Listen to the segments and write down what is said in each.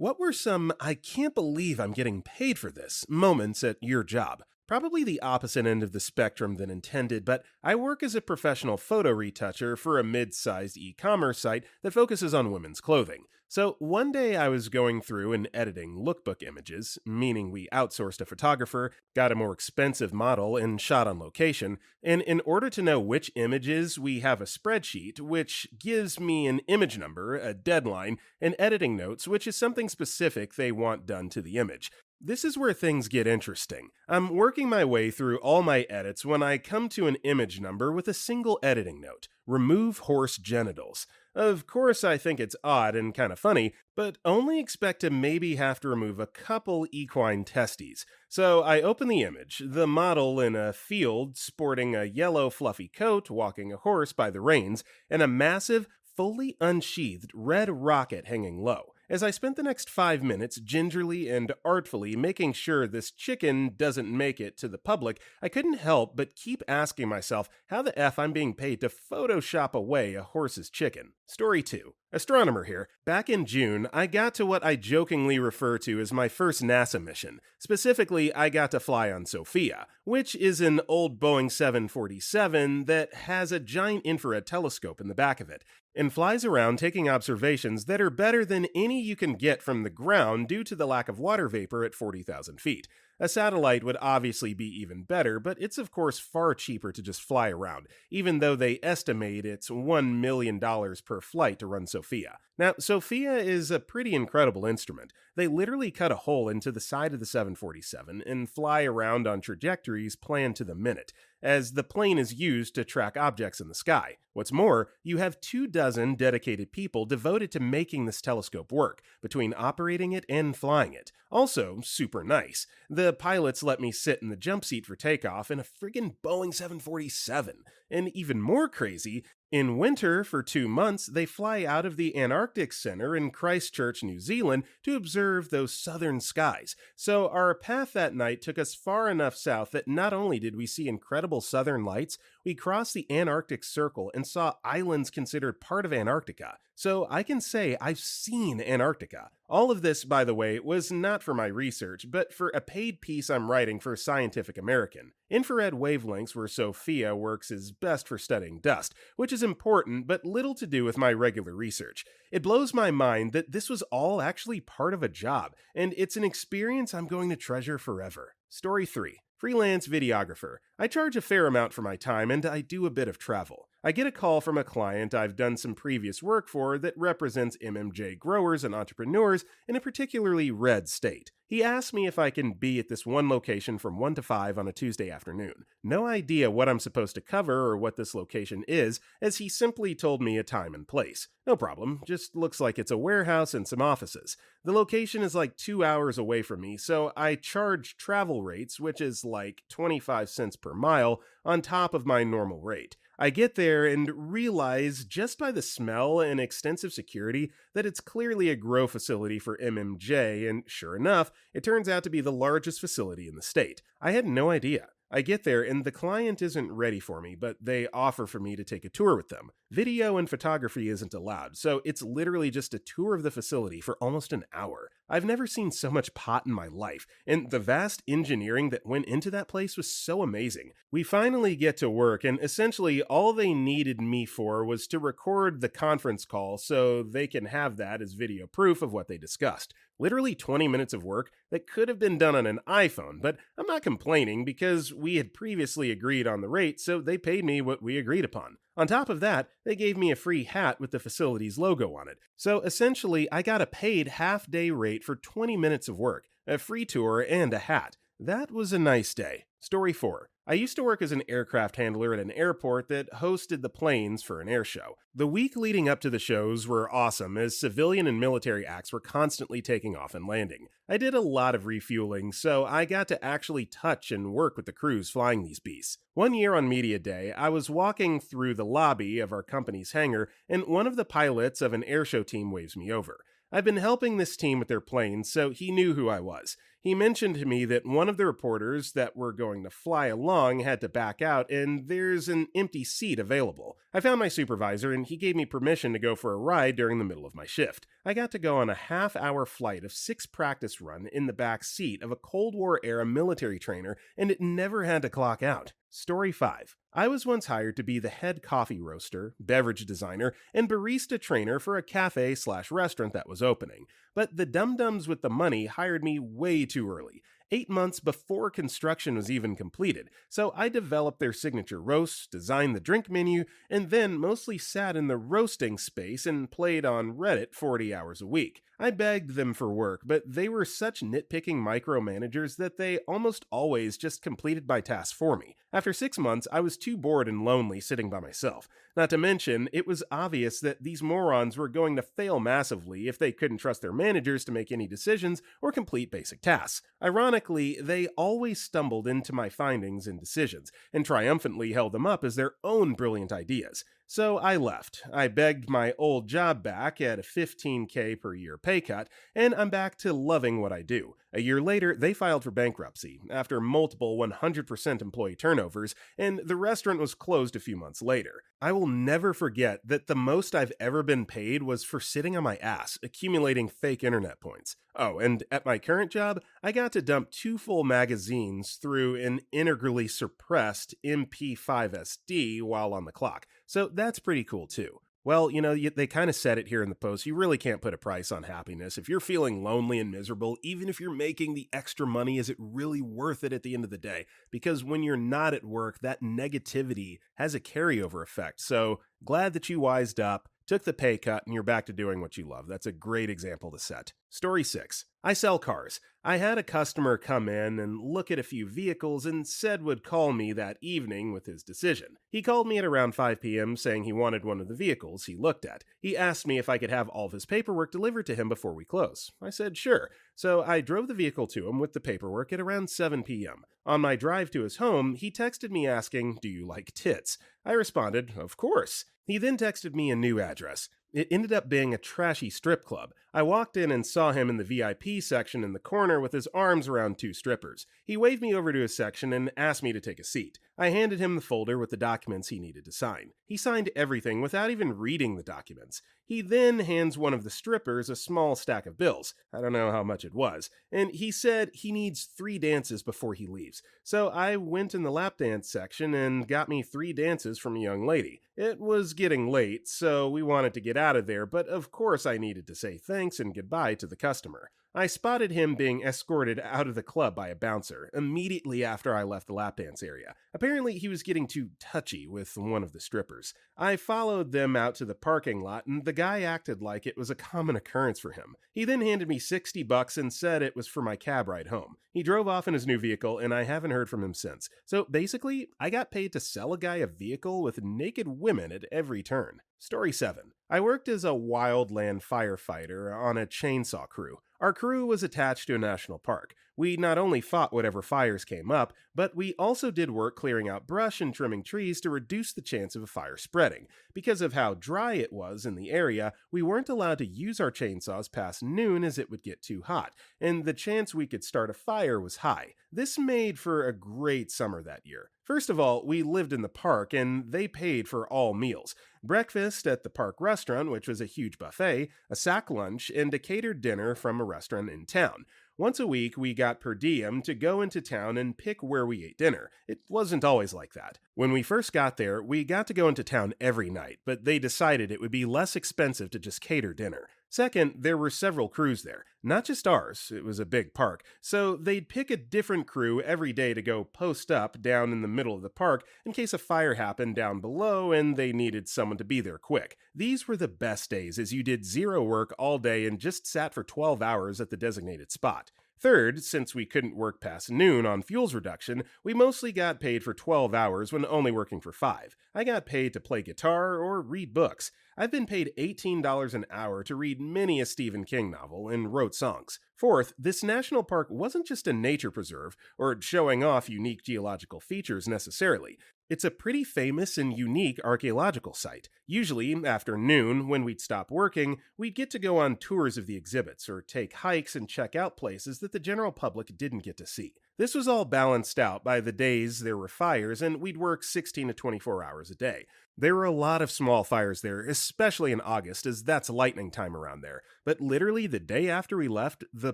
What were some "I can't believe I'm getting paid for this" moments at your job? Probably the opposite end of the spectrum than intended, but I work as a professional photo retoucher for a mid sized e commerce site that focuses on women's clothing. So one day I was going through and editing lookbook images, meaning we outsourced a photographer, got a more expensive model, and shot on location. And in order to know which images, we have a spreadsheet, which gives me an image number, a deadline, and editing notes, which is something specific they want done to the image. This is where things get interesting. I'm working my way through all my edits when I come to an image number with a single editing note: remove horse genitals. Of course, I think it's odd and kind of funny, but only expect to maybe have to remove a couple equine testes. So I open the image, the model in a field sporting a yellow fluffy coat walking a horse by the reins, and a massive, fully unsheathed red rocket hanging low. As I spent the next 5 minutes gingerly and artfully making sure this chicken doesn't make it to the public, I couldn't help but keep asking myself how the F I'm being paid to Photoshop away a horse's chicken. Story 2. Astronomer here. Back in June, I got to what I jokingly refer to as my first NASA mission. Specifically, I got to fly on Sophia, which is an old Boeing 747 that has a giant infrared telescope in the back of it, and flies around taking observations that are better than any you can get from the ground due to the lack of water vapor at 40,000 feet. A satellite would obviously be even better, but it's of course far cheaper to just fly around, even though they estimate it's $1 million per flight to run Sophia. Now, Sophia is a pretty incredible instrument. They literally cut a hole into the side of the 747 and fly around on trajectories planned to the minute, as the plane is used to track objects in the sky. What's more, you have 24 dedicated people devoted to making this telescope work, between operating it and flying it. Also, super nice. The pilots let me sit in the jump seat for takeoff in a friggin' Boeing 747. And even more crazy, in winter, for 2 months, they fly out of the Antarctic Center in Christchurch, New Zealand, to observe those southern skies. So our path that night took us far enough south that not only did we see incredible southern lights, we crossed the Antarctic Circle and saw islands considered part of Antarctica. So I can say I've seen Antarctica. All of this, by the way, was not for my research, but for a paid piece I'm writing for Scientific American. Infrared wavelengths where Sophia works is best for studying dust, which is important but little to do with my regular research. It blows my mind that this was all actually part of a job, and it's an experience I'm going to treasure forever. Story 3. Freelance videographer. I charge a fair amount for my time and I do a bit of travel. I get a call from a client I've done some previous work for that represents MMJ growers and entrepreneurs in a particularly red state. He asked me if I can be at this one location from 1 to 5 on a Tuesday afternoon. No idea what I'm supposed to cover or what this location is, as he simply told me a time and place. No problem, just looks like it's a warehouse and some offices. The location is like 2 hours away from me, so I charge travel rates, which is like 25 cents per mile, on top of my normal rate. I get there and realize, just by the smell and extensive security, that it's clearly a grow facility for MMJ, and sure enough, it turns out to be the largest facility in the state. I had no idea. I get there and the client isn't ready for me, but they offer for me to take a tour with them. Video and photography isn't allowed, so it's literally just a tour of the facility for almost an hour. I've never seen so much pot in my life, and the vast engineering that went into that place was so amazing. We finally get to work, and essentially all they needed me for was to record the conference call so they can have that as video proof of what they discussed. Literally 20 minutes of work that could have been done on an iPhone, but I'm not complaining because we had previously agreed on the rate, so they paid me what we agreed upon. On top of that, they gave me a free hat with the facility's logo on it. So essentially, I got a paid half-day rate for 20 minutes of work, a free tour, and a hat. That was a nice day. Story 4. I used to work as an aircraft handler at an airport that hosted the planes for an air show. The week leading up to the shows were awesome, as civilian and military acts were constantly taking off and landing. I did a lot of refueling, so I got to actually touch and work with the crews flying these beasts. One year on Media Day, I was walking through the lobby of our company's hangar, and one of the pilots of an airshow team waves me over. I've been helping this team with their planes, so he knew who I was. He mentioned to me that one of the reporters that were going to fly along had to back out and there's an empty seat available. I found my supervisor and he gave me permission to go for a ride during the middle of my shift. I got to go on a half-hour flight of 6 practice run in the back seat of a Cold War era military trainer, and it never had to clock out. Story 5. I was once hired to be the head coffee roaster, beverage designer, and barista trainer for a cafe/restaurant that was opening. But the dum-dums with the money hired me way too early, 8 months before construction was even completed, so I developed their signature roasts, designed the drink menu, and then mostly sat in the roasting space and played on Reddit 40 hours a week. I begged them for work, but they were such nitpicking micromanagers that they almost always just completed my tasks for me. After 6 months, I was too bored and lonely sitting by myself. Not to mention, it was obvious that these morons were going to fail massively if they couldn't trust their managers to make any decisions or complete basic tasks. Ironically, they always stumbled into my findings and decisions, and triumphantly held them up as their own brilliant ideas. So I left. I begged my old job back at a $15K per year pay cut, and I'm back to loving what I do. A year later, they filed for bankruptcy after multiple 100% employee turnovers, and the restaurant was closed a few months later. I will never forget that the most I've ever been paid was for sitting on my ass, accumulating fake internet points. Oh, and at my current job, I got to dump 2 full magazines through an integrally suppressed MP5 SD while on the clock. So that's pretty cool too. Well, they kind of said it here in the post. You really can't put a price on happiness. If you're feeling lonely and miserable, even if you're making the extra money, is it really worth it at the end of the day? Because when you're not at work, that negativity has a carryover effect. So glad that you wised up, took the pay cut, and you're back to doing what you love. That's a great example to set. Story 6. I sell cars. I had a customer come in and look at a few vehicles and said would call me that evening with his decision. He called me at around 5 p.m. saying he wanted one of the vehicles he looked at. He asked me if I could have all of his paperwork delivered to him before we close. I said sure. So I drove the vehicle to him with the paperwork at around 7 p.m. On my drive to his home, he texted me asking, "Do you like tits?" I responded, "Of course." He then texted me a new address. It ended up being a trashy strip club. I walked in and saw him in the VIP section in the corner with his arms around 2 strippers. He waved me over to his section and asked me to take a seat. I handed him the folder with the documents he needed to sign. He signed everything without even reading the documents. He then hands one of the strippers a small stack of bills. I don't know how much it was. And he said he needs 3 dances before he leaves. So I went in the lap dance section and got me 3 dances from a young lady. It was getting late, so we wanted to get out of there, but of course I needed to say thanks and goodbye to the customer. I spotted him being escorted out of the club by a bouncer immediately after I left the lap dance area. Apparently, he was getting too touchy with one of the strippers. I followed them out to the parking lot, and the guy acted like it was a common occurrence for him. He then handed me $60 and said it was for my cab ride home. He drove off in his new vehicle, and I haven't heard from him since. So basically, I got paid to sell a guy a vehicle with naked women at every turn. Story 7. I worked as a Wildland firefighter on a chainsaw crew. Our crew was attached to a national park. We not only fought whatever fires came up, but we also did work clearing out brush and trimming trees to reduce the chance of a fire spreading. Because of how dry it was in the area, we weren't allowed to use our chainsaws past noon as it would get too hot, and the chance we could start a fire was high. This made for a great summer that year. First of all, we lived in the park and they paid for all meals. Breakfast at the park restaurant, which was a huge buffet, a sack lunch, and a catered dinner from a restaurant in town. Once a week, we got per diem to go into town and pick where we ate dinner. It wasn't always like that. When we first got there, we got to go into town every night, but they decided it would be less expensive to just cater dinner. Second, there were several crews there. Not just ours, it was a big park, so they'd pick a different crew every day to go post up down in the middle of the park in case a fire happened down below and they needed someone to be there quick. These were the best days as you did zero work all day and just sat for 12 hours at the designated spot. Third, since we couldn't work past noon on fuels reduction, we mostly got paid for 12 hours when only working for 5. I got paid to play guitar or read books. I've been paid $18 an hour to read many a Stephen King novel and wrote songs. Fourth, this national park wasn't just a nature preserve or showing off unique geological features necessarily. It's a pretty famous and unique archaeological site. Usually, after noon, when we'd stop working, we'd get to go on tours of the exhibits or take hikes and check out places that the general public didn't get to see. This was all balanced out by the days there were fires, and we'd work 16 to 24 hours a day. There were a lot of small fires there, especially in August, as that's lightning time around there. But literally the day after we left, the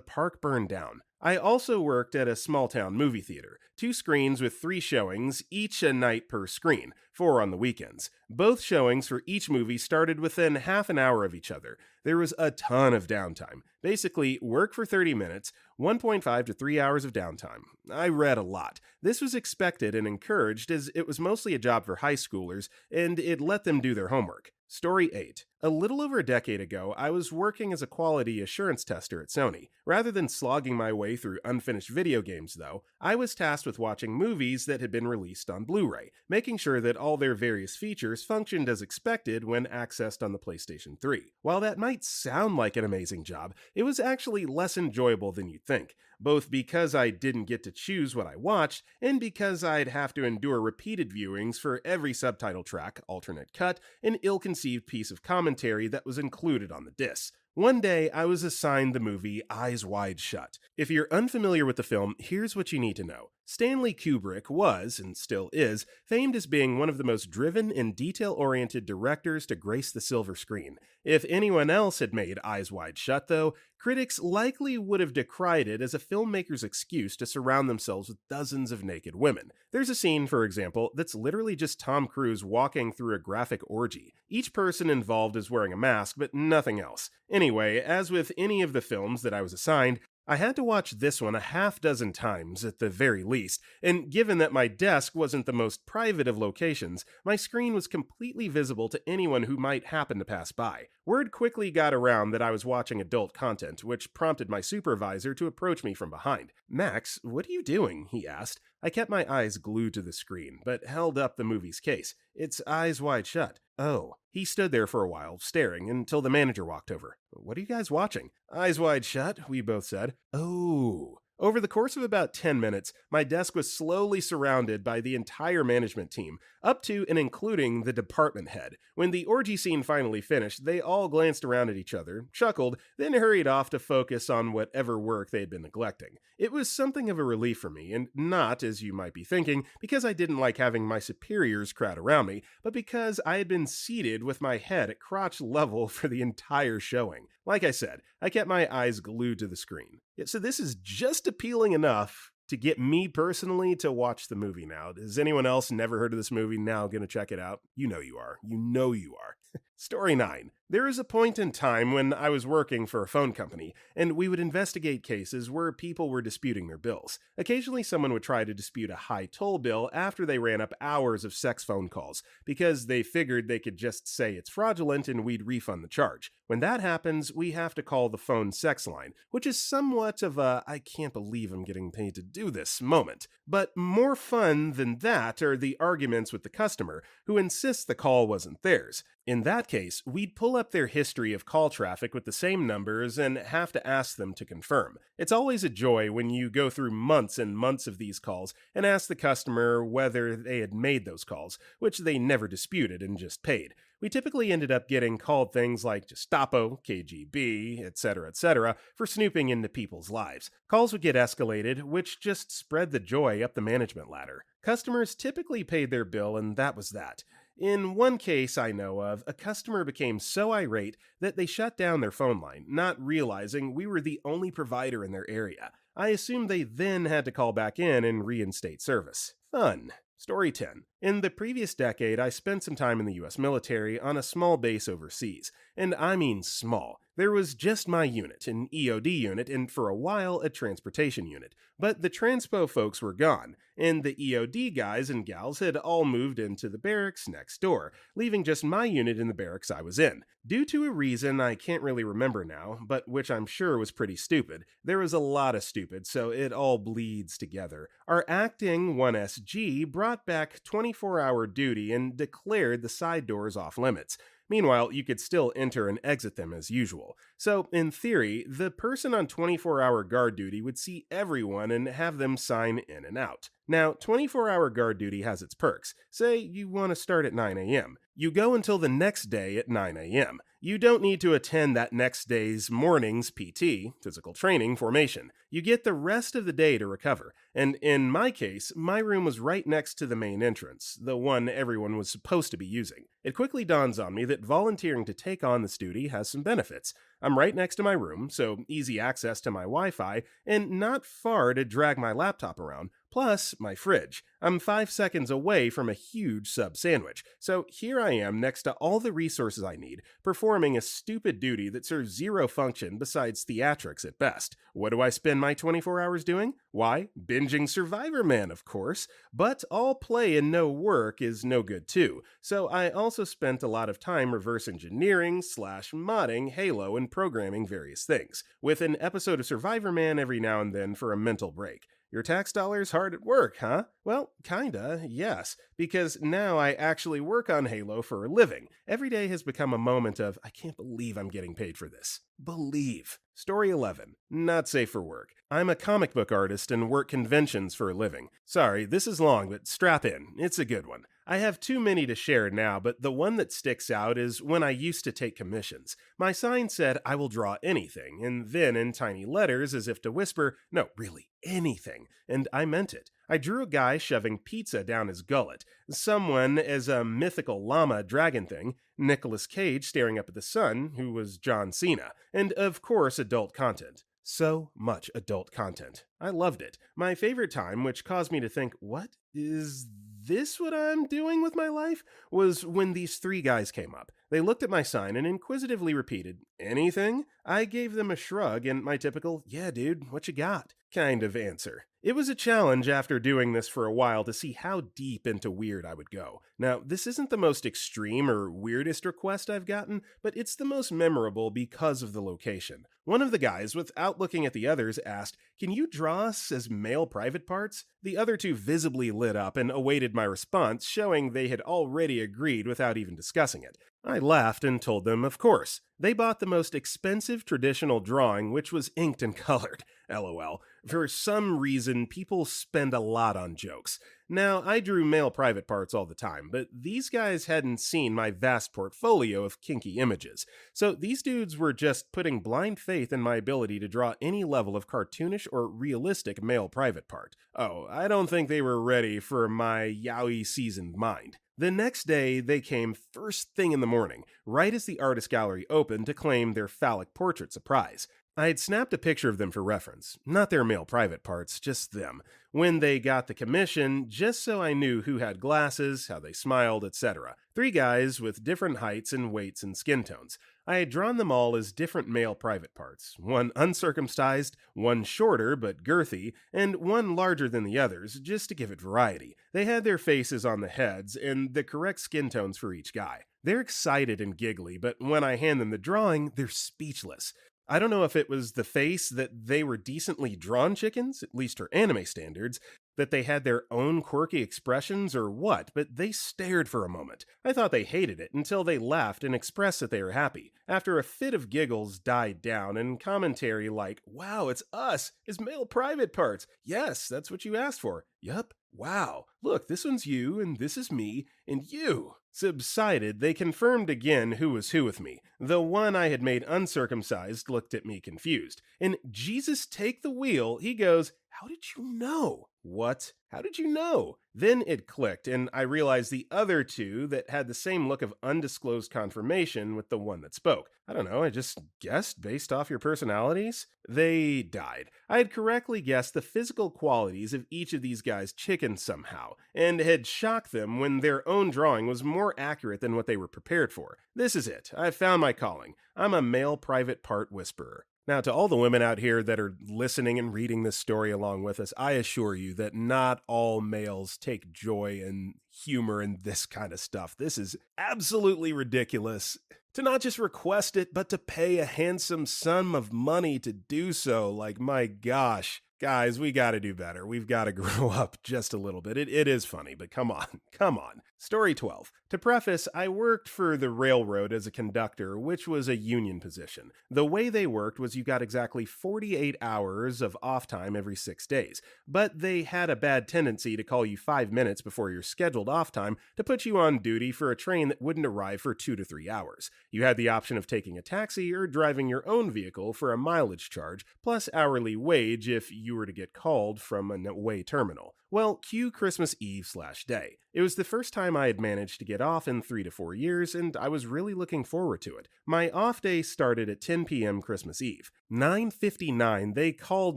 park burned down. I also worked at a small town movie theater, 2 screens with 3 showings, each a night per screen, 4 on the weekends. Both showings for each movie started within half an hour of each other. There was a ton of downtime. Basically, work for 30 minutes, 1.5 to 3 hours of downtime. I read a lot. This was expected and encouraged as it was mostly a job for high schoolers, and it let them do their homework. Story 8. A little over a decade ago, I was working as a quality assurance tester at Sony. Rather than slogging my way through unfinished video games, though, I was tasked with watching movies that had been released on Blu-ray, making sure that all their various features functioned as expected when accessed on the PlayStation 3. While that might sound like an amazing job, it was actually less enjoyable than you'd think, both because I didn't get to choose what I watched, and because I'd have to endure repeated viewings for every subtitle track, alternate cut, and ill-conceived piece of commentary that was included on the disc. One day, I was assigned the movie Eyes Wide Shut. If you're unfamiliar with the film, here's what you need to know. Stanley Kubrick was, and still is, famed as being one of the most driven and detail-oriented directors to grace the silver screen. If anyone else had made Eyes Wide Shut, though, critics likely would have decried it as a filmmaker's excuse to surround themselves with dozens of naked women. There's a scene, for example, that's literally just Tom Cruise walking through a graphic orgy. Each person involved is wearing a mask, but nothing else. Anyway, as with any of the films that I was assigned, I had to watch this one a half-dozen times at the very least, and given that my desk wasn't the most private of locations, my screen was completely visible to anyone who might happen to pass by. Word quickly got around that I was watching adult content, which prompted my supervisor to approach me from behind. "Max, what are you doing?" he asked. I kept my eyes glued to the screen, but held up the movie's case. "It's Eyes Wide Shut." "Oh." He stood there for a while, staring, until the manager walked over. "What are you guys watching?" "Eyes Wide Shut," we both said. "Oh." Over the course of about 10 minutes, my desk was slowly surrounded by the entire management team, up to and including the department head. When the orgy scene finally finished, they all glanced around at each other, chuckled, then hurried off to focus on whatever work they had been neglecting. It was something of a relief for me, and not, as you might be thinking, because I didn't like having my superiors crowd around me, but because I had been seated with my head at crotch level for the entire showing. Like I said, I kept my eyes glued to the screen. So this is just appealing enough to get me personally to watch the movie now. Has anyone else never heard of this movie now gonna check it out? You know you are. You know you are. Story 9. There was a point in time when I was working for a phone company, and we would investigate cases where people were disputing their bills. Occasionally someone would try to dispute a high toll bill after they ran up hours of sex phone calls, because they figured they could just say it's fraudulent and we'd refund the charge. When that happens, we have to call the phone sex line, which is somewhat of a "I can't believe I'm getting paid to do this" moment. But more fun than that are the arguments with the customer, who insists the call wasn't theirs. In that case, we'd pull up their history of call traffic with the same numbers and have to ask them to confirm. It's always a joy when you go through months and months of these calls and ask the customer whether they had made those calls, which they never disputed and just paid. We typically ended up getting called things like Gestapo, KGB, etc., for snooping into people's lives. Calls would get escalated, which just spread the joy up the management ladder. Customers typically paid their bill, and that was that. In one case I know of, a customer became so irate that they shut down their phone line, not realizing we were the only provider in their area. I assume they then had to call back in and reinstate service. Fun. Story 10. In the previous decade, I spent some time in the US military on a small base overseas. And I mean small. There was just my unit, an EOD unit, and for a while a transportation unit. But the transpo folks were gone, and the EOD guys and gals had all moved into the barracks next door, leaving just my unit in the barracks I was in. Due to a reason I can't really remember now, but which I'm sure was pretty stupid. There was a lot of stupid, so it all bleeds together. Our acting 1SG brought back 24-hour duty and declared the side doors off limits. Meanwhile, you could still enter and exit them as usual. So, in theory, the person on 24-hour guard duty would see everyone and have them sign in and out. Now, 24-hour guard duty has its perks. Say you want to start at 9 a.m. You go until the next day at 9 a.m. You don't need to attend that next day's morning's PT, physical training, formation. You get the rest of the day to recover. And in my case, my room was right next to the main entrance, the one everyone was supposed to be using. It quickly dawns on me that volunteering to take on this duty has some benefits. I'm right next to my room, so easy access to my Wi-Fi, and not far to drag my laptop around, plus my fridge. I'm 5 seconds away from a huge sub sandwich, so here I am next to all the resources I need, performing a stupid duty that serves zero function besides theatrics at best. What do I spend my 24 hours doing? Why, binging Survivor Man, of course, but all play and no work is no good too, so I also spent a lot of time reverse engineering / modding Halo and programming various things, with an episode of Survivor Man every now and then for a mental break. Your tax dollars hard at work, huh? Well, kinda, yes, because now I actually work on Halo for a living. Every day has become a moment of, I can't believe I'm getting paid for this. Believe. Story 11. Not safe for work. I'm a comic book artist and work conventions for a living. Sorry, this is long, but strap in. It's a good one. I have too many to share now, but the one that sticks out is when I used to take commissions. My sign said, I will draw anything, and then in tiny letters as if to whisper, no, really, anything. And I meant it. I drew a guy shoving pizza down his gullet, someone as a mythical llama dragon thing, Nicolas Cage staring up at the sun, who was John Cena, and of course adult content. So much adult content. I loved it. My favorite time, which caused me to think, what is this what I'm doing with my life? Was when these three guys came up. They looked at my sign and inquisitively repeated, anything? I gave them a shrug and my typical, yeah dude, what you got? Kind of answer. It was a challenge after doing this for a while to see how deep into weird I would go. Now, this isn't the most extreme or weirdest request I've gotten, but it's the most memorable because of the location. One of the guys, without looking at the others, asked, can you draw us as male private parts? The other two visibly lit up and awaited my response, showing they had already agreed without even discussing it. I laughed and told them, of course. They bought the most expensive traditional drawing, which was inked and colored. LOL. For some reason, people spend a lot on jokes. Now, I drew male private parts all the time, but these guys hadn't seen my vast portfolio of kinky images. So these dudes were just putting blind faith in my ability to draw any level of cartoonish or realistic male private part. Oh, I don't think they were ready for my yaoi seasoned mind. The next day, they came first thing in the morning, right as the artist gallery opened to claim their phallic portrait surprise. I had snapped a picture of them for reference, not their male private parts, just them, when they got the commission, just so I knew who had glasses, how they smiled, etc. Three guys with different heights and weights and skin tones. I had drawn them all as different male private parts, one uncircumcised, one shorter but girthy, and one larger than the others, just to give it variety. They had their faces on the heads and the correct skin tones for each guy. They're excited and giggly, but when I hand them the drawing, they're speechless. I don't know if it was the face that they were decently drawn chickens, at least for anime standards, that they had their own quirky expressions or what, but they stared for a moment. I thought they hated it until they laughed and expressed that they were happy. After a fit of giggles died down and commentary like, wow, it's us, his male private parts. Yes, that's what you asked for. Yup. Wow. Look, this one's you, and this is me, and you. Subsided, they confirmed again who was who with me. The one I had made uncircumcised looked at me confused. And Jesus take the wheel, he goes, how did you know? What? How did you know? Then it clicked, and I realized the other two that had the same look of undisclosed confirmation with the one that spoke. I don't know, I just guessed based off your personalities? They died. I had correctly guessed the physical qualities of each of these guys' chickens somehow, and had shocked them when their own drawing was more accurate than what they were prepared for. This is it. I've found my calling. I'm a male private part whisperer. Now, to all the women out here that are listening and reading this story along with us, I assure you that not all males take joy and humor in this kind of stuff. This is absolutely ridiculous. To not just request it, but to pay a handsome sum of money to do so. Like, my gosh. Guys, we gotta do better. We've gotta grow up just a little bit. It is funny, but come on, come on. Story 12. To preface, I worked for the railroad as a conductor, which was a union position. The way they worked was you got exactly 48 hours of off time every 6 days, but they had a bad tendency to call you 5 minutes before your scheduled off time to put you on duty for a train that wouldn't arrive for 2 to 3 hours. You had the option of taking a taxi or driving your own vehicle for a mileage charge, plus hourly wage if you were to get called from an away terminal. Well, cue Christmas Eve/day. It was the first time I had managed to get off in 3 to 4 years, and I was really looking forward to it. My off day started at 10 p.m. Christmas Eve. 9:59, they called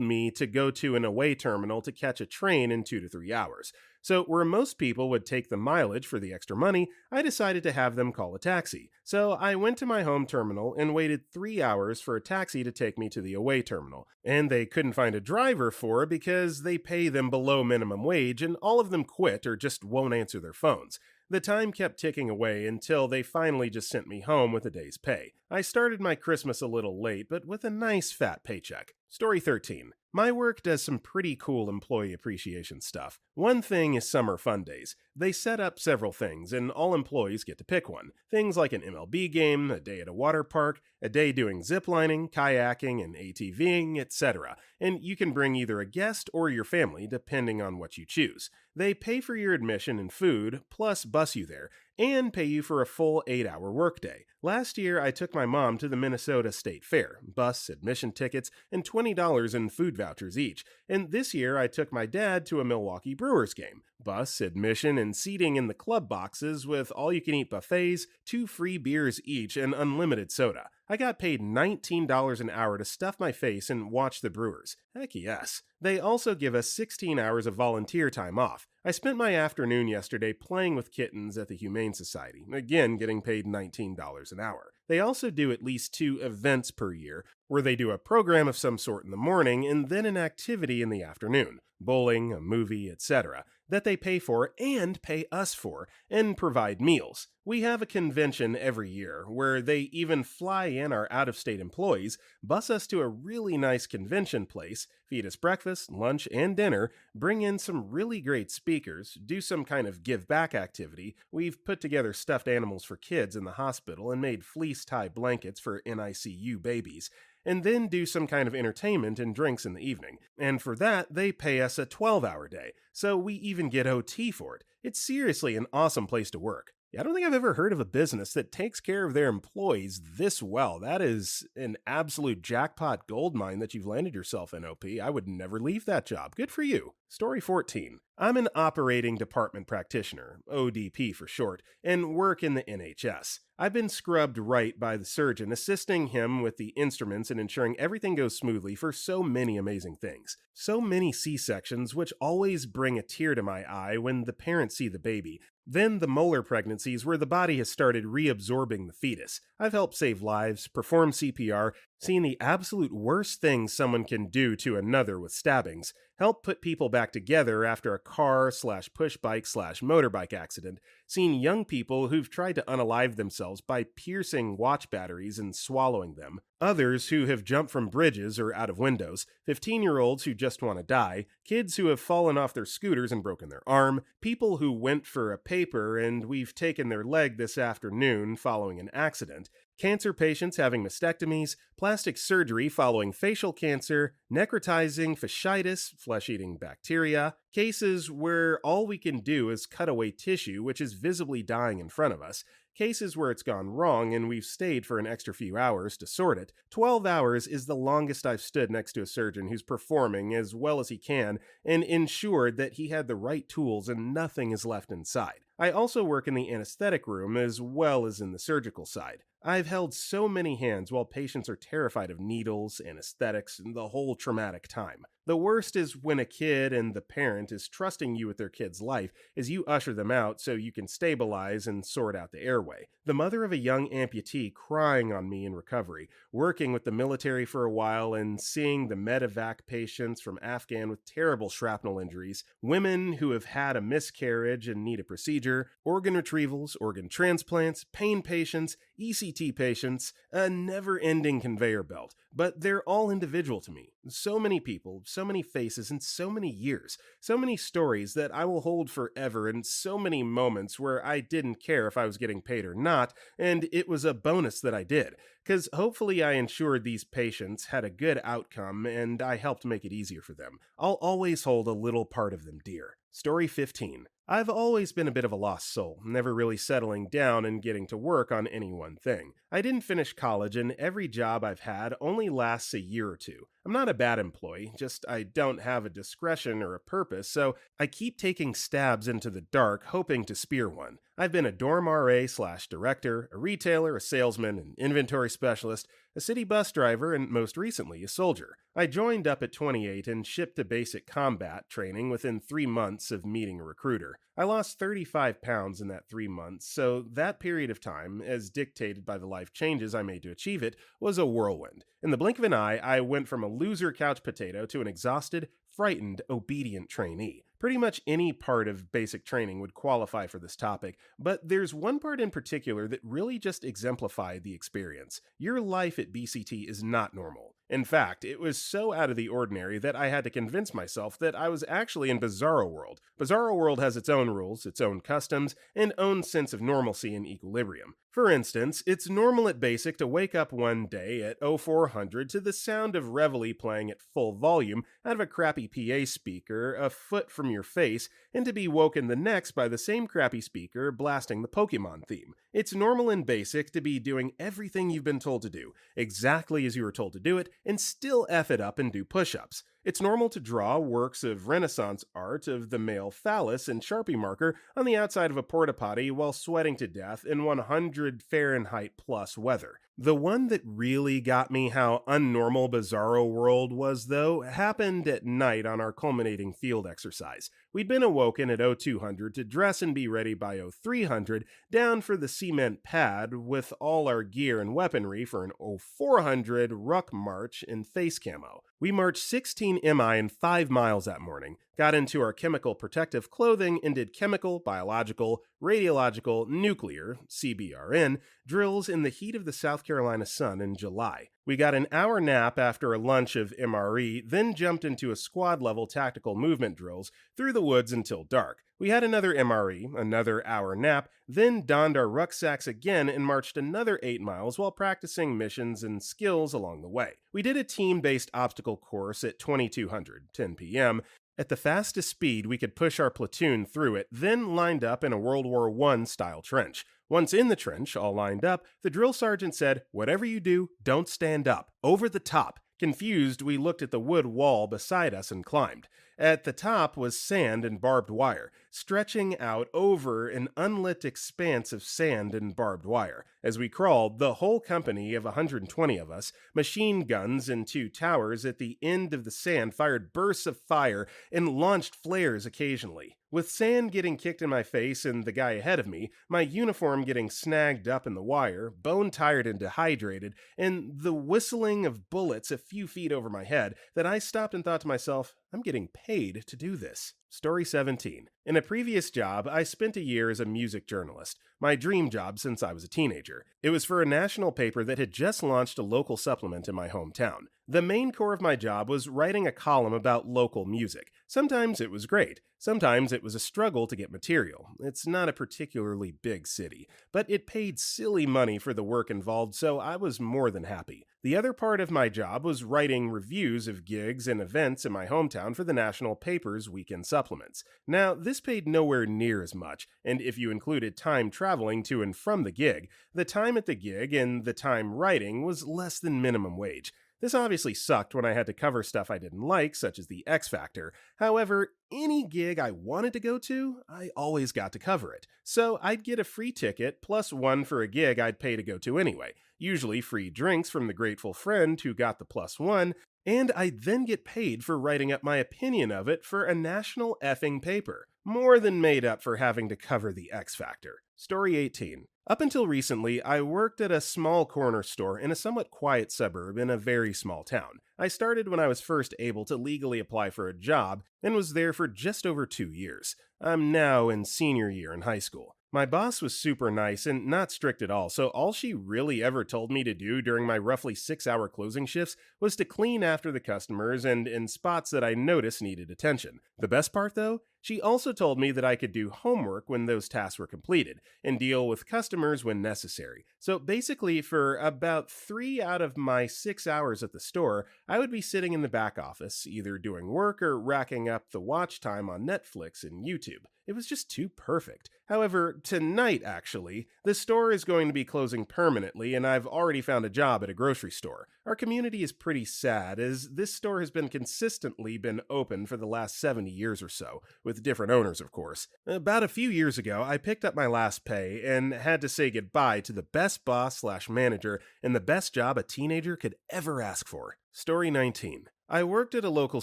me to go to an away terminal to catch a train in 2 to 3 hours. So, where most people would take the mileage for the extra money, I decided to have them call a taxi. So, I went to my home terminal and waited 3 hours for a taxi to take me to the away terminal. And they couldn't find a driver for it because they pay them below minimum wage and all of them quit or just won't answer their phones. The time kept ticking away until they finally just sent me home with a day's pay. I started my Christmas a little late, but with a nice fat paycheck. Story 13. My work does some pretty cool employee appreciation stuff. One thing is summer fun days. They set up several things, and all employees get to pick one. Things like an MLB game, a day at a water park, a day doing ziplining, kayaking, and ATVing, etc. And you can bring either a guest or your family, depending on what you choose. They pay for your admission and food, plus bus you there, and pay you for a full 8-hour workday. Last year, I took my mom to the Minnesota State Fair, bus, admission tickets, and $20 in food vouchers each. And this year, I took my dad to a Milwaukee Brewers game, bus, admission, and seating in the club boxes with all-you-can-eat buffets, 2 free beers each, and unlimited soda. I got paid $19 an hour to stuff my face and watch the Brewers. Heck yes. They also give us 16 hours of volunteer time off. I spent my afternoon yesterday playing with kittens at the Humane Society, again getting paid $19 an hour. They also do at least 2 events per year, where they do a program of some sort in the morning and then an activity in the afternoon, bowling, a movie, etc., that they pay for and pay us for, and provide meals. We have a convention every year where they even fly in our out-of-state employees, bus us to a really nice convention place, feed us breakfast, lunch, and dinner, bring in some really great speakers, do some kind of give-back activity. We've put together stuffed animals for kids in the hospital and made fleece-tie blankets for NICU babies, and then do some kind of entertainment and drinks in the evening. And for that, they pay us a 12-hour day, so we even get OT for it. It's seriously an awesome place to work. I don't think I've ever heard of a business that takes care of their employees this well. That is an absolute jackpot goldmine that you've landed yourself in, OP. I would never leave that job. Good for you. Story 14. I'm an operating department practitioner, ODP for short, and work in the NHS. I've been scrubbed right by the surgeon, assisting him with the instruments and ensuring everything goes smoothly for so many amazing things. So many C-sections, which always bring a tear to my eye when the parents see the baby. Then the molar pregnancies where the body has started reabsorbing the fetus. I've helped save lives, perform CPR, seen the absolute worst things someone can do to another with stabbings, help put people back together after a car/push bike/motorbike accident, seen young people who've tried to unalive themselves by piercing watch batteries and swallowing them, others who have jumped from bridges or out of windows, 15-year-olds who just want to die, kids who have fallen off their scooters and broken their arm, people who went for a paper and we've taken their leg this afternoon following an accident, cancer patients having mastectomies, plastic surgery following facial cancer, necrotizing fasciitis, flesh-eating bacteria, cases where all we can do is cut away tissue which is visibly dying in front of us, cases where it's gone wrong and we've stayed for an extra few hours to sort it. 12 hours is the longest I've stood next to a surgeon who's performing as well as he can and ensured that he had the right tools and nothing is left inside. I also work in the anesthetic room as well as in the surgical side. I've held so many hands while patients are terrified of needles, anesthetics, and the whole traumatic time. The worst is when a kid and the parent is trusting you with their kid's life as you usher them out so you can stabilize and sort out the airway. The mother of a young amputee crying on me in recovery, working with the military for a while and seeing the medevac patients from Afghan with terrible shrapnel injuries, women who have had a miscarriage and need a procedure, organ retrievals, organ transplants, pain patients, ECT patients, a never ending conveyor belt, but they're all individual to me. So many people, so many faces, and so many years, so many stories that I will hold forever, and so many moments where I didn't care if I was getting paid or not, and it was a bonus that I did, because hopefully I ensured these patients had a good outcome and I helped make it easier for them. I'll always hold a little part of them dear. Story 15. I've always been a bit of a lost soul, never really settling down and getting to work on any one thing. I didn't finish college, and every job I've had only lasts a year or two. I'm not a bad employee, just I don't have a discretion or a purpose, so I keep taking stabs into the dark, hoping to spear one. I've been a dorm RA/director, a retailer, a salesman, an inventory specialist, a city bus driver, and most recently, a soldier. I joined up at 28 and shipped to basic combat training within 3 months of meeting a recruiter. I lost 35 pounds in that 3 months, so that period of time, as dictated by the life changes I made to achieve it, was a whirlwind. In the blink of an eye, I went from a loser couch potato to an exhausted, frightened, obedient trainee. Pretty much any part of basic training would qualify for this topic, but there's one part in particular that really just exemplified the experience. Your life at BCT is not normal. In fact, it was so out of the ordinary that I had to convince myself that I was actually in Bizarro World. Bizarro World has its own rules, its own customs, and own sense of normalcy and equilibrium. For instance, it's normal at basic to wake up one day at 0400 to the sound of Reveille playing at full volume out of a crappy PA speaker a foot from your face, and to be woken the next by the same crappy speaker blasting the Pokemon theme. It's normal in basic to be doing everything you've been told to do, exactly as you were told to do it, and still F it up and do push-ups. It's normal to draw works of Renaissance art of the male phallus in Sharpie marker on the outside of a porta potty while sweating to death in 100 Fahrenheit plus weather. The one that really got me how unnormal Bizarro World was, though, happened at night on our culminating field exercise. We'd been awoken at 0200 to dress and be ready by 0300, down for the cement pad with all our gear and weaponry for an 0400 ruck march in face camo. We marched 16 mi and 5 miles that morning, got into our chemical protective clothing, and did chemical, biological, radiological, nuclear, CBRN, drills in the heat of the South Carolina sun in July. We got an hour nap after a lunch of MRE, then jumped into a squad-level tactical movement drills through the woods until dark. We had another MRE, another hour nap, then donned our rucksacks again and marched another 8 miles while practicing missions and skills along the way. We did a team-based obstacle course at 2200, 10 p.m., at the fastest speed we could push our platoon through it, then lined up in a World War I style trench. Once in the trench, all lined up, the drill sergeant said, "Whatever you do, don't stand up. Over the top." Confused, we looked at the wood wall beside us and climbed. At the top was sand and barbed wire, stretching out over an unlit expanse of sand and barbed wire. As we crawled, the whole company of 120 of us, machine guns and 2 towers at the end of the sand fired bursts of fire and launched flares occasionally. With sand getting kicked in my face and the guy ahead of me, my uniform getting snagged up in the wire, bone-tired and dehydrated, and the whistling of bullets a few feet over my head, that I stopped and thought to myself, I'm getting paid to do this. Story 17. In a previous job, I spent a year as a music journalist, my dream job since I was a teenager. It was for a national paper that had just launched a local supplement in my hometown. The main core of my job was writing a column about local music. Sometimes it was great. Sometimes it was a struggle to get material. It's not a particularly big city, but it paid silly money for the work involved, so I was more than happy. The other part of my job was writing reviews of gigs and events in my hometown for the national paper's weekend supplements. Now, this paid nowhere near as much, and if you included time traveling to and from the gig, the time at the gig and the time writing was less than minimum wage. This obviously sucked when I had to cover stuff I didn't like, such as the X Factor. However, any gig I wanted to go to, I always got to cover it. So I'd get a free ticket, plus one for a gig I'd pay to go to anyway. Usually free drinks from the grateful friend who got the plus one, and I'd then get paid for writing up my opinion of it for a national effing paper. More than made up for having to cover the X Factor. Story 18. Up until recently, I worked at a small corner store in a somewhat quiet suburb in a very small town. I started when I was first able to legally apply for a job and was there for just over 2 years. I'm now in senior year in high school. My boss was super nice and not strict at all, so all she really ever told me to do during my roughly 6 hour closing shifts was to clean after the customers and in spots that I noticed needed attention. The best part, though? She also told me that I could do homework when those tasks were completed and deal with customers when necessary. So basically, for about 3 out of my 6 hours at the store, I would be sitting in the back office, either doing work or racking up the watch time on Netflix and YouTube. It was just too perfect. However, tonight, actually, the store is going to be closing permanently, and I've already found a job at a grocery store. Our community is pretty sad, as this store has been consistently been open for the last 70 years or so, with different owners, of course. About a few years ago, I picked up my last pay and had to say goodbye to the best boss slash manager and the best job a teenager could ever ask for. Story 19. I worked at a local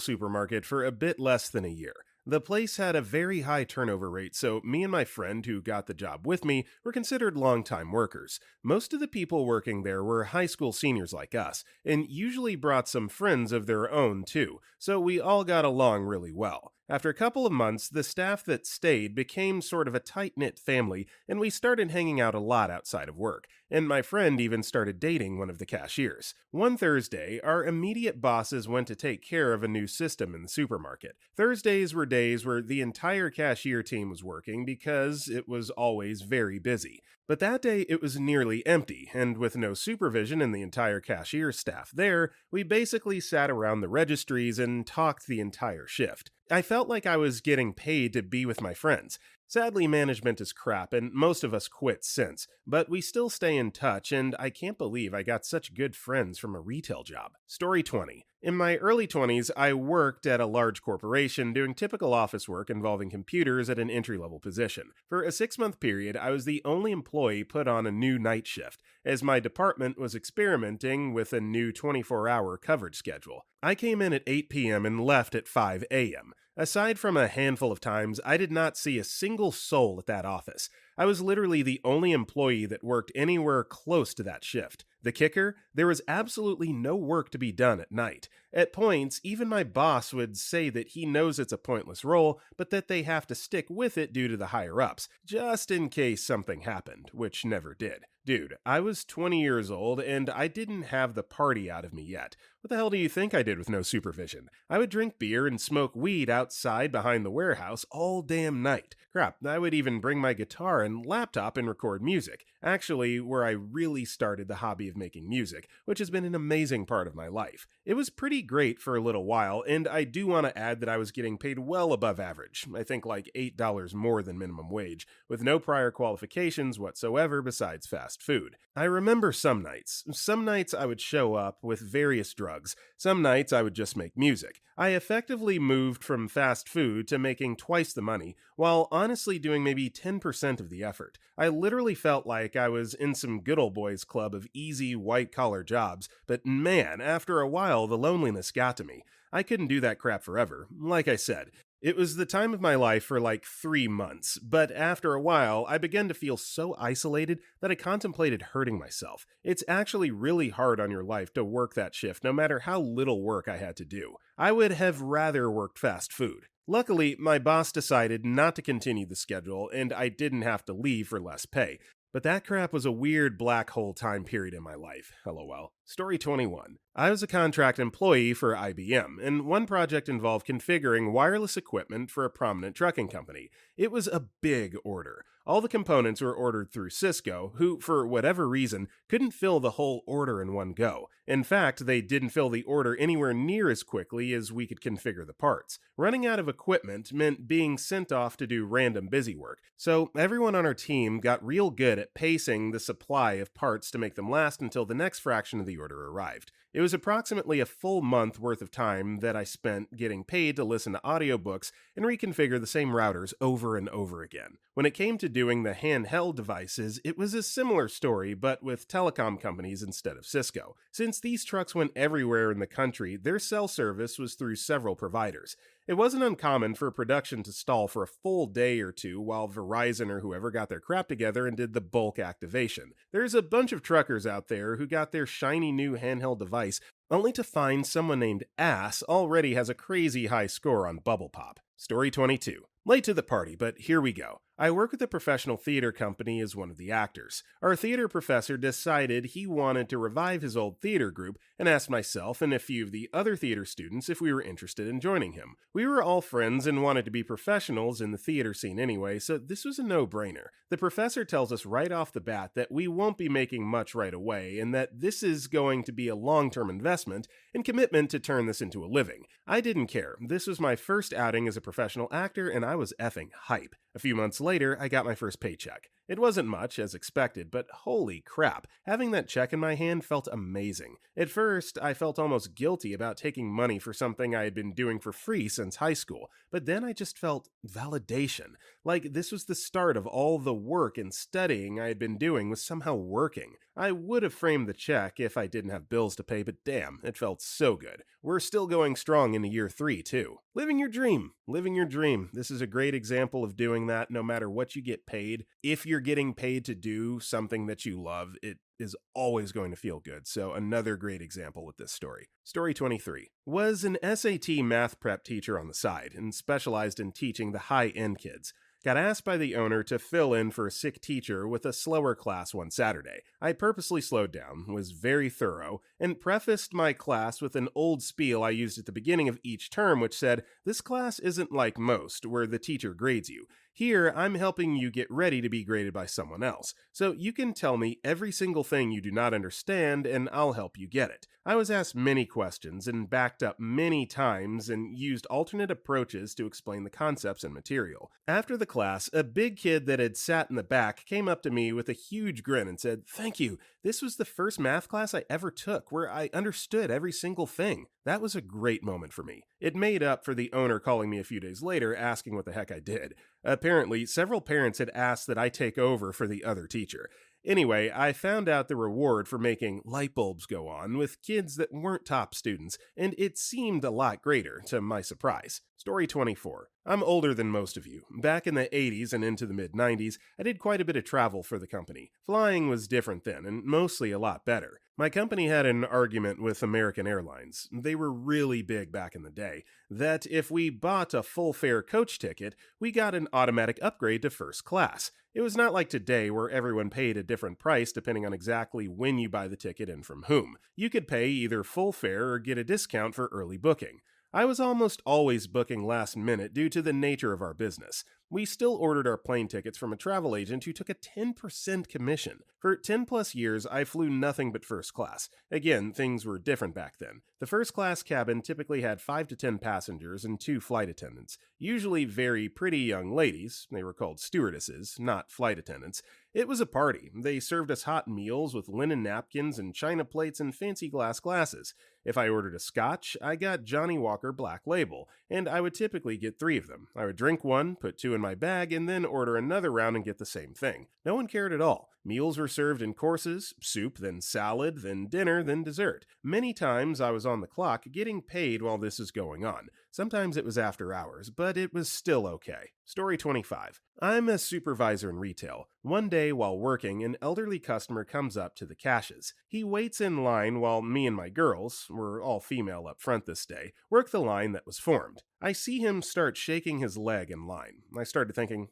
supermarket for a bit less than a year. The place had a very high turnover rate, so me and my friend who got the job with me were considered long-time workers. Most of the people working there were high school seniors like us, and usually brought some friends of their own too, so we all got along really well. After a couple of months, the staff that stayed became sort of a tight-knit family, and we started hanging out a lot outside of work, and my friend even started dating one of the cashiers. One Thursday, our immediate bosses went to take care of a new system in the supermarket. Thursdays were days where the entire cashier team was working because it was always very busy. But that day it was nearly empty, and with no supervision and the entire cashier staff there, we basically sat around the registries and talked the entire shift. I felt like I was getting paid to be with my friends. Sadly, management is crap, and most of us quit since, but we still stay in touch, and I can't believe I got such good friends from a retail job. Story 20. In my early 20s, I worked at a large corporation doing typical office work involving computers at an entry-level position. For a 6-month period, I was the only employee put on a new night shift, as my department was experimenting with a new 24-hour coverage schedule. I came in at 8 p.m. and left at 5 a.m. Aside from a handful of times, I did not see a single soul at that office. I was literally the only employee that worked anywhere close to that shift. The kicker? There was absolutely no work to be done at night. At points, even my boss would say that he knows it's a pointless role, but that they have to stick with it due to the higher-ups, just in case something happened, which never did. Dude, I was 20 years old, and I didn't have the party out of me yet. What the hell do you think I did with no supervision? I would drink beer and smoke weed outside behind the warehouse all damn night. Crap, I would even bring my guitar and laptop and record music. Actually, where I really started the hobby of making music, which has been an amazing part of my life. It was pretty great for a little while, and I do want to add that I was getting paid well above average. I think like $8 more than minimum wage, with no prior qualifications whatsoever besides fast food. I remember some nights. Some nights I would show up with various drugs. Some nights I would just make music. I effectively moved from fast food to making twice the money, while honestly doing maybe 10% of the effort. I literally felt like I was in some good old boys club of easy white-collar jobs, but man, after a while the loneliness got to me. I couldn't do that crap forever. Like I said, it was the time of my life for like 3 months, but after a while, I began to feel so isolated that I contemplated hurting myself. It's actually really hard on your life to work that shift, no matter how little work I had to do. I would have rather worked fast food. Luckily, my boss decided not to continue the schedule, and I didn't have to leave for less pay. But that crap was a weird black hole time period in my life, lol. Story 21. I was a contract employee for IBM, and one project involved configuring wireless equipment for a prominent trucking company. It was a big order. All the components were ordered through Cisco, who, for whatever reason, couldn't fill the whole order in one go. In fact, they didn't fill the order anywhere near as quickly as we could configure the parts. Running out of equipment meant being sent off to do random busy work, so everyone on our team got real good at pacing the supply of parts to make them last until the next fraction of the order arrived. It was approximately a full month worth of time that I spent getting paid to listen to audiobooks and reconfigure the same routers over and over again. When it came to doing the handheld devices, it was a similar story, but with telecom companies instead of Cisco. Since these trucks went everywhere in the country, their cell service was through several providers. It wasn't uncommon for production to stall for a full day or two while Verizon or whoever got their crap together and did the bulk activation. There's a bunch of truckers out there who got their shiny new handheld device only to find someone named Ass already has a crazy high score on Bubble Pop. Story 22. Late to the party, but here we go. I work with a professional theater company as one of the actors. Our theater professor decided he wanted to revive his old theater group and asked myself and a few of the other theater students if we were interested in joining him. We were all friends and wanted to be professionals in the theater scene anyway, so this was a no-brainer. The professor tells us right off the bat that we won't be making much right away and that this is going to be a long-term investment and commitment to turn this into a living. I didn't care. This was my first outing as a professional actor and I was effing hype. A few months later, I got my first paycheck. It wasn't much, as expected, but holy crap, having that check in my hand felt amazing. At first, I felt almost guilty about taking money for something I had been doing for free since high school, but then I just felt validation. Like this was the start of all the work and studying I had been doing was somehow working. I would have framed the check if I didn't have bills to pay, but damn, it felt so good. We're still going strong into year 3, too. Living your dream. Living your dream. This is a great example of doing that no matter what you get paid. If you're getting paid to do something that you love, it is always going to feel good. So another great example with this story. Story 23. Was an SAT math prep teacher on the side and specialized in teaching the high-end kids. Got asked by the owner to fill in for a sick teacher with a slower class one Saturday. I purposely slowed down, was very thorough, and prefaced my class with an old spiel I used at the beginning of each term which said, "This class isn't like most, where the teacher grades you. Here, I'm helping you get ready to be graded by someone else. So you can tell me every single thing you do not understand, and I'll help you get it." I was asked many questions and backed up many times and used alternate approaches to explain the concepts and material. After the class, a big kid that had sat in the back came up to me with a huge grin and said, "Thank you. This was the first math class I ever took where I understood every single thing." That was a great moment for me. It made up for the owner calling me a few days later asking what the heck I did. Apparently, several parents had asked that I take over for the other teacher. Anyway, I found out the reward for making light bulbs go on with kids that weren't top students, and it seemed a lot greater, to my surprise. Story 24. I'm older than most of you. Back in the 80s and into the mid-90s, I did quite a bit of travel for the company. Flying was different then, and mostly a lot better. My company had an argument with American Airlines. They were really big back in the day, that if we bought a full-fare coach ticket, we got an automatic upgrade to first class. It was not like today where everyone paid a different price depending on exactly when you buy the ticket and from whom. You could pay either full fare or get a discount for early booking. I was almost always booking last minute due to the nature of our business. We still ordered our plane tickets from a travel agent who took a 10% commission. For 10 plus years, I flew nothing but first class. Again, things were different back then. The first class cabin typically had 5 to 10 passengers and 2 flight attendants, usually very pretty young ladies. They were called stewardesses, not flight attendants. It was a party. They served us hot meals with linen napkins and china plates and fancy glass glasses. If I ordered a scotch, I got Johnny Walker Black Label, and I would typically get 3 of them. I would drink one, put 2 in my bag, and then order another round and get the same thing. No one cared at all. Meals were served in courses, soup, then salad, then dinner, then dessert. Many times I was on the clock getting paid while this is going on. Sometimes it was after hours, but it was still okay. Story 25. I'm a supervisor in retail. One day while working, an elderly customer comes up to the cashes. He waits in line while me and my girls, we're all female up front this day, work the line that was formed. I see him start shaking his leg in line. I started thinking,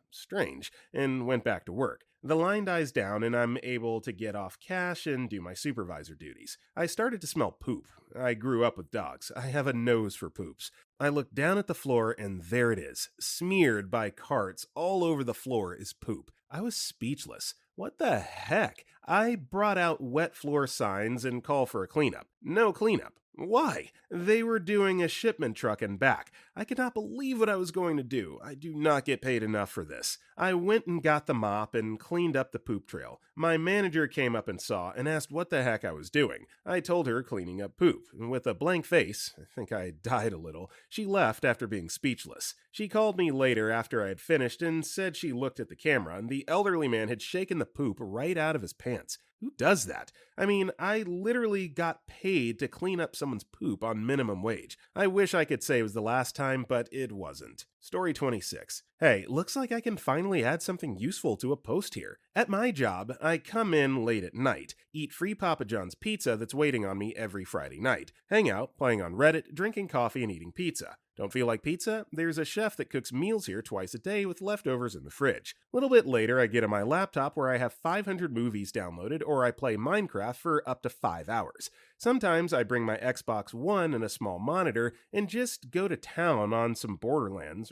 strange, and went back to work. The line dies down and I'm able to get off cash and do my supervisor duties. I started to smell poop. I grew up with dogs. I have a nose for poops. I looked down at the floor and there it is. Smeared by carts all over the floor is poop. I was speechless. What the heck? I brought out wet floor signs and call for a cleanup. No cleanup. Why? They were doing a shipment truck and back. I could not believe what I was going to do. I do not get paid enough for this. I went and got the mop and cleaned up the poop trail. My manager came up and saw and asked what the heck I was doing. I told her cleaning up poop. With a blank face, I think I died a little, she left after being speechless. She called me later after I had finished and said she looked at the camera and the elderly man had shaken the poop right out of his pants. Who does that? I mean, I literally got paid to clean up someone's poop on minimum wage. I wish I could say it was the last time, but it wasn't. Story 26. Hey, looks like I can finally add something useful to a post here. At my job, I come in late at night, eat free Papa John's pizza that's waiting on me every Friday night, hang out, playing on Reddit, drinking coffee, and eating pizza. Don't feel like pizza? There's a chef that cooks meals here twice a day with leftovers in the fridge. A little bit later, I get on my laptop where I have 500 movies downloaded, or I play Minecraft for up to 5 hours. Sometimes I bring my Xbox One and a small monitor and just go to town on some Borderlands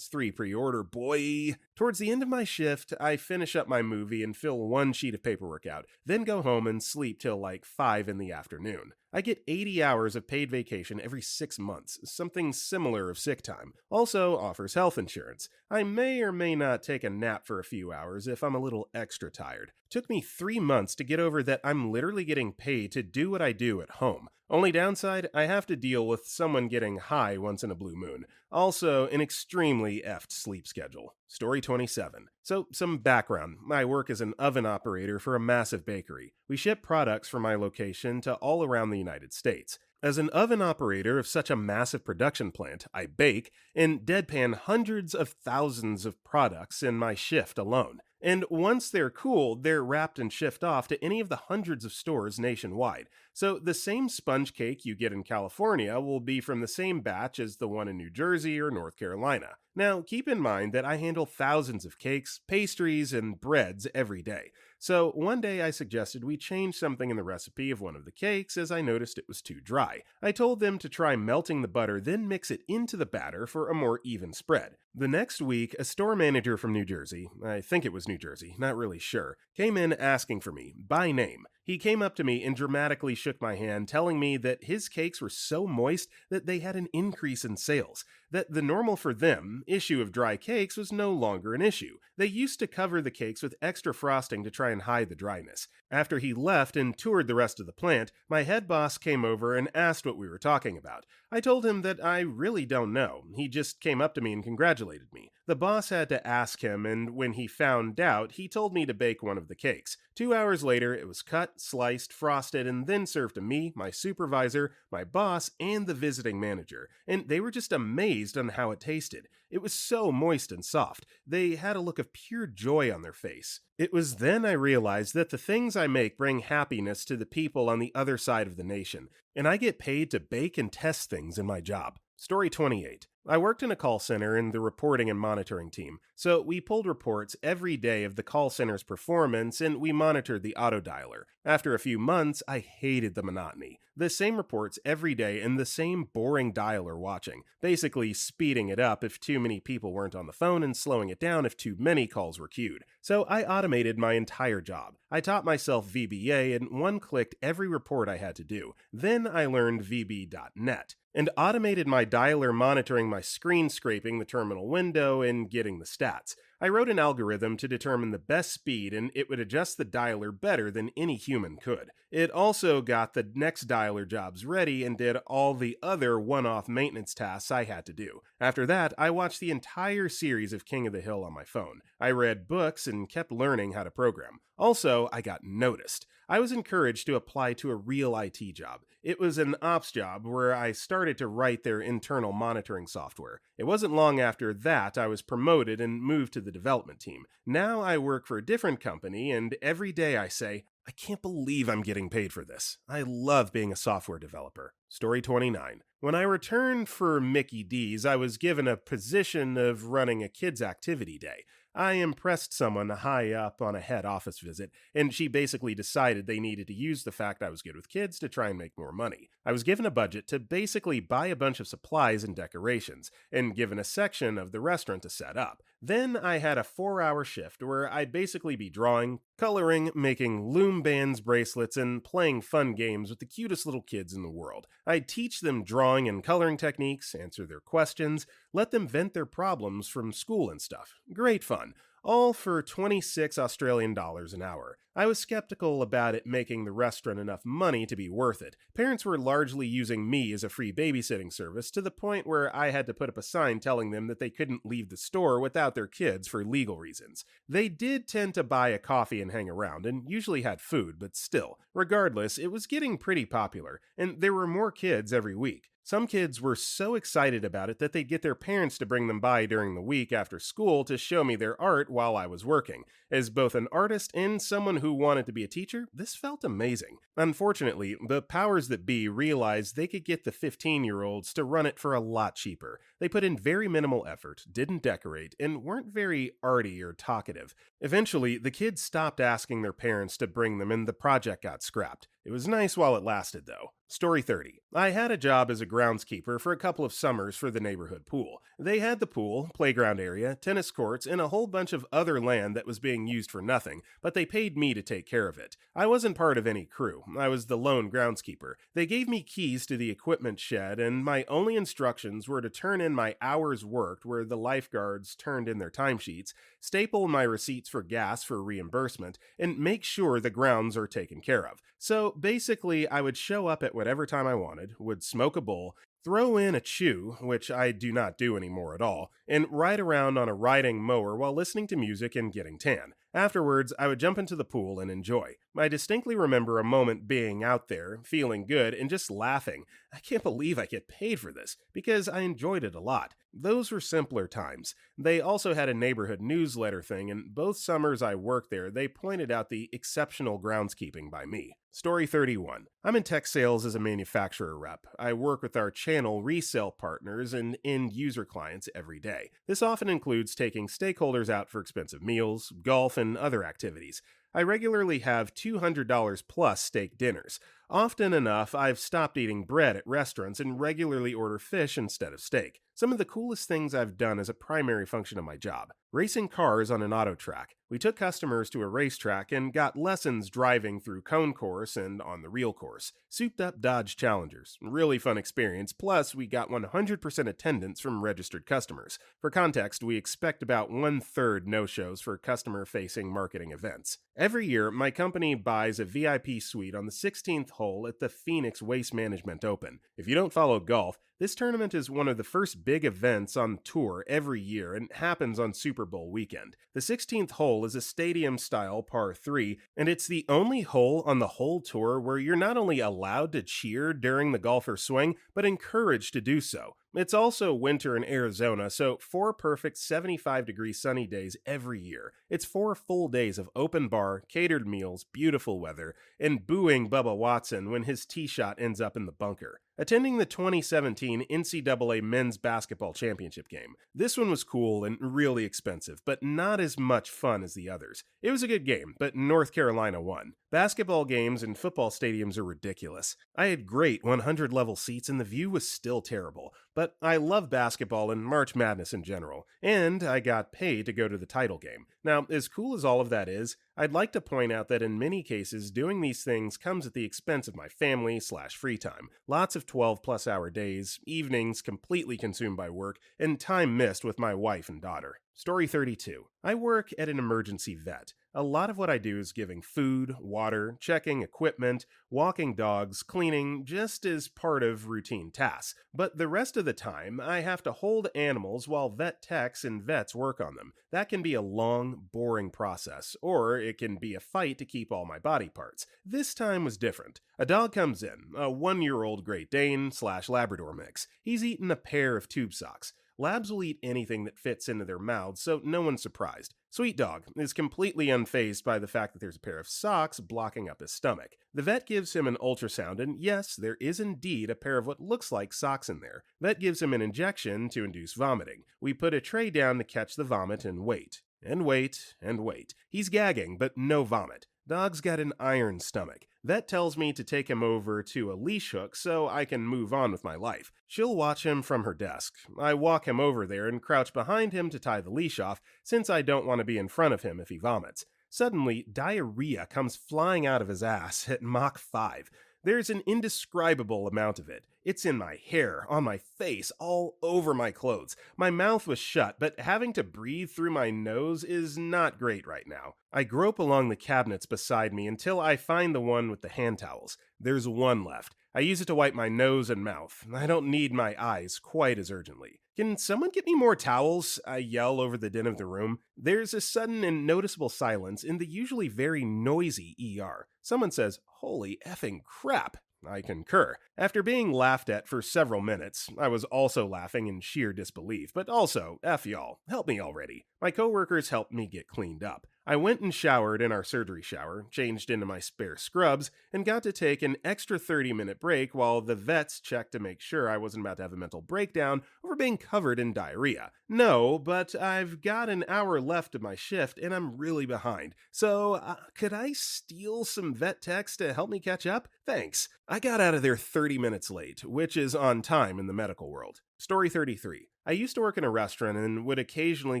3 pre-order, boy. Towards the end of my shift, I finish up my movie and fill one sheet of paperwork out, then go home and sleep till like 5 in the afternoon. I get 80 hours of paid vacation every 6 months, something similar of sick time. Also offers health insurance. I may or may not take a nap for a few hours if I'm a little extra tired. Took me 3 months to get over that I'm literally getting paid to do what I do at home. Only downside, I have to deal with someone getting high once in a blue moon. Also, an extremely effed sleep schedule. Story 27. So, some background. I work as an oven operator for a massive bakery. We ship products from my location to all around the United States. As an oven operator of such a massive production plant, I bake and deadpan hundreds of thousands of products in my shift alone. And once they're cooled, they're wrapped and shipped off to any of the hundreds of stores nationwide. So the same sponge cake you get in California will be from the same batch as the one in New Jersey or North Carolina. Now, keep in mind that I handle thousands of cakes, pastries, and breads every day. So one day I suggested we change something in the recipe of one of the cakes as I noticed it was too dry. I told them to try melting the butter, then mix it into the batter for a more even spread. The next week, a store manager from New Jersey, I think it was New Jersey, not really sure, came in asking for me, by name. He came up to me and dramatically shook my hand, telling me that his cakes were so moist that they had an increase in sales. That the normal for them issue of dry cakes was no longer an issue. They used to cover the cakes with extra frosting to try and hide the dryness. After he left and toured the rest of the plant, my head boss came over and asked what we were talking about. I told him that I really don't know. He just came up to me and congratulated me. The boss had to ask him, and when he found out, he told me to bake one of the cakes. 2 hours later, it was cut, sliced, frosted, and then served to me, my supervisor, my boss, and the visiting manager. And they were just amazed on how it tasted. It was so moist and soft. They had a look of pure joy on their face. It was then I realized that the things I make bring happiness to the people on the other side of the nation, and I get paid to bake and test things in my job. Story 28. I worked in a call center in the reporting and monitoring team, so we pulled reports every day of the call center's performance and we monitored the auto dialer. After a few months, I hated the monotony. The same reports every day and the same boring dialer watching, basically speeding it up if too many people weren't on the phone and slowing it down if too many calls were queued. So I automated my entire job. I taught myself VBA and one-clicked every report I had to do. Then I learned VB.net. And automated my dialer monitoring my screen scraping the terminal window and getting the stats. I wrote an algorithm to determine the best speed and it would adjust the dialer better than any human could. It also got the next dialer jobs ready and did all the other one-off maintenance tasks I had to do. After that, I watched the entire series of King of the Hill on my phone. I read books and kept learning how to program. Also, I got noticed. I was encouraged to apply to a real IT job. It was an ops job where I started to write their internal monitoring software. It wasn't long after that I was promoted and moved to the development team. Now I work for a different company, and every day I say, I can't believe I'm getting paid for this. I love being a software developer. Story 29. When I returned for Mickey D's, I was given a position of running a kids' activity day. I impressed someone high up on a head office visit, and she basically decided they needed to use the fact I was good with kids to try and make more money. I was given a budget to basically buy a bunch of supplies and decorations, and given a section of the restaurant to set up. Then I had a 4-hour shift where I'd basically be drawing, coloring, making loom bands, bracelets, and playing fun games with the cutest little kids in the world. I'd teach them drawing and coloring techniques, answer their questions, let them vent their problems from school and stuff. Great fun. All for 26 Australian dollars an hour. I was skeptical about it making the restaurant enough money to be worth it. Parents were largely using me as a free babysitting service to the point where I had to put up a sign telling them that they couldn't leave the store without their kids for legal reasons. They did tend to buy a coffee and hang around, and usually had food, but still. Regardless, it was getting pretty popular, and there were more kids every week. Some kids were so excited about it that they'd get their parents to bring them by during the week after school to show me their art while I was working. As both an artist and someone who wanted to be a teacher, this felt amazing. Unfortunately, the powers that be realized they could get the 15-year-olds to run it for a lot cheaper. They put in very minimal effort, didn't decorate, and weren't very arty or talkative. Eventually, the kids stopped asking their parents to bring them and the project got scrapped. It was nice while it lasted, though. Story 30. I had a job as a groundskeeper for a couple of summers for the neighborhood pool. They had the pool, playground area, tennis courts, and a whole bunch of other land that was being used for nothing, but they paid me to take care of it. I wasn't part of any crew. I was the lone groundskeeper. They gave me keys to the equipment shed, and my only instructions were to turn in my hours worked where the lifeguards turned in their timesheets, staple my receipts for gas for reimbursement, and make sure the grounds are taken care of. So basically, I would show up at whatever time I wanted, would smoke a bowl, throw in a chew, which I do not do anymore at all, and ride around on a riding mower while listening to music and getting tan. Afterwards, I would jump into the pool and enjoy. I distinctly remember a moment being out there, feeling good, and just laughing. I can't believe I get paid for this, because I enjoyed it a lot. Those were simpler times. They also had a neighborhood newsletter thing, and both summers I worked there, they pointed out the exceptional groundskeeping by me. Story 31. I'm in tech sales as a manufacturer rep. I work with our channel resale partners and end user clients every day. This often includes taking stakeholders out for expensive meals, golf, and other activities. I regularly have $200 plus steak dinners. Often enough, I've stopped eating bread at restaurants and regularly order fish instead of steak. Some of the coolest things I've done as a primary function of my job. Racing cars on an auto track. We took customers to a racetrack and got lessons driving through cone course and on the real course. Souped up Dodge Challengers. Really fun experience, plus we got 100% attendance from registered customers. For context, we expect about 1/3 no-shows for customer-facing marketing events. Every year, my company buys a VIP suite on the 16th hole at the Phoenix Waste Management Open. If you don't follow golf, this tournament is one of the first big events on tour every year and happens on Super Bowl weekend. The 16th hole is a stadium-style par 3, and it's the only hole on the whole tour where you're not only allowed to cheer during the golfer swing, but encouraged to do so. It's also winter in Arizona, so 4 perfect 75-degree sunny days every year. It's 4 full days of open bar, catered meals, beautiful weather, and booing Bubba Watson when his tee shot ends up in the bunker. Attending the 2017 NCAA Men's Basketball Championship game. This one was cool and really expensive, but not as much fun as the others. It was a good game, but North Carolina won. Basketball games and football stadiums are ridiculous. I had great 100-level seats and the view was still terrible, but I love basketball and March Madness in general, and I got paid to go to the title game. Now, as cool as all of that is, I'd like to point out that in many cases, doing these things comes at the expense of my family/free time. Lots of 12-plus hour days, evenings completely consumed by work, and time missed with my wife and daughter. Story 32. I work at an emergency vet. A lot of what I do is giving food, water, checking equipment, walking dogs, cleaning, just as part of routine tasks. But the rest of the time, I have to hold animals while vet techs and vets work on them. That can be a long, boring process, or it can be a fight to keep all my body parts. This time was different. A dog comes in, a 1-year-old Great Dane/Labrador mix. He's eaten a pair of tube socks. Labs will eat anything that fits into their mouths, so no one's surprised. Sweet Dog is completely unfazed by the fact that there's a pair of socks blocking up his stomach. The vet gives him an ultrasound, and yes, there is indeed a pair of what looks like socks in there. Vet gives him an injection to induce vomiting. We put a tray down to catch the vomit and wait. And wait, and wait. He's gagging, but no vomit. Dog's got an iron stomach. Vet tells me to take him over to a leash hook so I can move on with my life. She'll watch him from her desk. I walk him over there and crouch behind him to tie the leash off, since I don't want to be in front of him if he vomits. Suddenly, diarrhea comes flying out of his ass at Mach 5. There's an indescribable amount of it. It's in my hair, on my face, all over my clothes. My mouth was shut, but having to breathe through my nose is not great right now. I grope along the cabinets beside me until I find the one with the hand towels. There's one left. I use it to wipe my nose and mouth. I don't need my eyes quite as urgently. Can someone get me more towels? I yell over the din of the room. There's a sudden and noticeable silence in the usually very noisy ER. Someone says, "Holy effing crap." I concur. After being laughed at for several minutes, I was also laughing in sheer disbelief, but also, F y'all, help me already. My coworkers helped me get cleaned up. I went and showered in our surgery shower, changed into my spare scrubs, and got to take an extra 30-minute break while the vets checked to make sure I wasn't about to have a mental breakdown over being covered in diarrhea. No, but I've got an hour left of my shift and I'm really behind. So, could I steal some vet techs to help me catch up? Thanks. I got out of there 30 minutes late, which is on time in the medical world. Story 33. I used to work in a restaurant and would occasionally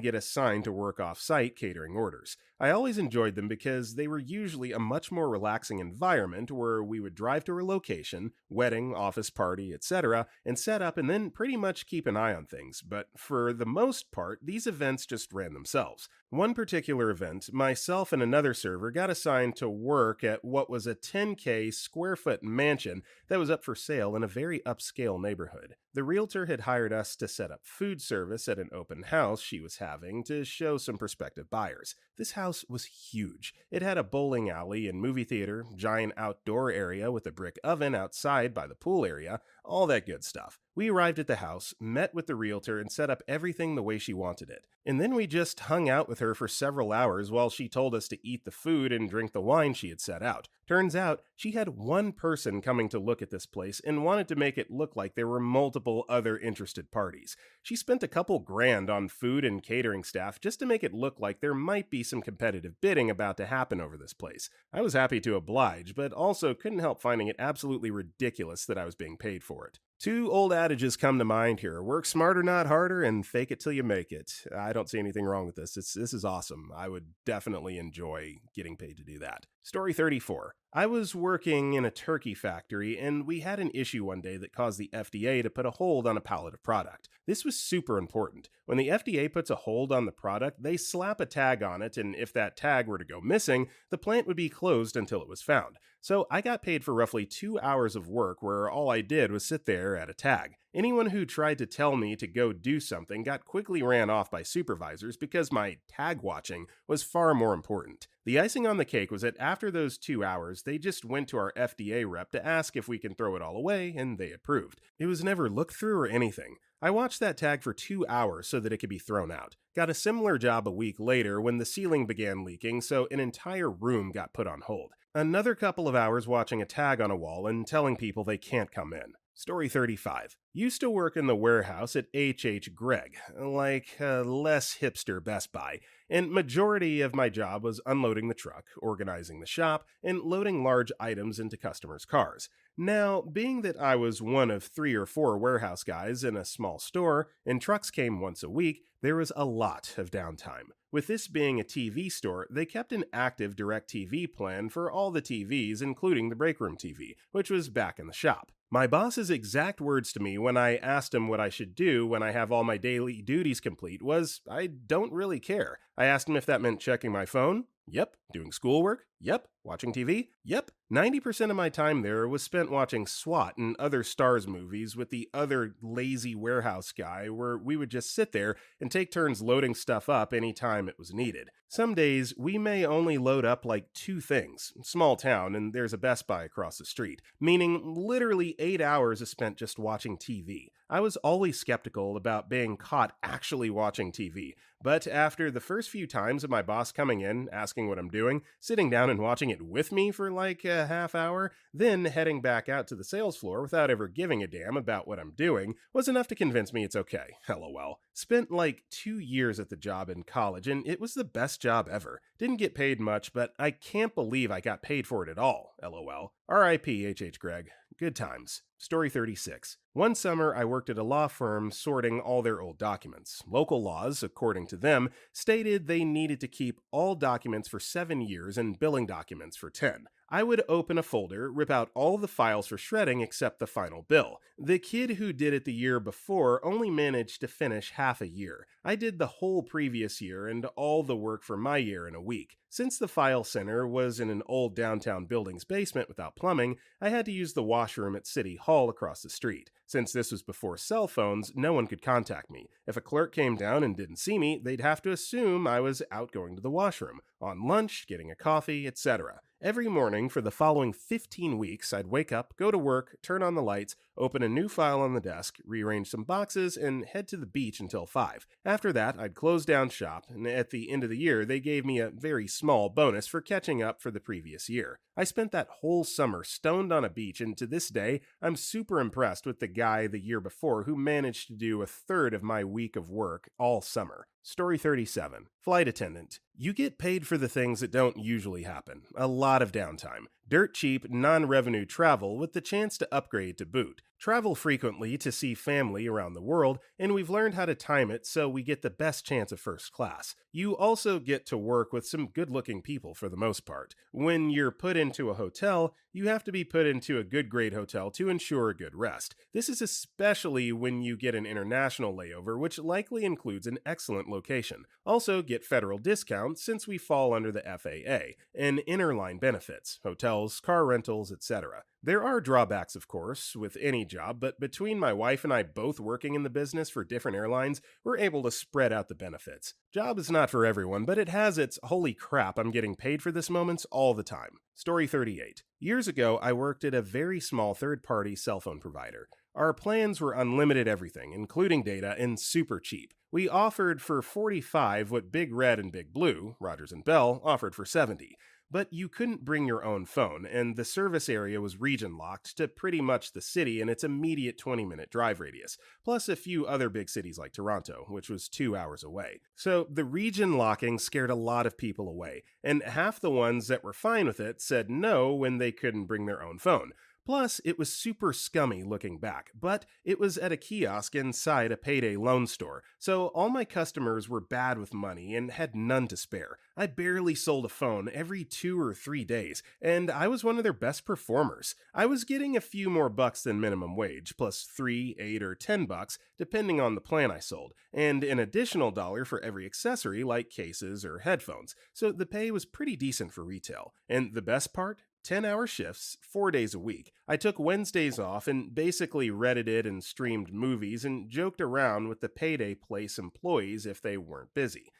get assigned to work off-site catering orders. I always enjoyed them because they were usually a much more relaxing environment where we would drive to a location, wedding, office party, etc., and set up and then pretty much keep an eye on things, but for the most part, these events just ran themselves. One particular event, myself and another server got assigned to work at what was a 10K square foot mansion that was up for sale in a very upscale neighborhood. The realtor had hired us to set up food service at an open house she was having to show some prospective buyers. This house was huge. It had a bowling alley and movie theater, giant outdoor area with a brick oven outside by the pool area, all that good stuff. We arrived at the house, met with the realtor, and set up everything the way she wanted it. And then we just hung out with her for several hours while she told us to eat the food and drink the wine she had set out. Turns out, she had one person coming to look at this place and wanted to make it look like there were multiple other interested parties. She spent a couple grand on food and catering staff just to make it look like there might be some competitive bidding about to happen over this place. I was happy to oblige, but also couldn't help finding it absolutely ridiculous that I was being paid for it. Two old adages come to mind here. Work smarter, not harder, and fake it till you make it. I don't see anything wrong with this. This is awesome. I would definitely enjoy getting paid to do that. Story 34. I was working in a turkey factory, and we had an issue one day that caused the FDA to put a hold on a pallet of product. This was super important. When the FDA puts a hold on the product, they slap a tag on it, and if that tag were to go missing, the plant would be closed until it was found. So I got paid for roughly 2 hours of work where all I did was sit there at a tag. Anyone who tried to tell me to go do something got quickly ran off by supervisors because my tag watching was far more important. The icing on the cake was that after those 2 hours, they just went to our FDA rep to ask if we can throw it all away, and they approved. It was never looked through or anything. I watched that tag for 2 hours so that it could be thrown out. Got a similar job a week later when the ceiling began leaking, so an entire room got put on hold. Another couple of hours watching a tag on a wall and telling people they can't come in. Story 35. Used to work in the warehouse at H.H. Gregg, like a less hipster Best Buy, and majority of my job was unloading the truck, organizing the shop, and loading large items into customers' cars. Now, being that I was one of 3 or 4 warehouse guys in a small store, and trucks came once a week, there was a lot of downtime. With this being a TV store, they kept an active DirecTV plan for all the TVs, including the break room TV, which was back in the shop. My boss's exact words to me when I asked him what I should do when I have all my daily duties complete was, I don't really care. I asked him if that meant checking my phone. Yep. Doing schoolwork? Yep. Watching TV? Yep. 90% of my time there was spent watching SWAT and other Stars movies with the other lazy warehouse guy where we would just sit there and take turns loading stuff up anytime it was needed. Some days, we may only load up like 2 things. Small town, and there's a Best Buy across the street, meaning literally 8 hours is spent just watching TV. I was always skeptical about being caught actually watching TV, but after the first few times of my boss coming in, asking what I'm doing, sitting down and watching it with me for like a half hour, then heading back out to the sales floor without ever giving a damn about what I'm doing, was enough to convince me it's okay. LOL. Spent like 2 years at the job in college, and it was the best job ever. Didn't get paid much, but I can't believe I got paid for it at all. LOL. R.I.P. H.H. Gregg. Good times. Story 36. One summer, I worked at a law firm sorting all their old documents. Local laws, according to them, stated they needed to keep all documents for 7 years and billing documents for 10. I would open a folder, rip out all the files for shredding except the final bill. The kid who did it the year before only managed to finish half a year. I did the whole previous year and all the work for my year in a week. Since the file center was in an old downtown building's basement without plumbing, I had to use the washroom at City Hall across the street. Since this was before cell phones, no one could contact me. If a clerk came down and didn't see me, they'd have to assume I was out going to the washroom, on lunch, getting a coffee, etc. Every morning for the following 15 weeks, I'd wake up, go to work, turn on the lights, open a new file on the desk, rearrange some boxes, and head to the beach until 5. After that, I'd close down shop, and at the end of the year, they gave me a very small bonus for catching up for the previous year. I spent that whole summer stoned on a beach, and to this day, I'm super impressed with the guy the year before who managed to do a third of my week of work all summer. Story 37. Flight attendant. You get paid for the things that don't usually happen. A lot of downtime. Dirt cheap, non-revenue travel with the chance to upgrade to boot. Travel frequently to see family around the world, and we've learned how to time it so we get the best chance of first class. You also get to work with some good-looking people for the most part. When you're put into a hotel, you have to be put into a good grade hotel to ensure a good rest. This is especially when you get an international layover, which likely includes an excellent location. Also get federal discounts since we fall under the FAA, and interline benefits, hotels, car rentals, etc. There are drawbacks, of course, with any job, but between my wife and I both working in the business for different airlines, we're able to spread out the benefits. Job is not for everyone, but it has its holy crap, I'm getting paid for this moments all the time. Story 38. Years ago, I worked at a very small third-party cell phone provider. Our plans were unlimited everything, including data, and super cheap. We offered for $45 what Big Red and Big Blue, Rogers and Bell, offered for $70. But you couldn't bring your own phone, and the service area was region locked to pretty much the city and its immediate 20-minute drive radius, plus a few other big cities like Toronto, which was 2 hours away. So the region locking scared a lot of people away, and half the ones that were fine with it said no when they couldn't bring their own phone. Plus, it was super scummy looking back, but it was at a kiosk inside a Payday loan store, so all my customers were bad with money and had none to spare. I barely sold a phone every 2 or 3 days, and I was one of their best performers. I was getting a few more bucks than minimum wage, plus 3, 8, or 10 bucks, depending on the plan I sold, and an additional $1 for every accessory like cases or headphones, so the pay was pretty decent for retail. And the best part? 10-hour shifts, 4 days a week. I took Wednesdays off and basically Reddited and streamed movies and joked around with the Payday Place employees if they weren't busy.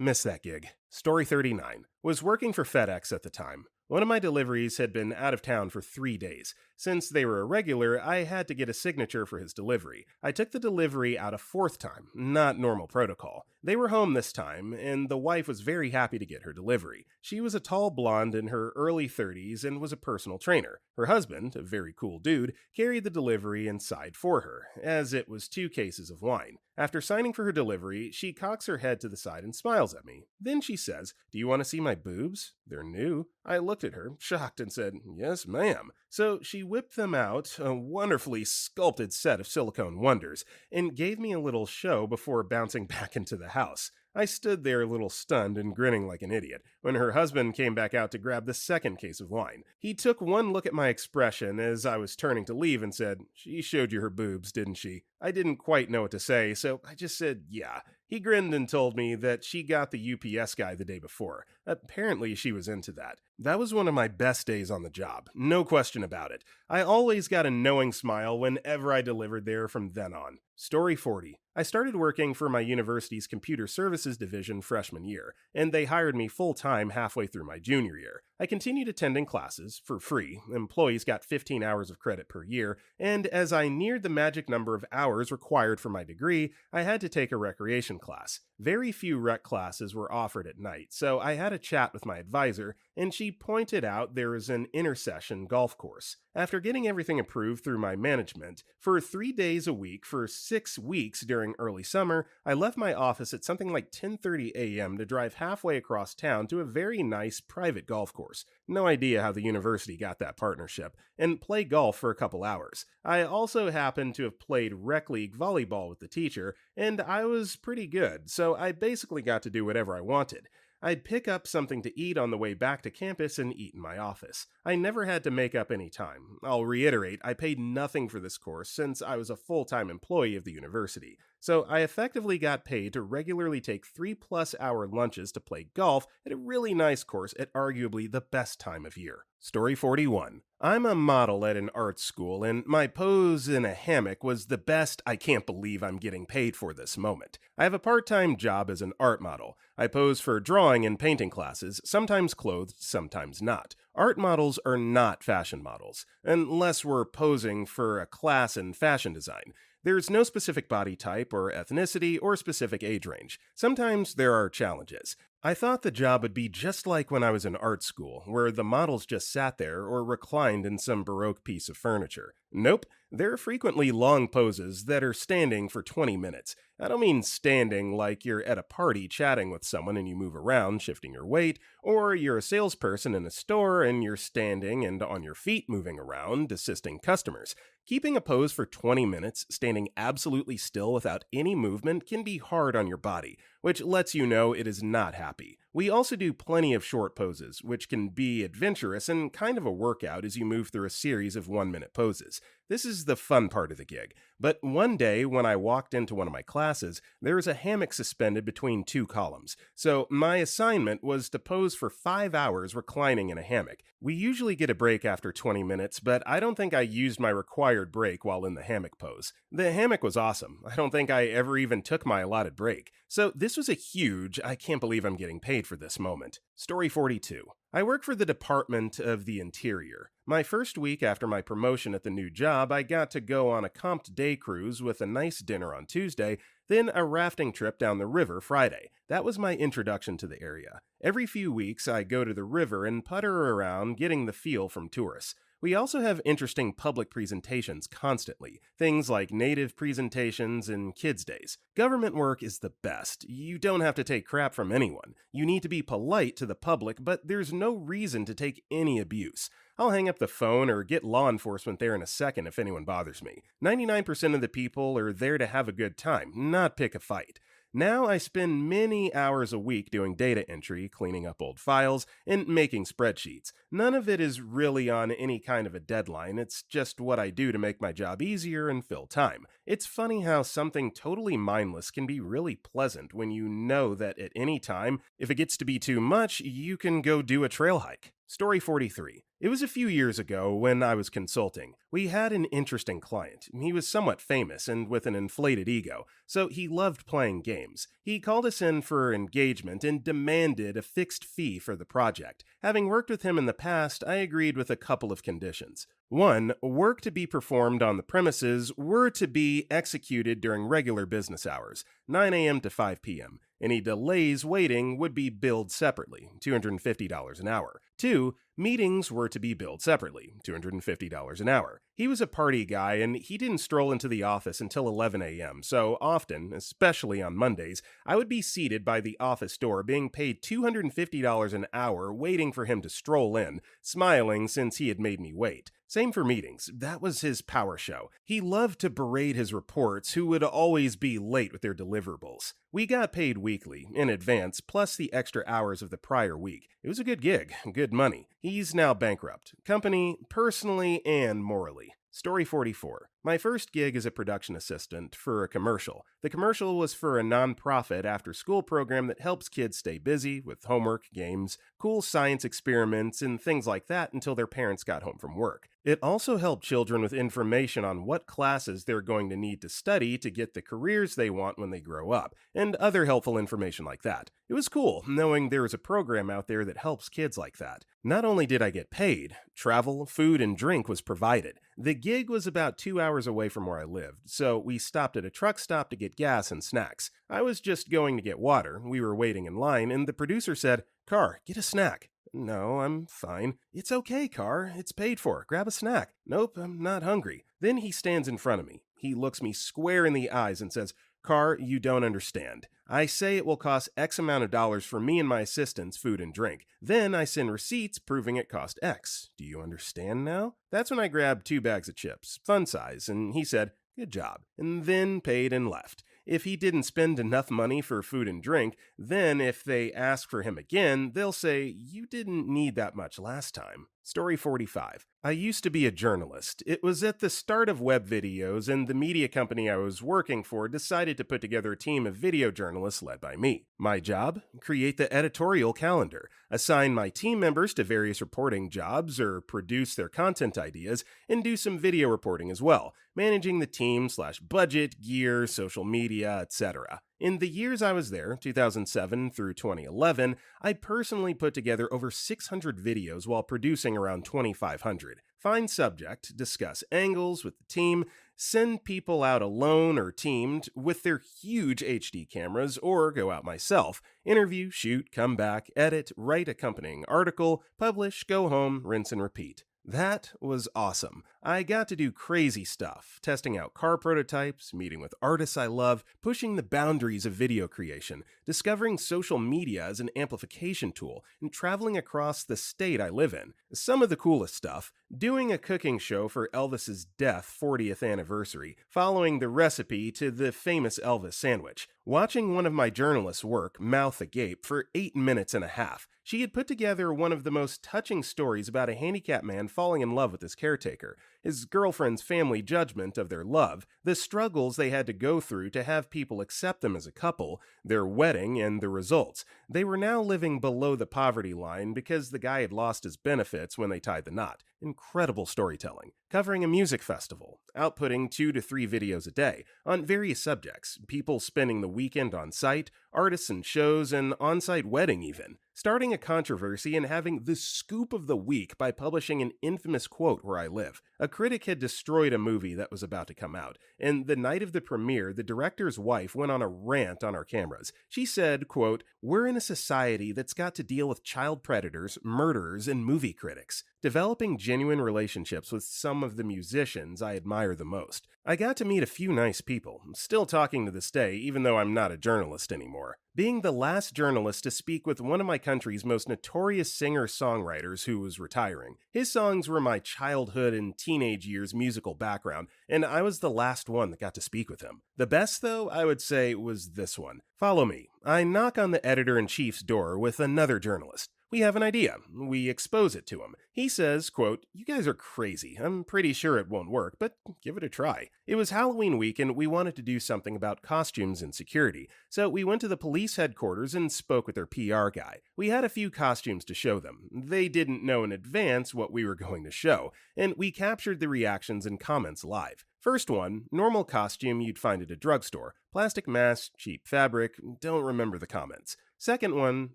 Miss that gig. Story 39. Was working for FedEx at the time. One of my deliveries had been out of town for 3 days. Since they were a regular, I had to get a signature for his delivery. I took the delivery out a 4th time, not normal protocol. They were home this time, and the wife was very happy to get her delivery. She was a tall blonde in her early 30s and was a personal trainer. Her husband, a very cool dude, carried the delivery and sighed for her, as it was 2 cases of wine. After signing for her delivery, she cocks her head to the side and smiles at me. Then she says, "Do you want to see my boobs? They're new." I looked at her, shocked, and said, "Yes, ma'am." So she whipped them out, a wonderfully sculpted set of silicone wonders, and gave me a little show before bouncing back into the house. I stood there a little stunned and grinning like an idiot when her husband came back out to grab the 2nd case of wine. He took one look at my expression as I was turning to leave and said, "She showed you her boobs, didn't she?" I didn't quite know what to say, so I just said, "Yeah." He grinned and told me that she got the UPS guy the day before. Apparently she was into that. That was one of my best days on the job, no question about it. I always got a knowing smile whenever I delivered there from then on. Story 40. I started working for my university's computer services division freshman year, and they hired me full-time halfway through my junior year. I continued attending classes for free. Employees got 15 hours of credit per year, and as I neared the magic number of hours required for my degree, I had to take a recreation class. Very few rec classes were offered at night, so I had a chat with my advisor, and she pointed out there was an intersession golf course. After getting everything approved through my management, for 3 days a week for 6 weeks during early summer, I left my office at something like 10:30 a.m. to drive halfway across town to a very nice private golf course. No idea how the university got that partnership, and play golf for a couple hours. I also happened to have played rec league volleyball with the teacher, and I was pretty good, so I basically got to do whatever I wanted. I'd pick up something to eat on the way back to campus and eat in my office. I never had to make up any time. I'll reiterate, I paid nothing for this course since I was a full-time employee of the university. so I effectively got paid to regularly take 3+ hour lunches to play golf at a really nice course at arguably the best time of year. Story 41. I'm a model at an art school, and my pose in a hammock was the best I can't believe I'm getting paid for this moment. I have a part-time job as an art model. I pose for drawing and painting classes, sometimes clothed, sometimes not. Art models are not fashion models, unless we're posing for a class in fashion design. There's no specific body type or ethnicity or specific age range. Sometimes there are challenges. I thought the job would be just like when I was in art school, where the models just sat there or reclined in some Baroque piece of furniture. Nope, there are frequently long poses that are standing for 20 minutes. I don't mean standing like you're at a party chatting with someone and you move around, shifting your weight, or you're a salesperson in a store and you're standing and on your feet moving around, assisting customers. Keeping a pose for 20 minutes, standing absolutely still without any movement, can be hard on your body, which lets you know it is not happy. We also do plenty of short poses, which can be adventurous and kind of a workout as you move through a series of 1-minute poses. This is the fun part of the gig. But one day, when I walked into one of my classes, there was a hammock suspended between two columns. So my assignment was to pose for 5 hours reclining in a hammock. We usually get a break after 20 minutes, but I don't think I used my required break while in the hammock pose. The hammock was awesome. I don't think I ever even took my allotted break. So this was a huge, I can't believe I'm getting paid for this moment. Story 42. I work for the Department of the Interior. My first week after my promotion at the new job, I got to go on a comped day cruise with a nice dinner on Tuesday, then a rafting trip down the river Friday. That was my introduction to the area. Every few weeks, I go to the river and putter around, getting the feel from tourists. We also have interesting public presentations constantly, things like native presentations and kids' days. Government work is the best. You don't have to take crap from anyone. You need to be polite to the public, but there's no reason to take any abuse. I'll hang up the phone or get law enforcement there in a second if anyone bothers me. 99% of the people are there to have a good time, not pick a fight. Now I spend many hours a week doing data entry, cleaning up old files, and making spreadsheets. None of it is really on any kind of a deadline, it's just what I do to make my job easier and fill time. It's funny how something totally mindless can be really pleasant when you know that at any time, if it gets to be too much, you can go do a trail hike. Story 43. It was a few years ago when I was consulting. We had an interesting client. He was somewhat famous and with an inflated ego, so he loved playing games. He called us in for engagement and demanded a fixed fee for the project. Having worked with him in the past, I agreed with a couple of conditions. 1. Work to be performed on the premises were to be executed during regular business hours, 9 a.m. to 5 p.m. Any delays waiting would be billed separately, $250 an hour. 2. Meetings were to be billed separately, $250 an hour. He was a party guy and he didn't stroll into the office until 11 a.m., so often, especially on Mondays, I would be seated by the office door being paid $250 an hour waiting for him to stroll in, smiling since he had made me wait. Same for meetings. That was his power show. He loved to berate his reports, who would always be late with their deliverables. We got paid weekly, in advance, plus the extra hours of the prior week. It was a good gig, good money. He's now bankrupt. Company, personally and morally. Story 44. My first gig as a production assistant for a commercial. The commercial was for a non-profit after-school program that helps kids stay busy with homework, games, cool science experiments, and things like that until their parents got home from work. It also helped children with information on what classes they're going to need to study to get the careers they want when they grow up, and other helpful information like that. It was cool knowing there was a program out there that helps kids like that. Not only did I get paid, travel, food, and drink was provided. The gig was about 2 hours away from where I lived, so we stopped at a truck stop to get gas and snacks. I was just going to get water, we were waiting in line, and the producer said, "Car, get a snack." "No, I'm fine." "It's okay, Car, it's paid for, grab a snack." "Nope, I'm not hungry." Then he stands in front of me. He looks me square in the eyes and says, "Car, you don't understand. I say it will cost X amount of dollars for me and my assistants food and drink. Then I send receipts proving it cost X. Do you understand now?" That's when I grabbed 2 bags of chips, fun size, and he said, "Good job," and then paid and left. If he didn't spend enough money for food and drink, then if they ask for him again, they'll say, "You didn't need that much last time." Story 45. I used to be a journalist. It was at the start of web videos, and the media company I was working for decided to put together a team of video journalists led by me. My job? Create the editorial calendar, assign my team members to various reporting jobs or produce their content ideas, and do some video reporting as well, managing the team / budget, gear, social media, etc. In the years I was there, 2007 through 2011, I personally put together over 600 videos while producing around 2,500. Find subject, discuss angles with the team, send people out alone or teamed with their huge HD cameras, or go out myself, interview, shoot, come back, edit, write accompanying article, publish, go home, rinse and repeat. That was awesome. I got to do crazy stuff, testing out car prototypes, meeting with artists I love, pushing the boundaries of video creation, discovering social media as an amplification tool, and traveling across the state I live in. Some of the coolest stuff, doing a cooking show for Elvis's death 40th anniversary, following the recipe to the famous Elvis sandwich, watching one of my journalists work, mouth agape, for 8 minutes and a half. She had put together one of the most touching stories about a handicapped man falling in love with his caretaker, his girlfriend's family judgment of their love, the struggles they had to go through to have people accept them as a couple, their wedding, and the results. They were now living below the poverty line because the guy had lost his benefits when they tied the knot. Incredible storytelling. Covering a music festival, outputting 2 to 3 videos a day on various subjects, people spending the weekend on site, artists and shows, and on-site wedding even. Starting a controversy and having the scoop of the week by publishing an infamous quote where I live. A critic had destroyed a movie that was about to come out, and the night of the premiere, the director's wife went on a rant on our cameras. She said, quote, "We're in a society that's got to deal with child predators, murderers, and movie critics. Developing genuine relationships with some of the musicians I admire the most. I got to meet a few nice people, still talking to this day even though I'm not a journalist anymore. Being the last journalist to speak with one of my country's most notorious singer-songwriters who was retiring. His songs were my childhood and teenage years' musical background, and I was the last one that got to speak with him. The best, though, I would say, was this one. Follow me. I knock on the editor-in-chief's door with another journalist. We have an idea. We expose it to him. He says, quote, "You guys are crazy. I'm pretty sure it won't work, but give it a try." It was Halloween week and we wanted to do something about costumes and security, so we went to the police headquarters and spoke with their PR guy. We had a few costumes to show them. They didn't know in advance what we were going to show, and we captured the reactions and comments live. First one, normal costume you'd find at a drugstore. Plastic mask, cheap fabric, don't remember the comments. Second one,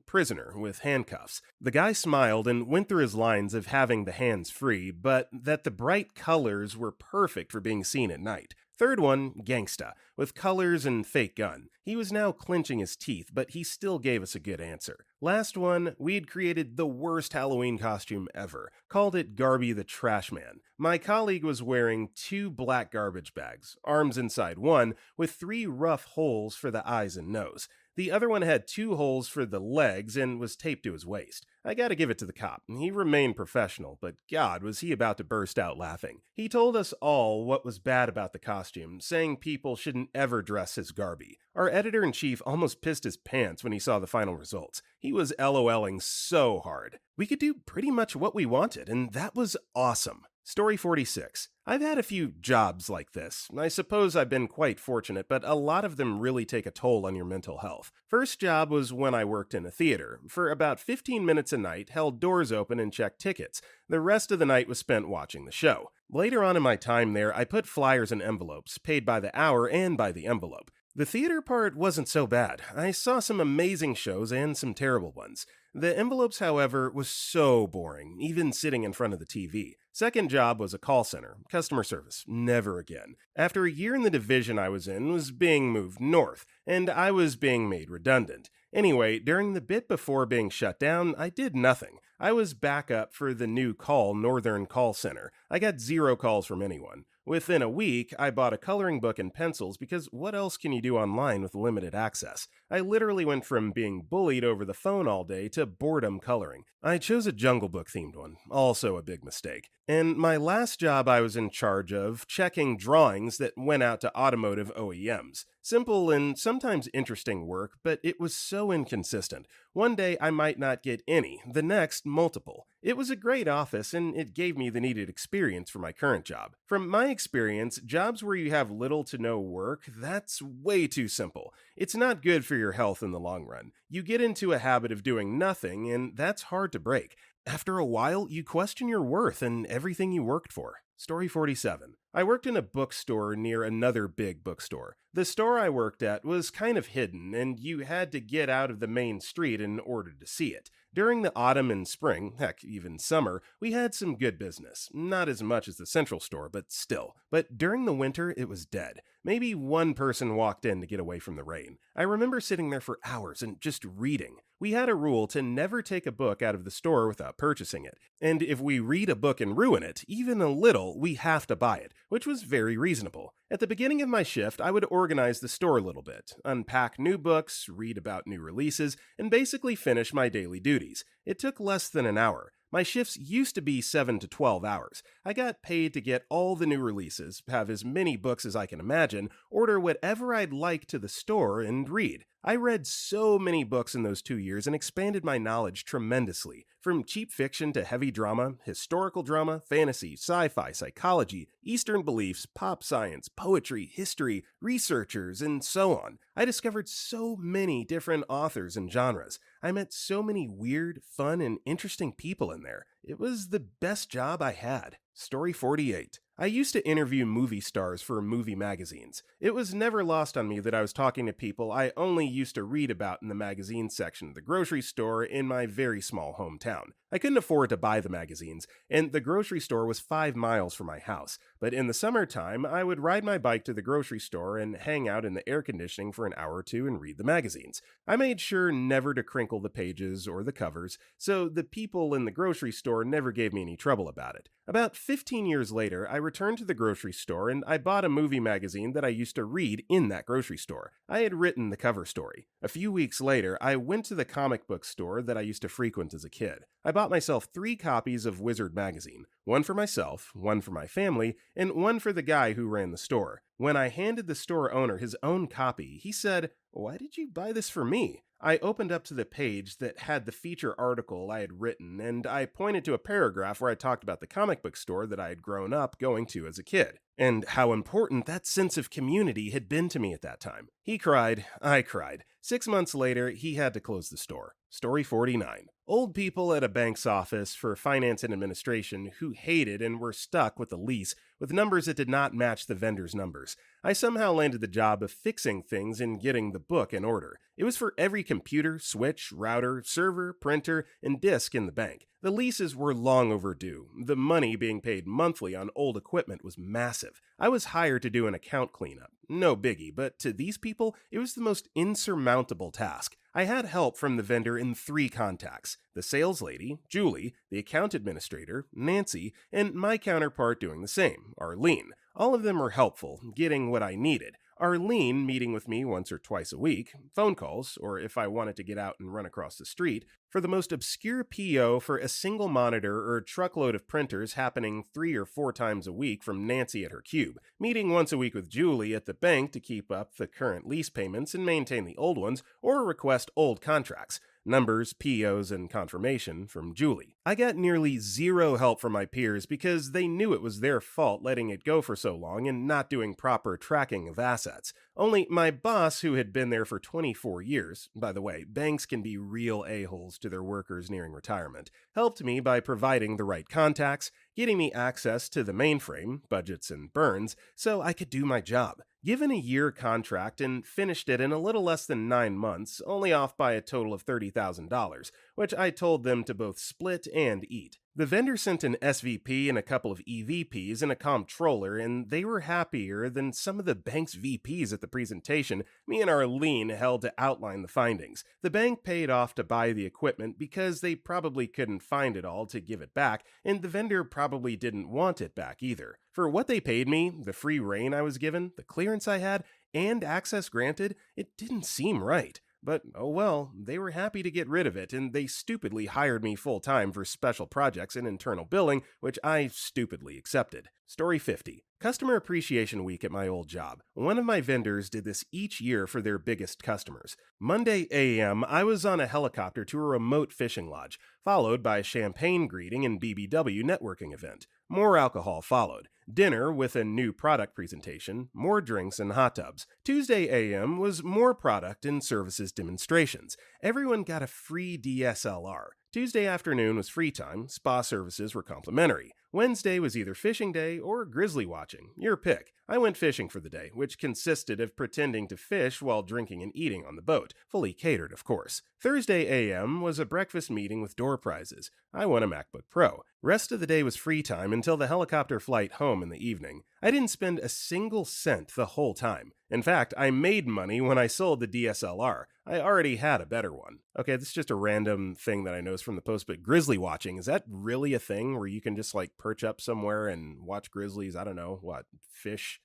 prisoner, with handcuffs. The guy smiled and went through his lines of having the hands free, but that the bright colors were perfect for being seen at night. Third one, gangsta, with colors and fake gun. He was now clenching his teeth, but he still gave us a good answer. Last one, we'd created the worst Halloween costume ever. Called it Garby the Trash Man. My colleague was wearing 2 black garbage bags, arms inside one, with 3 rough holes for the eyes and nose. The other one had 2 holes for the legs and was taped to his waist. I gotta give it to the cop. He remained professional, but God, was he about to burst out laughing. He told us all what was bad about the costume, saying people shouldn't ever dress as Garby. Our editor-in-chief almost pissed his pants when he saw the final results. He was LOLing so hard. We could do pretty much what we wanted, and that was awesome. Story 46. I've had a few jobs like this. I suppose I've been quite fortunate, but a lot of them really take a toll on your mental health. First job was when I worked in a theater. For about 15 minutes a night, held doors open and checked tickets. The rest of the night was spent watching the show. Later on in my time there, I put flyers in envelopes, paid by the hour and by the envelope. The theater part wasn't so bad. I saw some amazing shows and some terrible ones. The envelopes, however, was so boring, even sitting in front of the TV. Second job was a call center, customer service, never again. After a year in the division I was in was being moved north, and I was being made redundant. Anyway, during the bit before being shut down, I did nothing. I was backup for the new Northern Call Center. I got 0 calls from anyone. Within a week, I bought a coloring book and pencils because what else can you do online with limited access? I literally went from being bullied over the phone all day to boredom coloring. I chose a Jungle Book themed one, also a big mistake. And my last job, I was in charge of checking drawings that went out to automotive OEMs. Simple and sometimes interesting work, but it was so inconsistent. One day I might not get any, the next multiple. It was a great office and it gave me the needed experience for my current job. From my experience, jobs where you have little to no work, that's way too simple. It's not good for your health in the long run. You get into a habit of doing nothing, and that's hard to break. After a while, you question your worth and everything you worked for. Story 47. I worked in a bookstore near another big bookstore. The store I worked at was kind of hidden, and you had to get out of the main street in order to see it. During the autumn and spring, heck, even summer, we had some good business. Not as much as the central store, but still. But during the winter, it was dead. Maybe one person walked in to get away from the rain. I remember sitting there for hours and just reading. We had a rule to never take a book out of the store without purchasing it. And if we read a book and ruin it, even a little, we have to buy it, which was very reasonable. At the beginning of my shift, I would organize the store a little bit, unpack new books, read about new releases, and basically finish my daily duties. It took less than an hour. My shifts used to be 7 to 12 hours. I got paid to get all the new releases, have as many books as I can imagine, order whatever I'd like to the store, and read. I read so many books in those 2 years and expanded my knowledge tremendously. From cheap fiction to heavy drama, historical drama, fantasy, sci-fi, psychology, Eastern beliefs, pop science, poetry, history, researchers, and so on. I discovered so many different authors and genres. I met so many weird, fun, and interesting people in there. It was the best job I had. Story 48. I used to interview movie stars for movie magazines. It was never lost on me that I was talking to people I only used to read about in the magazine section of the grocery store in my very small hometown. I couldn't afford to buy the magazines, and the grocery store was 5 miles from my house. But in the summertime, I would ride my bike to the grocery store and hang out in the air conditioning for an hour or two and read the magazines. I made sure never to crinkle the pages or the covers, so the people in the grocery store never gave me any trouble about it. About 15 years later, I returned to the grocery store and I bought a movie magazine that I used to read in that grocery store. I had written the cover story. A few weeks later, I went to the comic book store that I used to frequent as a kid. I bought myself 3 copies of Wizard magazine, one for myself, one for my family, and one for the guy who ran the store. When I handed the store owner his own copy, he said, "Why did you buy this for me?" I opened up to the page that had the feature article I had written, and I pointed to a paragraph where I talked about the comic book store that I had grown up going to as a kid, and how important that sense of community had been to me at that time. He cried, I cried. 6 months later, he had to close the store. Story 49. Old people at a bank's office for finance and administration who hated and were stuck with a lease with numbers that did not match the vendor's numbers. I somehow landed the job of fixing things and getting the book in order. It was for every computer, switch, router, server, printer, and disk in the bank. The leases were long overdue. The money being paid monthly on old equipment was massive. I was hired to do an account cleanup. No biggie, but to these people, it was the most insurmountable task. I had help from the vendor in 3 contacts: the sales lady, Julie, the account administrator, Nancy, and my counterpart doing the same, Arlene. All of them were helpful, getting what I needed. Arlene meeting with me once or twice a week, phone calls, or if I wanted to get out and run across the street, for the most obscure PO for a single monitor or a truckload of printers happening 3 or 4 times a week from Nancy at her cube, meeting once a week with Julie at the bank to keep up the current lease payments and maintain the old ones, or request old contracts. Numbers, POs, and confirmation from Julie. I got nearly zero help from my peers because they knew it was their fault letting it go for so long and not doing proper tracking of assets. Only my boss, who had been there for 24 years, by the way, banks can be real a-holes to their workers nearing retirement, helped me by providing the right contacts, getting me access to the mainframe, budgets and burns, so I could do my job. Given a year contract and finished it in a little less than 9 months, only off by a total of $30,000, which I told them to both split and eat. The vendor sent an SVP and a couple of EVPs and a comptroller, and they were happier than some of the bank's VPs at the presentation me and Arlene held to outline the findings. The bank paid off to buy the equipment because they probably couldn't find it all to give it back, and the vendor probably didn't want it back either. For what they paid me, the free reign I was given, the clearance I had, and access granted, it didn't seem right. But oh well, they were happy to get rid of it, and they stupidly hired me full-time for special projects and internal billing, which I stupidly accepted. Story 50. Customer Appreciation Week at my old job. One of my vendors did this each year for their biggest customers. Monday AM, I was on a helicopter to a remote fishing lodge, followed by a champagne greeting and BBW networking event. More alcohol followed. Dinner with a new product presentation, more drinks and hot tubs. Tuesday AM was more product and services demonstrations. Everyone got a free DSLR. Tuesday afternoon was free time, spa services were complimentary. Wednesday was either fishing day or grizzly watching, your pick. I went fishing for the day, which consisted of pretending to fish while drinking and eating on the boat, fully catered of course. Thursday AM was a breakfast meeting with door prizes. I won a MacBook Pro. Rest of the day was free time until the helicopter flight home in the evening. I didn't spend a single cent the whole time. In fact, I made money when I sold the DSLR. I already had a better one. Okay, this is just a random thing that I noticed from the post, but grizzly watching, is that really a thing where you can just like perch up somewhere and watch grizzlies, I don't know, what, fish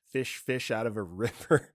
out of a river?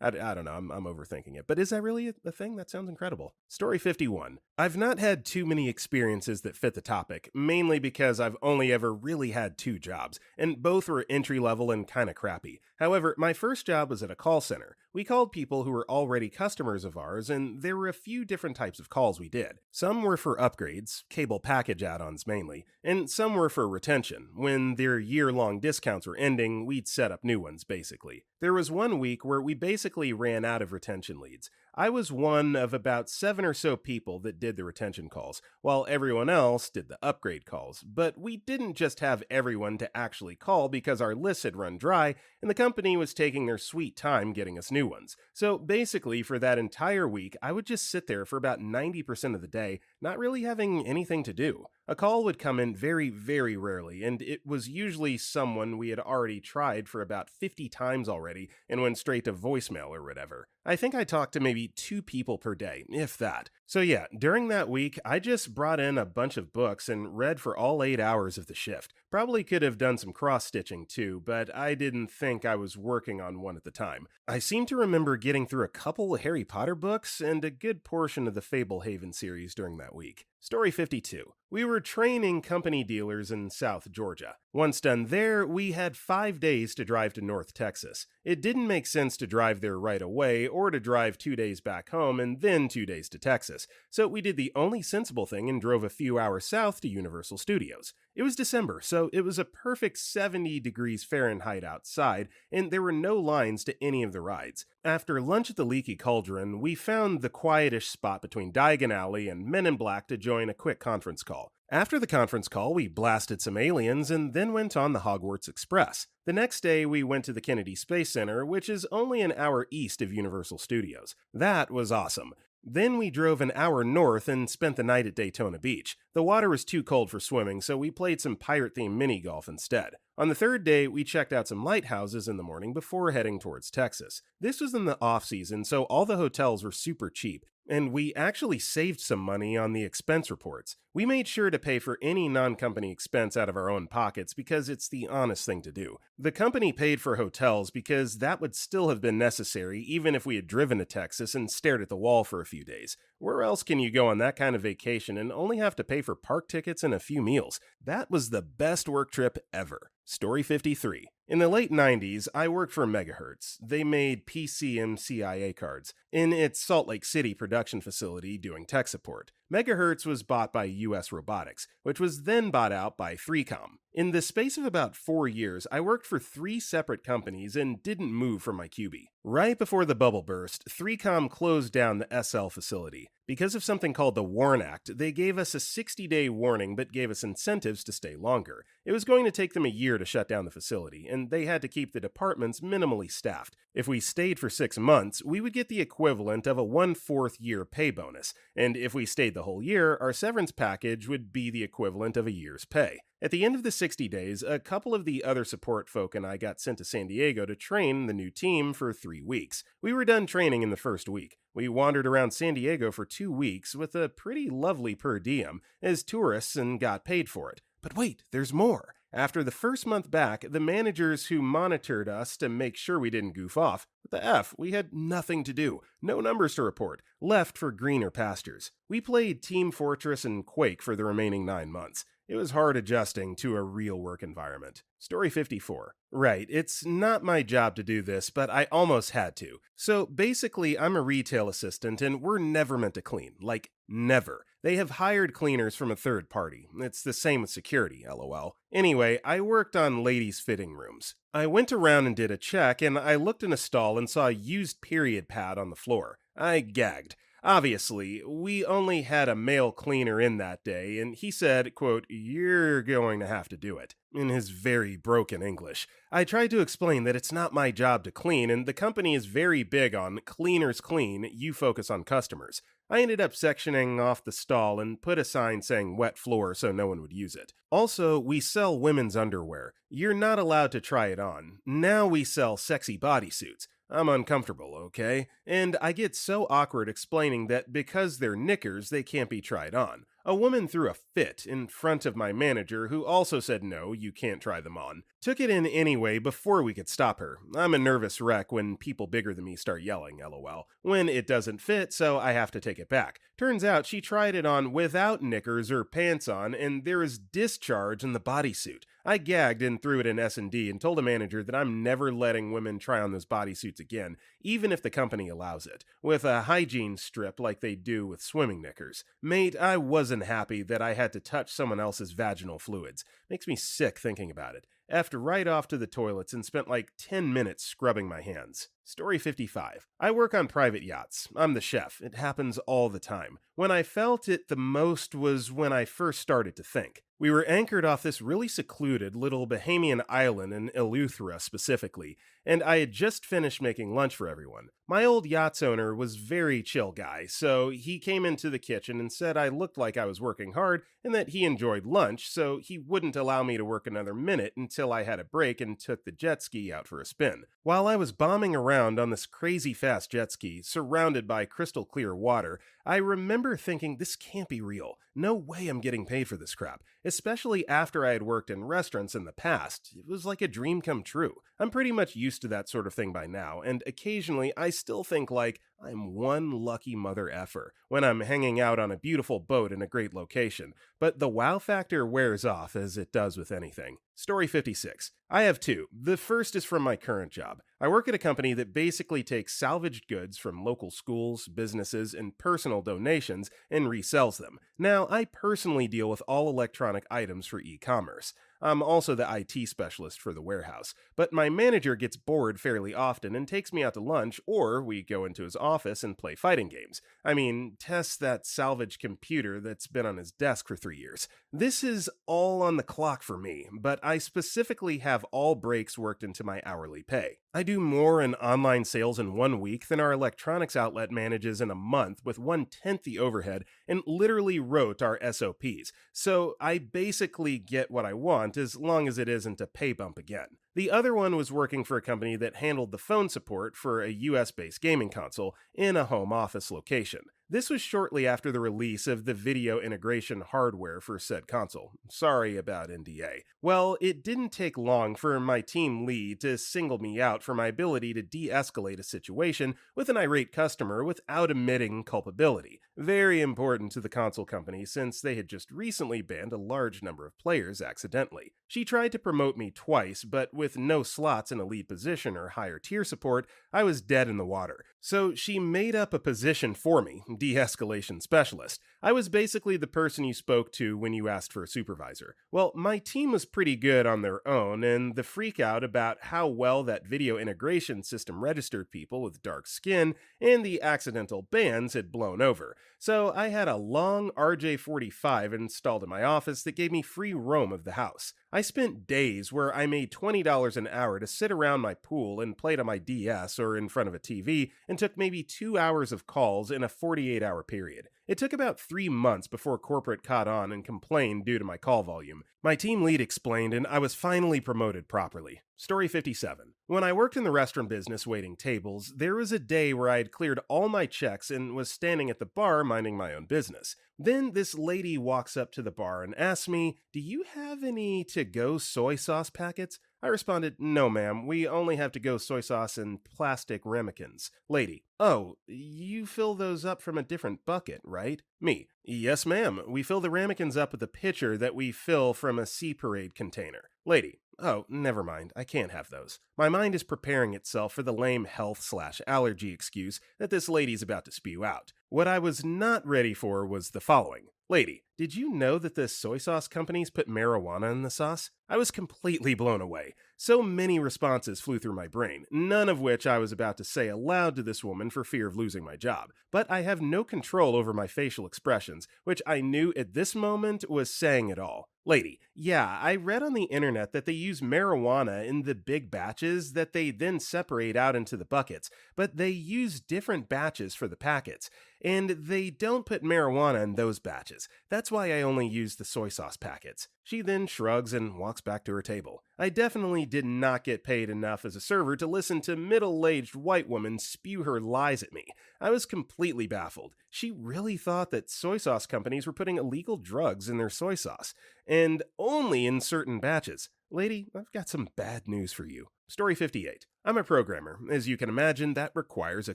I don't know, I'm overthinking it. But is that really a thing? That sounds incredible. Story 51. I've not had too many experiences that fit the topic, mainly because I've only ever really had 2 jobs, and both were entry-level and kinda crappy. However, my first job was at a call center. We called people who were already customers of ours, and there were a few different types of calls we did. Some were for upgrades, cable package add-ons mainly, and some were for retention. When their year-long discounts were ending, we'd set up new ones, basically. There was one week where we basically ran out of retention leads. I was one of about 7 or so people that did the retention calls, while everyone else did the upgrade calls. But we didn't just have everyone to actually call because our lists had run dry, and the company was taking their sweet time getting us new ones. So basically, for that entire week, I would just sit there for about 90% of the day, not really having anything to do. A call would come in very, very rarely, and it was usually someone we had already tried for about 50 times already and went straight to voicemail or whatever. I think I talked to maybe 2 people per day, if that. So yeah, during that week, I just brought in a bunch of books and read for all 8 hours of the shift. Probably could have done some cross-stitching too, but I didn't think I was working on one at the time. I seem to remember getting through a couple Harry Potter books and a good portion of the Fablehaven series during that week. Story 52. We were training company dealers in South Georgia. Once done there, we had 5 days to drive to North Texas. It didn't make sense to drive there right away or to drive 2 days back home and then 2 days to Texas, so we did the only sensible thing and drove a few hours south to Universal Studios. It was December, so it was a perfect 70 degrees Fahrenheit outside, and there were no lines to any of the rides. After lunch at the Leaky Cauldron, we found the quietish spot between Diagon Alley and Men in Black to join a quick conference call. After the conference call, we blasted some aliens and then went on the Hogwarts Express. The next day, we went to the Kennedy Space Center, which is only an hour east of Universal Studios. That was awesome. Then we drove an hour north and spent the night at Daytona Beach. The water was too cold for swimming, so we played some pirate-themed mini-golf instead. On the third day, we checked out some lighthouses in the morning before heading towards Texas. This was in the off-season, so all the hotels were super cheap, and we actually saved some money on the expense reports. We made sure to pay for any non-company expense out of our own pockets because it's the honest thing to do. The company paid for hotels because that would still have been necessary even if we had driven to Texas and stared at the wall for a few days. Where else can you go on that kind of vacation and only have to pay for park tickets and a few meals? That was the best work trip ever. Story 53. In the late 90s, I worked for Megahertz. They made PC and CIA cards in its Salt Lake City production facility doing tech support. Megahertz was bought by US Robotics, which was then bought out by 3Com. In the space of about 4 years, I worked for 3 separate companies and didn't move from my QB. Right before the bubble burst, 3Com closed down the SL facility. Because of something called the WARN Act, they gave us a 60-day warning but gave us incentives to stay longer. It was going to take them a year to shut down the facility, and they had to keep the departments minimally staffed. If we stayed for 6 months, we would get the equivalent of a 1/4 year pay bonus, and if we stayed the whole year, our severance package would be the equivalent of a year's pay. At the end of the 60 days, a couple of the other support folk and I got sent to San Diego to train the new team for 3 weeks. We were done training in the first week. We wandered around San Diego for 2 weeks with a pretty lovely per diem as tourists and got paid for it. But wait, there's more. After the first month back, the managers who monitored us to make sure we didn't goof off, what the F, we had nothing to do, no numbers to report, left for greener pastures. We played Team Fortress and Quake for the remaining 9 months. It was hard adjusting to a real work environment. Story 54. Right, it's not my job to do this, but I almost had to. So basically, I'm a retail assistant and we're never meant to clean. Like, never. They have hired cleaners from a third party. It's the same with security, lol. Anyway, I worked on ladies' fitting rooms. I went around and did a check, and I looked in a stall and saw a used period pad on the floor. I gagged. Obviously, we only had a male cleaner in that day, and he said, quote, "You're going to have to do it," in his very broken English. I tried to explain that it's not my job to clean, and the company is very big on cleaners clean, you focus on customers. I ended up sectioning off the stall and put a sign saying wet floor so no one would use it. Also, we sell women's underwear. You're not allowed to try it on. Now we sell sexy bodysuits. I'm uncomfortable, okay? And I get so awkward explaining that because they're knickers, they can't be tried on. A woman threw a fit in front of my manager, who also said no, you can't try them on. Took it in anyway before we could stop her. I'm a nervous wreck when people bigger than me start yelling, lol. When it doesn't fit, so I have to take it back. Turns out she tried it on without knickers or pants on, and there is discharge in the bodysuit. I gagged and threw it in S&D and told a manager that I'm never letting women try on those bodysuits again, even if the company allows it, with a hygiene strip like they do with swimming knickers. Mate, I wasn't happy that I had to touch someone else's vaginal fluids. Makes me sick thinking about it. Effed right off to the toilets and spent like 10 minutes scrubbing my hands. Story 55. I work on private yachts. I'm the chef. It happens all the time. When I felt it the most was when I first started to think. We were anchored off this really secluded little Bahamian island in Eleuthera specifically, and I had just finished making lunch for everyone. My old yacht's owner was very chill guy, so he came into the kitchen and said I looked like I was working hard and that he enjoyed lunch, so he wouldn't allow me to work another minute until I had a break and took the jet ski out for a spin. While I was bombing around on this crazy fast jet ski, surrounded by crystal clear water, I remember thinking this can't be real. No way I'm getting paid for this crap, especially after I had worked in restaurants in the past. It was like a dream come true. I'm pretty much used to that sort of thing by now, and occasionally I still think like I'm one lucky mother effer when I'm hanging out on a beautiful boat in a great location, but the wow factor wears off as it does with anything. Story 56. I have two. The first is from my current job. I work at a company that basically takes salvaged goods from local schools, businesses, and personal donations and resells them. Now, I personally deal with all electronic items for e-commerce. I'm also the IT specialist for the warehouse, but my manager gets bored fairly often and takes me out to lunch, or we go into his office and play fighting games. I mean, test that salvage computer that's been on his desk for 3 years. This is all on the clock for me, but I specifically have all breaks worked into my hourly pay. I do more in online sales in 1 week than our electronics outlet manages in a month with 1/10 the overhead and literally wrote our SOPs, so I basically get what I want as long as it isn't a pay bump again. The other one was working for a company that handled the phone support for a US-based gaming console in a home office location. This was shortly after the release of the video integration hardware for said console. Sorry about NDA. Well, it didn't take long for my team lead to single me out for my ability to de-escalate a situation with an irate customer without admitting culpability. Very important to the console company since they had just recently banned a large number of players accidentally. She tried to promote me twice, but with no slots in a lead position or higher tier support, I was dead in the water. So she made up a position for me, de-escalation specialist. I was basically the person you spoke to when you asked for a supervisor. Well, my team was pretty good on their own, and the freak out about how well that video integration system registered people with dark skin and the accidental bans had blown over. So I had a long RJ45 installed in my office that gave me free roam of the house. I spent days where I made $20 an hour to sit around my pool and played on my DS or in front of a TV and took maybe 2 hours of calls in a 48-hour period. It took about 3 months before corporate caught on and complained due to my call volume. My team lead explained, and I was finally promoted properly. Story 57. When I worked in the restaurant business waiting tables, there was a day where I had cleared all my checks and was standing at the bar minding my own business. Then this lady walks up to the bar and asks me, "Do you have any to-go soy sauce packets? I responded, no ma'am, we only have to-go soy sauce in plastic ramekins. Lady, oh, you fill those up from a different bucket, right? Me, yes ma'am, we fill the ramekins up with a pitcher that we fill from a Sea Parade container. Lady, oh, never mind, I can't have those. My mind is preparing itself for the lame health/allergy excuse that this lady's about to spew out. What I was not ready for was the following. Lady, did you know that the soy sauce companies put marijuana in the sauce? I was completely blown away. So many responses flew through my brain, none of which I was about to say aloud to this woman for fear of losing my job. But I have no control over my facial expressions, which I knew at this moment was saying it all. Lady, yeah, I read on the internet that they use marijuana in the big batches that they then separate out into the buckets, but they use different batches for the packets, and they don't put marijuana in those batches. That's why I only use the soy sauce packets. She then shrugs and walks back to her table. I definitely did not get paid enough as a server to listen to middle-aged white woman spew her lies at me. I was completely baffled. She really thought that soy sauce companies were putting illegal drugs in their soy sauce, and only in certain batches. Lady, I've got some bad news for you. Story 58. I'm a programmer. As you can imagine, that requires a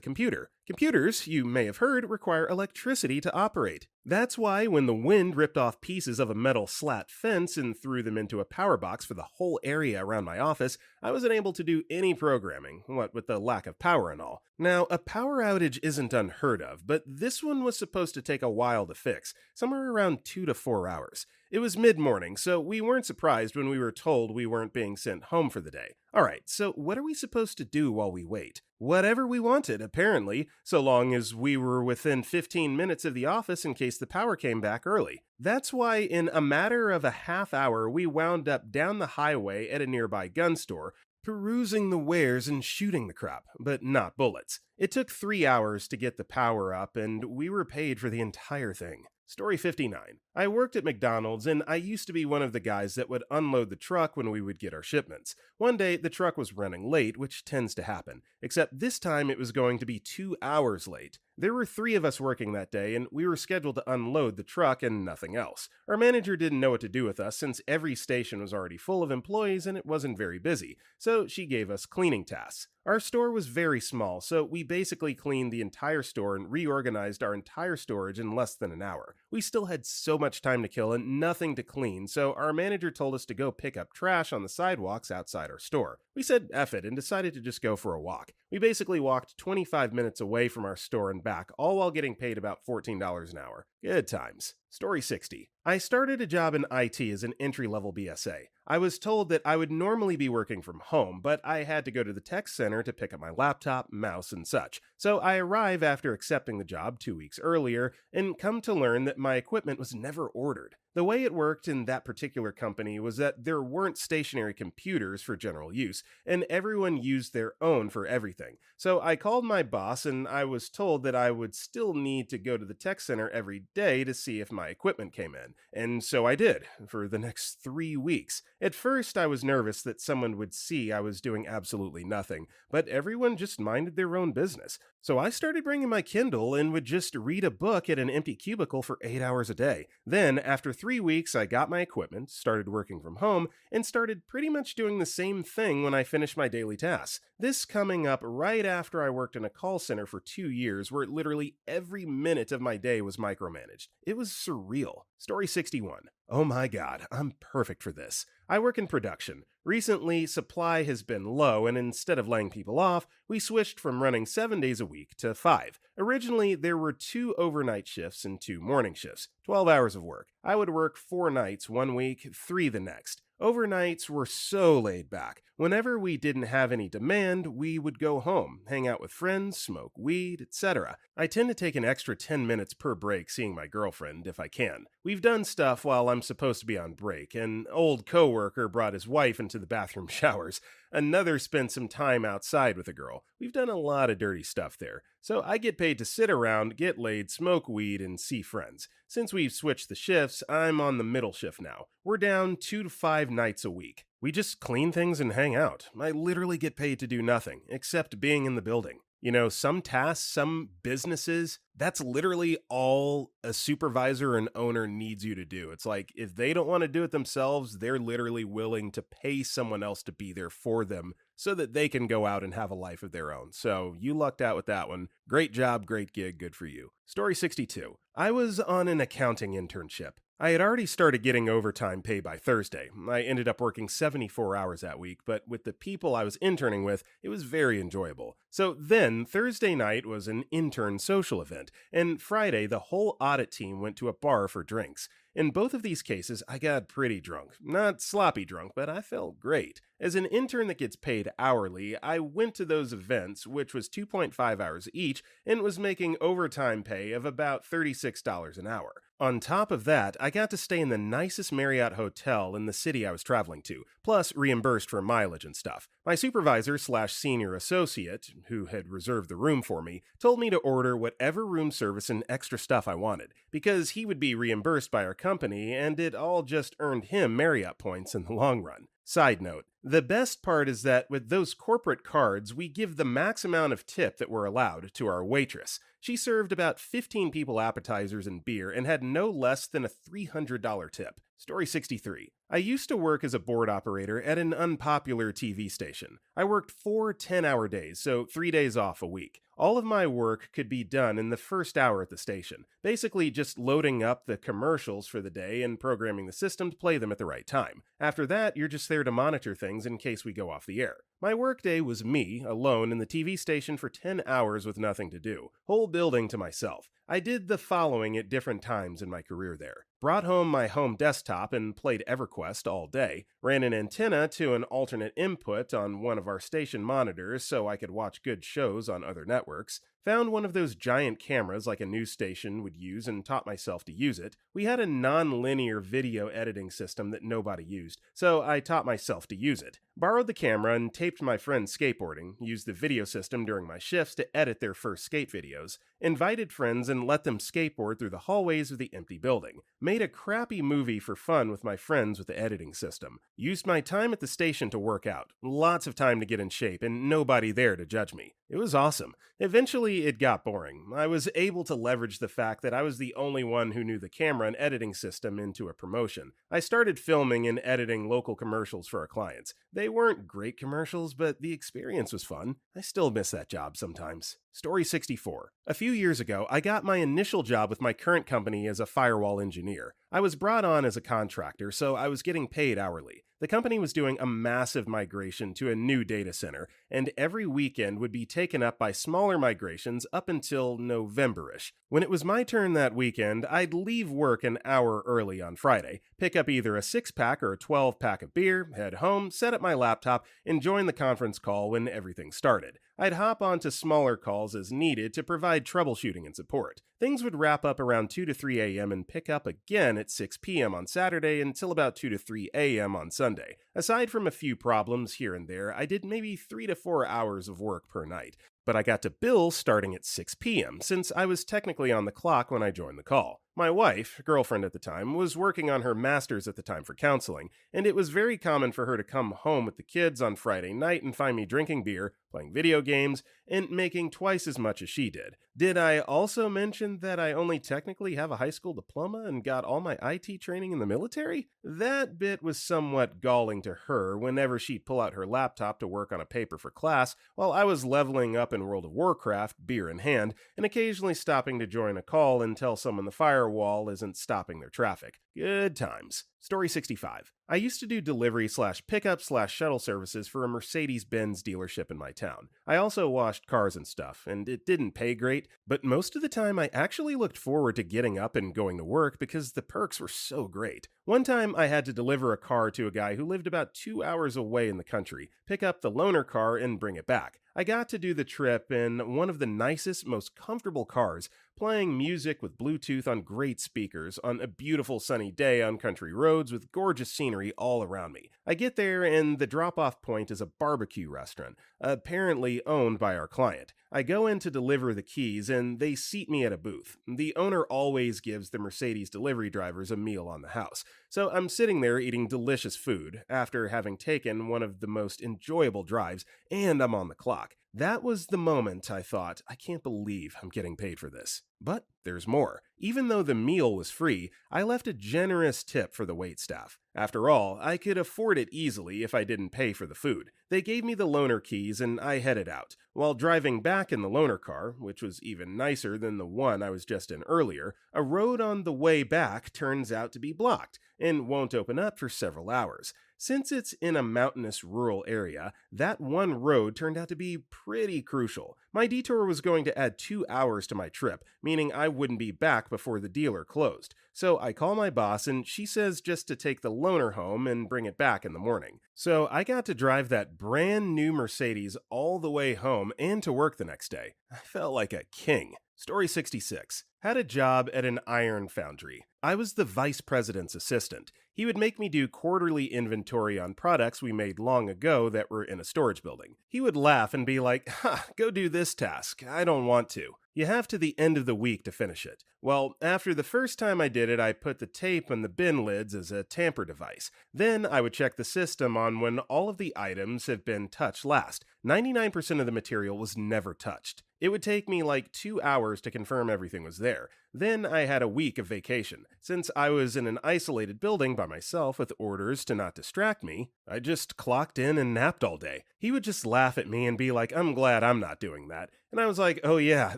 computer. Computers, you may have heard, require electricity to operate. That's why when the wind ripped off pieces of a metal slat fence and threw them into a power box for the whole area around my office, I wasn't able to do any programming, what with the lack of power and all. Now, a power outage isn't unheard of, but this one was supposed to take a while to fix, somewhere around 2 to 4 hours. It was mid-morning, so we weren't surprised when we were told we weren't being sent home for the day. Alright, so what are we supposed to do while we wait? Whatever we wanted, apparently, so long as we were within 15 minutes of the office in case the power came back early. That's why in a matter of a half hour we wound up down the highway at a nearby gun store, perusing the wares and shooting the crap, but not bullets. It took 3 hours to get the power up, and we were paid for the entire thing. Story 59. I worked at McDonald's, and I used to be one of the guys that would unload the truck when we would get our shipments. One day, the truck was running late, which tends to happen, except this time it was going to be 2 hours late. There were 3 of us working that day, and we were scheduled to unload the truck and nothing else. Our manager didn't know what to do with us since every station was already full of employees and it wasn't very busy, so she gave us cleaning tasks. Our store was very small, so we basically cleaned the entire store and reorganized our entire storage in less than an hour. We still had so much time to kill and nothing to clean, so our manager told us to go pick up trash on the sidewalks outside our store. We said F it and decided to just go for a walk. We basically walked 25 minutes away from our store and back, all while getting paid about $14 an hour. Good times. Story 60. I started a job in IT as an entry-level BSA. I was told that I would normally be working from home, but I had to go to the tech center to pick up my laptop, mouse, and such. So I arrive after accepting the job 2 weeks earlier, and come to learn that my equipment was never ordered. The way it worked in that particular company was that there weren't stationary computers for general use, and everyone used their own for everything. So I called my boss, and I was told that I would still need to go to the tech center every day to see if my equipment came in. And so I did, for the next 3 weeks. At first, I was nervous that someone would see I was doing absolutely nothing, but everyone just minded their own business. So I started bringing my Kindle and would just read a book at an empty cubicle for 8 hours a day. Then, after 3 weeks, I got my equipment, started working from home, and started pretty much doing the same thing when I finished my daily tasks. This coming up right after I worked in a call center for 2 years where literally every minute of my day was micromanaged. It was surreal. Story 61. Oh my god, I'm perfect for this. I work in production. Recently, supply has been low, and instead of laying people off, we switched from running 7 days a week to 5. Originally, there were 2 overnight shifts and 2 morning shifts, 12 hours of work. I would work 4 nights one week, 3 the next. Overnights were so laid back. Whenever we didn't have any demand, we would go home, hang out with friends, smoke weed, etc. I tend to take an extra 10 minutes per break seeing my girlfriend, if I can. We've done stuff while I'm supposed to be on break. An old coworker brought his wife into the bathroom showers. Another spent some time outside with a girl. We've done a lot of dirty stuff there. So I get paid to sit around, get laid, smoke weed, and see friends. Since we've switched the shifts, I'm on the middle shift now. We're down 2 to 5 nights a week. We just clean things and hang out. I literally get paid to do nothing, except being in the building. Some tasks, some businesses, that's literally all a supervisor and owner needs you to do. It's like if they don't want to do it themselves, they're literally willing to pay someone else to be there for them so that they can go out and have a life of their own. So you lucked out with that one. Great job, great gig, good for you. Story 62. I was on an accounting internship. I had already started getting overtime pay by Thursday. I ended up working 74 hours that week, but with the people I was interning with, it was very enjoyable. So then, Thursday night was an intern social event, and Friday, the whole audit team went to a bar for drinks. In both of these cases, I got pretty drunk. Not sloppy drunk, but I felt great. As an intern that gets paid hourly, I went to those events, which was 2.5 hours each, and was making overtime pay of about $36 an hour. On top of that, I got to stay in the nicest Marriott hotel in the city I was traveling to, plus reimbursed for mileage and stuff. My supervisor/senior associate, who had reserved the room for me, told me to order whatever room service and extra stuff I wanted, because he would be reimbursed by our company and it all just earned him Marriott points in the long run. Side note, the best part is that with those corporate cards, we give the max amount of tip that we're allowed to our waitress. She served about 15 people appetizers and beer and had no less than a $300 tip. Story 63. I used to work as a board operator at an unpopular TV station. I worked 4 10-hour days, so 3 days off a week. All of my work could be done in the first hour at the station, basically just loading up the commercials for the day and programming the system to play them at the right time. After that, you're just there to monitor things in case we go off the air. My workday was me, alone in the TV station for 10 hours with nothing to do, whole building to myself. I did the following at different times in my career there. Brought home my home desktop and played EverQuest all day, ran an antenna to an alternate input on one of our station monitors so I could watch good shows on other networks, found one of those giant cameras like a news station would use and taught myself to use it. We had a non-linear video editing system that nobody used, so I taught myself to use it. Borrowed the camera and taped my friends skateboarding, used the video system during my shifts to edit their first skate videos, invited friends and let them skateboard through the hallways of the empty building, made a crappy movie for fun with my friends with the editing system, used my time at the station to work out, lots of time to get in shape and nobody there to judge me. It was awesome. Eventually, it got boring. I was able to leverage the fact that I was the only one who knew the camera and editing system into a promotion. I started filming and editing local commercials for our clients. They weren't great commercials, but the experience was fun. I still miss that job sometimes. Story 64. A few years ago, I got my initial job with my current company as a firewall engineer. I was brought on as a contractor, so I was getting paid hourly. The company was doing a massive migration to a new data center, and every weekend would be taken up by smaller migrations up until November-ish. When it was my turn that weekend, I'd leave work an hour early on Friday, pick up either a 6-pack or a 12-pack of beer, head home, set up my laptop, and join the conference call when everything started. I'd hop onto smaller calls as needed to provide troubleshooting and support. Things would wrap up around 2 to 3 a.m. and pick up again at 6 p.m. on Saturday until about 2 to 3 a.m. on Sunday. Aside from a few problems here and there, I did maybe 3 to 4 hours of work per night. But I got to bill starting at 6 p.m., since I was technically on the clock when I joined the call. My wife, girlfriend at the time, was working on her master's at the time for counseling, and it was very common for her to come home with the kids on Friday night and find me drinking beer, playing video games, and making twice as much as she did. Did I also mention that I only technically have a high school diploma and got all my IT training in the military? That bit was somewhat galling to her whenever she'd pull out her laptop to work on a paper for class, while I was leveling up in World of Warcraft, beer in hand, and occasionally stopping to join a call and tell someone the firewall isn't stopping their traffic. Good times. Story 65. I used to do delivery/pickup/shuttle services for a Mercedes-Benz dealership in my town. I also washed cars and stuff, and it didn't pay great, but most of the time I actually looked forward to getting up and going to work because the perks were so great. One time I had to deliver a car to a guy who lived about 2 hours away in the country, pick up the loaner car, and bring it back. I got to do the trip in one of the nicest, most comfortable cars, playing music with Bluetooth on great speakers on a beautiful sunny day on country roads with gorgeous scenery all around me. I get there and the drop-off point is a barbecue restaurant, apparently owned by our client. I go in to deliver the keys and they seat me at a booth. The owner always gives the Mercedes delivery drivers a meal on the house, so I'm sitting there eating delicious food after having taken one of the most enjoyable drives, and I'm on the clock. That was the moment I thought, I can't believe I'm getting paid for this. But there's more. Even though the meal was free, I left a generous tip for the waitstaff. After all, I could afford it easily if I didn't pay for the food. They gave me the loaner keys and I headed out. While driving back in the loaner car, which was even nicer than the one I was just in earlier, a road on the way back turns out to be blocked and won't open up for several hours. Since it's in a mountainous rural area, that one road turned out to be pretty crucial. My detour was going to add 2 hours to my trip, meaning I wouldn't be back before the dealer closed. So I call my boss and she says just to take the loaner home and bring it back in the morning. So I got to drive that brand new Mercedes all the way home and to work the next day. I felt like a king. Story 66. Had a job at an iron foundry. I was the vice president's assistant. He would make me do quarterly inventory on products we made long ago that were in a storage building. He would laugh and be like, "Ha, go do this task. I don't want to. You have to the end of the week to finish it." Well, after the first time I did it, I put the tape on the bin lids as a tamper device. Then I would check the system on when all of the items have been touched last. 99% of the material was never touched. It would take me like 2 hours to confirm everything was there. Then I had a week of vacation. Since I was in an isolated building by myself with orders to not distract me, I just clocked in and napped all day. He would just laugh at me and be like, "I'm glad I'm not doing that." And I was like, "Oh yeah,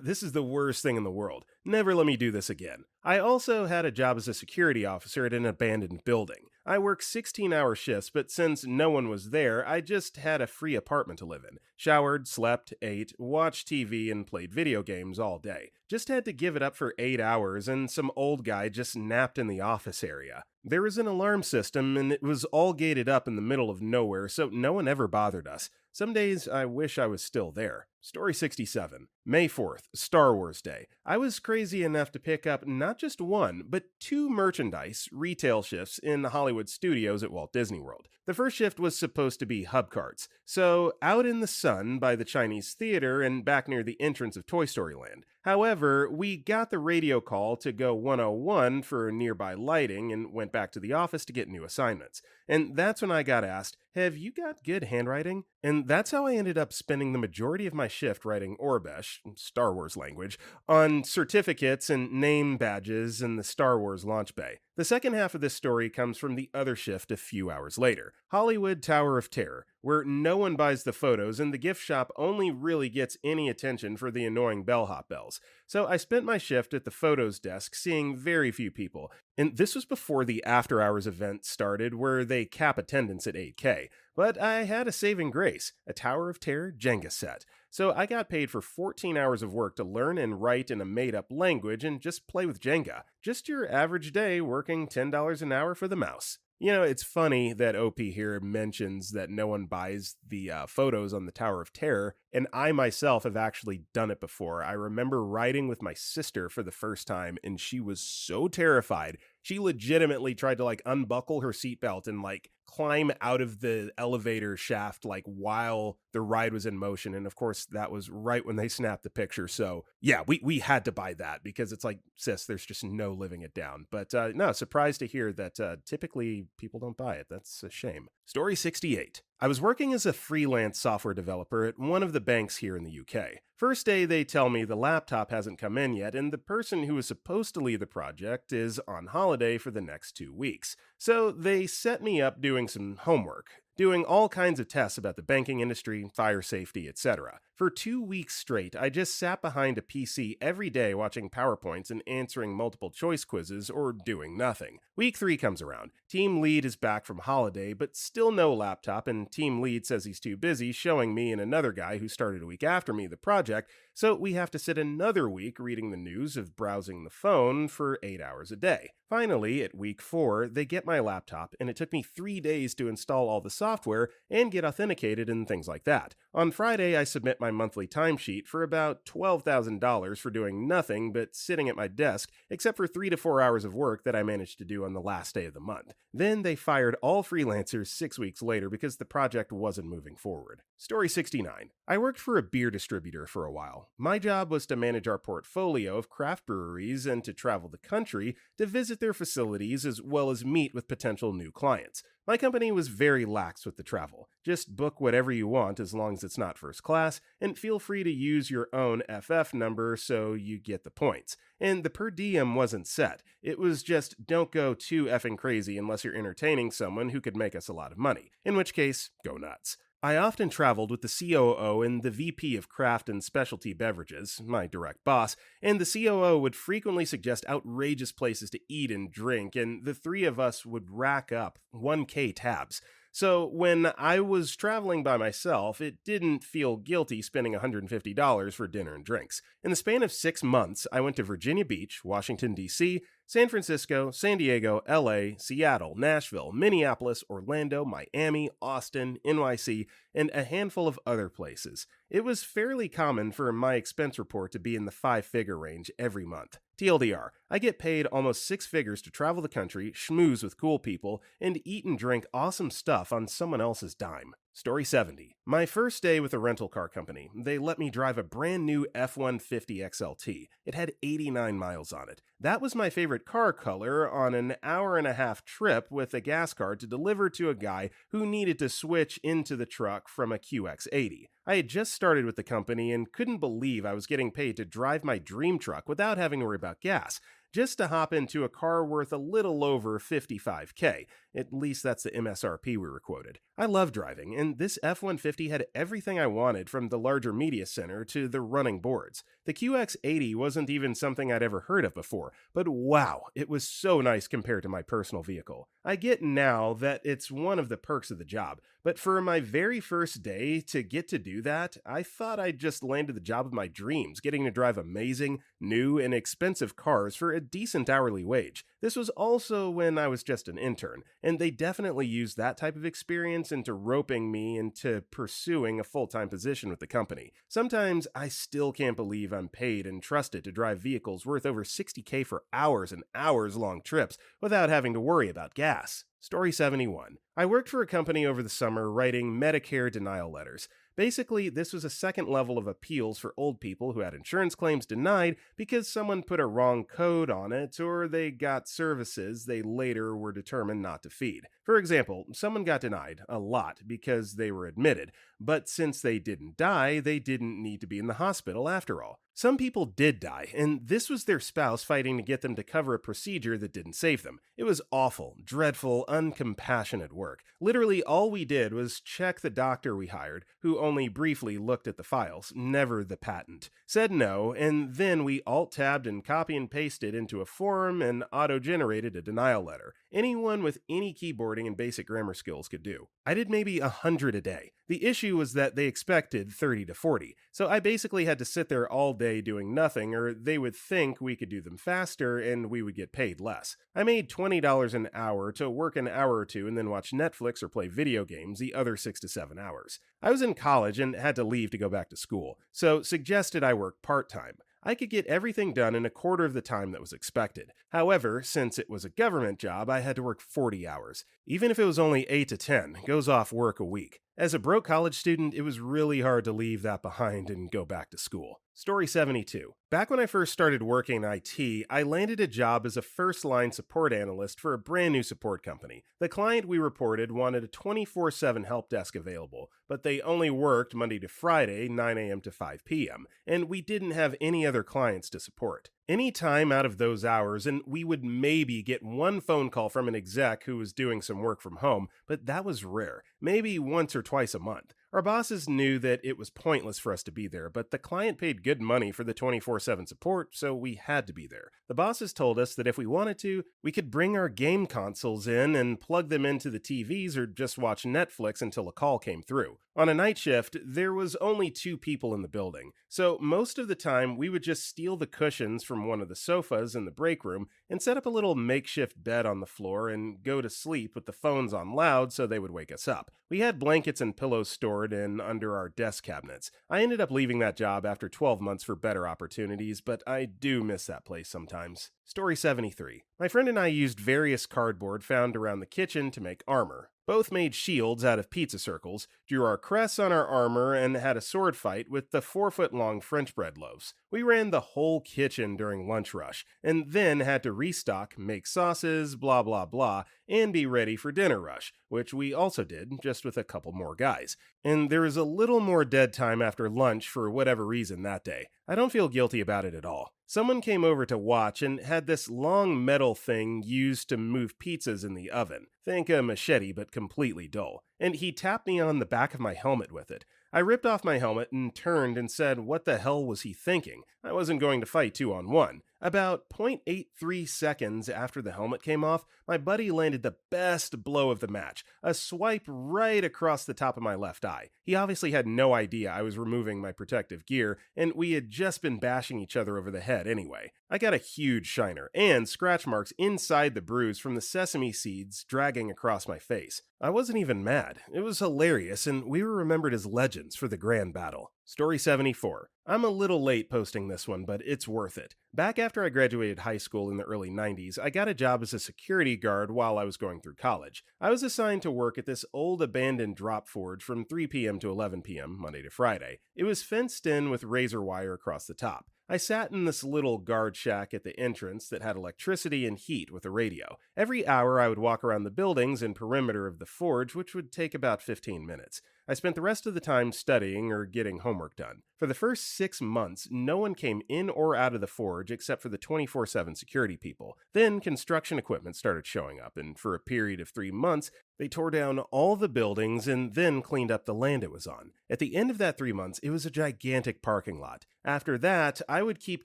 this is the worst thing in the world. Never let me do this again." I also had a job as a security officer at an abandoned building. I worked 16-hour shifts, but since no one was there, I just had a free apartment to live in. Showered, slept, ate, watched TV, and played video games all day. Just had to give it up for 8 hours, and some old guy just napped in the office area. There was an alarm system, and it was all gated up in the middle of nowhere, so no one ever bothered us. Some days I wish I was still there. Story 67. May 4th, Star Wars Day. I was crazy enough to pick up not just one, but 2 merchandise retail shifts in the Hollywood studios at Walt Disney World. The first shift was supposed to be hub carts, so out in the sun by the Chinese theater and back near the entrance of Toy Story Land. However, we got the radio call to go 101 for nearby lighting and went back to the office to get new assignments. And that's when I got asked, "Have you got good handwriting?" And that's how I ended up spending the majority of my shift writing Orbesh, Star Wars language, on certificates and name badges in the Star Wars launch bay. The second half of this story comes from the other shift a few hours later, Hollywood Tower of Terror, where no one buys the photos and the gift shop only really gets any attention for the annoying bellhop bells. So I spent my shift at the photos desk seeing very few people, and this was before the after hours event started where they cap attendance at 8K. But I had a saving grace, a Tower of Terror Jenga set. So I got paid for 14 hours of work to learn and write in a made-up language and just play with Jenga. Just your average day working $10 an hour for the mouse. You know, it's funny that OP here mentions that no one buys the photos on the Tower of Terror, and I myself have actually done it before. I remember riding with my sister for the first time, and she was so terrified. She legitimately tried to unbuckle her seatbelt and climb out of the elevator shaft while the ride was in motion. And of course, that was right when they snapped the picture. So yeah, we had to buy that because it's like, sis, there's just no living it down. But no, surprised to hear that typically people don't buy it. That's a shame. Story 68. I was working as a freelance software developer at one of the banks here in the UK. First day, they tell me the laptop hasn't come in yet, and the person who was supposed to lead the project is on holiday for the next 2 weeks. So they set me up doing some homework, doing all kinds of tests about the banking industry, fire safety, etc. For 2 weeks straight, I just sat behind a PC every day watching PowerPoints and answering multiple choice quizzes or doing nothing. Week 3 comes around. Team lead is back from holiday, but still no laptop, and team lead says he's too busy showing me and another guy who started a week after me the project, so we have to sit another week reading the news of browsing the phone for 8 hours a day. Finally, at week 4, they get my laptop, and it took me 3 days to install all the software software and get authenticated and things like that. On Friday, I submit my monthly timesheet for about $12,000 for doing nothing but sitting at my desk, except for 3 to 4 hours of work that I managed to do on the last day of the month. Then they fired all freelancers 6 weeks later because the project wasn't moving forward. Story 69. I worked for a beer distributor for a while. My job was to manage our portfolio of craft breweries and to travel the country to visit their facilities as well as meet with potential new clients. My company was very lax with the travel. Just book whatever you want as long as it's not first class, and feel free to use your own FF number so you get the points. And the per diem wasn't set. It was just don't go too effing crazy unless you're entertaining someone who could make us a lot of money, in which case, go nuts. I often traveled with the COO and the VP of Craft and Specialty Beverages, my direct boss, and the COO would frequently suggest outrageous places to eat and drink, and the three of us would rack up 1K tabs. So when I was traveling by myself, it didn't feel guilty spending $150 for dinner and drinks. In the span of 6 months, I went to Virginia Beach, Washington, D.C., San Francisco, San Diego, LA, Seattle, Nashville, Minneapolis, Orlando, Miami, Austin, NYC, and a handful of other places. It was fairly common for my expense report to be in the 5-figure range every month. TLDR, I get paid almost 6 figures to travel the country, schmooze with cool people, and eat and drink awesome stuff on someone else's dime. Story 70. My first day with a rental car company, they let me drive a brand new F-150 XLT. It had 89 miles on it. That was my favorite car color on an hour-and-a-half trip with a gas card to deliver to a guy who needed to switch into the truck from a QX80. I had just started with the company and couldn't believe I was getting paid to drive my dream truck without having to worry about gas, just to hop into a car worth a little over $55K. At least that's the MSRP we were quoted. I love driving, and this F-150 had everything I wanted from the larger media center to the running boards. The QX80 wasn't even something I'd ever heard of before, but wow, it was so nice compared to my personal vehicle. I get now that it's one of the perks of the job, but for my very first day to get to do that, I thought I'd just landed the job of my dreams, getting to drive amazing, new, and expensive cars for a decent hourly wage. This was also when I was just an intern, and they definitely used that type of experience into roping me into pursuing a full-time position with the company. Sometimes I still can't believe I'm paid and trusted to drive vehicles worth over $60K for hours and hours long trips without having to worry about gas. Story 71. I worked for a company over the summer writing Medicare denial letters. Basically, this was a second level of appeals for old people who had insurance claims denied because someone put a wrong code on it or they got services they later were determined not to feed. For example, someone got denied a lot because they were admitted, but since they didn't die, they didn't need to be in the hospital after all. Some people did die, and this was their spouse fighting to get them to cover a procedure that didn't save them. It was awful, dreadful, uncompassionate work. Literally all we did was check the doctor we hired, who only briefly looked at the files, never the patent, said no, and then we alt-tabbed and copy and pasted into a form and auto-generated a denial letter. Anyone with any keyboarding and basic grammar skills could do. I did maybe 100 a day. The issue was that they expected 30 to 40, so I basically had to sit there all day doing nothing, or they would think we could do them faster and we would get paid less. I made $20 an hour to work an hour or two and then watch Netflix or play video games the other 6 to 7 hours. I was in college and had to leave to go back to school, so suggested I work part-time. I could get everything done in a quarter of the time that was expected. However, since it was a government job, I had to work 40 hours. Even if it was only 8 to 10, goes off work a week. As a broke college student, it was really hard to leave that behind and go back to school. Story 72. Back when I first started working in IT, I landed a job as a first-line support analyst for a brand new support company. The client we reported wanted a 24/7 help desk available, but they only worked Monday to Friday, 9 a.m. to 5 p.m., and we didn't have any other clients to support. Any time out of those hours, and we would maybe get one phone call from an exec who was doing some work from home, but that was rare, maybe once or twice a month. Our bosses knew that it was pointless for us to be there, but the client paid good money for the 24/7 support, so we had to be there. The bosses told us that if we wanted to, we could bring our game consoles in and plug them into the TVs or just watch Netflix until a call came through. On a night shift, there was only 2 people in the building, so most of the time we would just steal the cushions from one of the sofas in the break room and set up a little makeshift bed on the floor and go to sleep with the phones on loud so they would wake us up. We had blankets and pillows stored in under our desk cabinets. I ended up leaving that job after 12 months for better opportunities, but I do miss that place sometimes. Story 73. My friend and I used various cardboard found around the kitchen to make armor. Both made shields out of pizza circles, drew our crests on our armor, and had a sword fight with the 4-foot-long French bread loaves. We ran the whole kitchen during lunch rush, and then had to restock, make sauces, blah blah blah, and be ready for dinner rush, which we also did, just with a couple more guys. And there was a little more dead time after lunch for whatever reason that day. I don't feel guilty about it at all. Someone came over to watch and had this long metal thing used to move pizzas in the oven. Think a machete, but completely dull. And he tapped me on the back of my helmet with it. I ripped off my helmet and turned and said, what the hell was he thinking? I wasn't going to fight 2-on-1. About 0.83 seconds after the helmet came off, my buddy landed the best blow of the match, a swipe right across the top of my left eye. He obviously had no idea I was removing my protective gear, and we had just been bashing each other over the head anyway. I got a huge shiner, and scratch marks inside the bruise from the sesame seeds dragging across my face. I wasn't even mad. It was hilarious, and we were remembered as legends for the grand battle. Story 74. I'm a little late posting this one, but it's worth it. Back after I graduated high school in the early 90s, I got a job as a security guard while I was going through college. I was assigned to work at this old abandoned drop forge from 3 p.m. to 11 p.m., Monday to Friday. It was fenced in with razor wire across the top. I sat in this little guard shack at the entrance that had electricity and heat with a radio. Every hour I would walk around the buildings and perimeter of the forge, which would take about 15 minutes. I spent the rest of the time studying or getting homework done. For the first 6 months, no one came in or out of the forge except for the 24/7 security people. Then construction equipment started showing up, and for a period of 3 months, they tore down all the buildings and then cleaned up the land it was on. At the end of that 3 months, it was a gigantic parking lot. After that, I would keep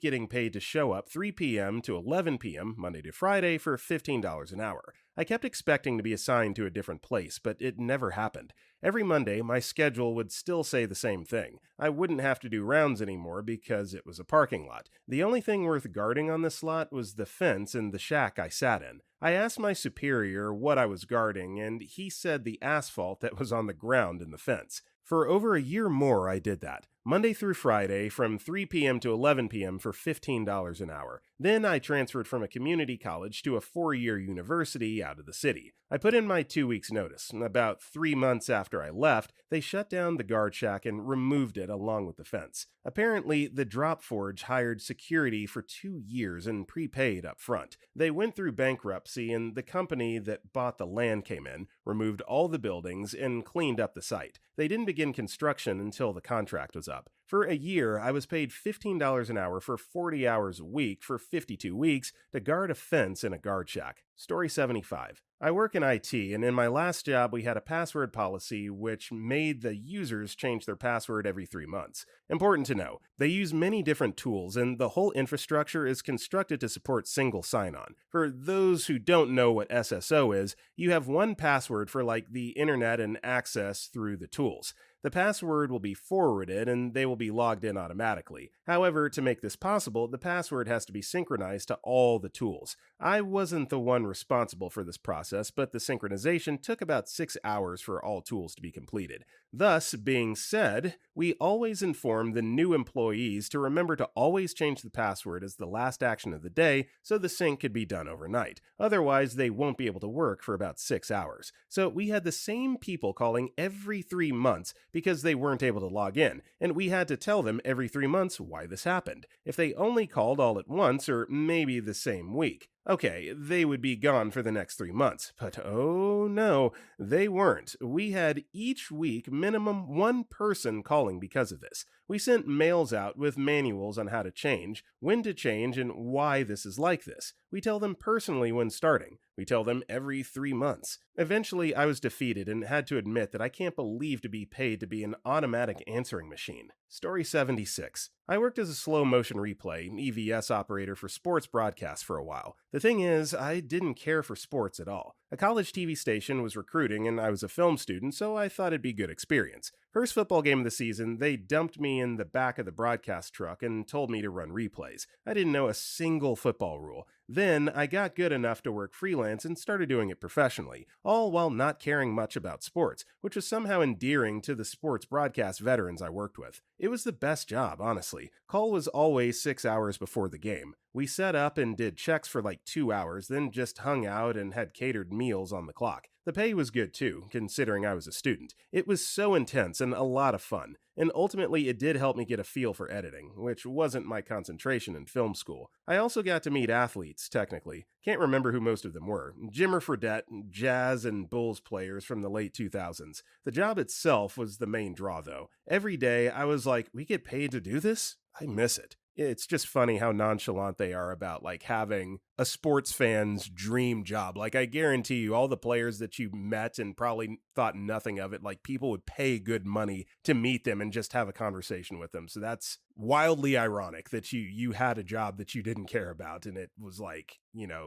getting paid to show up 3 p.m. to 11 p.m., Monday to Friday, for $15 an hour. I kept expecting to be assigned to a different place, but it never happened. Every Monday, my schedule would still say the same thing. I wouldn't have to do rounds anymore because it was a parking lot. The only thing worth guarding on this lot was the fence and the shack I sat in. I asked my superior what I was guarding, and he said the asphalt that was on the ground in the fence. For over a year more, I did that, Monday through Friday from 3 p.m. to 11 p.m. for $15 an hour. Then I transferred from a community college to a 4-year university out of the city. I put in my 2 weeks' notice. About 3 months after I left, they shut down the guard shack and removed it along with the fence. Apparently, the drop forge hired security for 2 years and prepaid up front. They went through bankruptcy, and the company that bought the land came in, removed all the buildings, and cleaned up the site. They didn't begin construction until the contract was up. For a year, I was paid $15 an hour for 40 hours a week for 52 weeks to guard a fence in a guard shack. Story 75. I work in IT, and in my last job we had a password policy which made the users change their password every 3 months. Important to know, they use many different tools, and the whole infrastructure is constructed to support single sign-on. For those who don't know what SSO is, you have one password for like the internet and access through the tools. The password will be forwarded and they will be logged in automatically. However, to make this possible, the password has to be synchronized to all the tools. I wasn't the one responsible for this process, but the synchronization took about 6 hours for all tools to be completed. Thus, being said, we always inform the new employees to remember to always change the password as the last action of the day so the sync could be done overnight. Otherwise, they won't be able to work for about 6 hours. So we had the same people calling every 3 months because they weren't able to log in, and we had to tell them every 3 months why this happened. If they only called all at once, or maybe the same week, Okay, they would be gone for the next 3 months, but oh no, they weren't. We had each week minimum one person calling because of this. We sent mails out with manuals on how to change, when to change, and why this is like this. We tell them personally when starting. We tell them every 3 months. Eventually, I was defeated and had to admit that I can't believe to be paid to be an automatic answering machine. Story 76. I worked as a slow motion replay (EVS) operator for sports broadcasts for a while. The thing is, I didn't care for sports at all. A college TV station was recruiting and I was a film student, so I thought it'd be good experience. First football game of the season, they dumped me in the back of the broadcast truck and told me to run replays. I didn't know a single football rule. Then I got good enough to work freelance and started doing it professionally, all while not caring much about sports, which was somehow endearing to the sports broadcast veterans I worked with. It was the best job, honestly. Call was always 6 hours before the game. We set up and did checks for like 2 hours, then just hung out and had catered meals on the clock. The pay was good too, considering I was a student. It was so intense and a lot of fun, and ultimately it did help me get a feel for editing, which wasn't my concentration in film school. I also got to meet athletes, technically. Can't remember who most of them were. Jimmer Fredette, Jazz and Bulls players from the late 2000s. The job itself was the main draw though. Every day I was like, we get paid to do this? I miss it. It's just funny how nonchalant they are about like having a sports fan's dream job. Like, I guarantee you, all the players that you met and probably thought nothing of it, like, people would pay good money to meet them and just have a conversation with them. So that's wildly ironic that you had a job that you didn't care about, and it was like,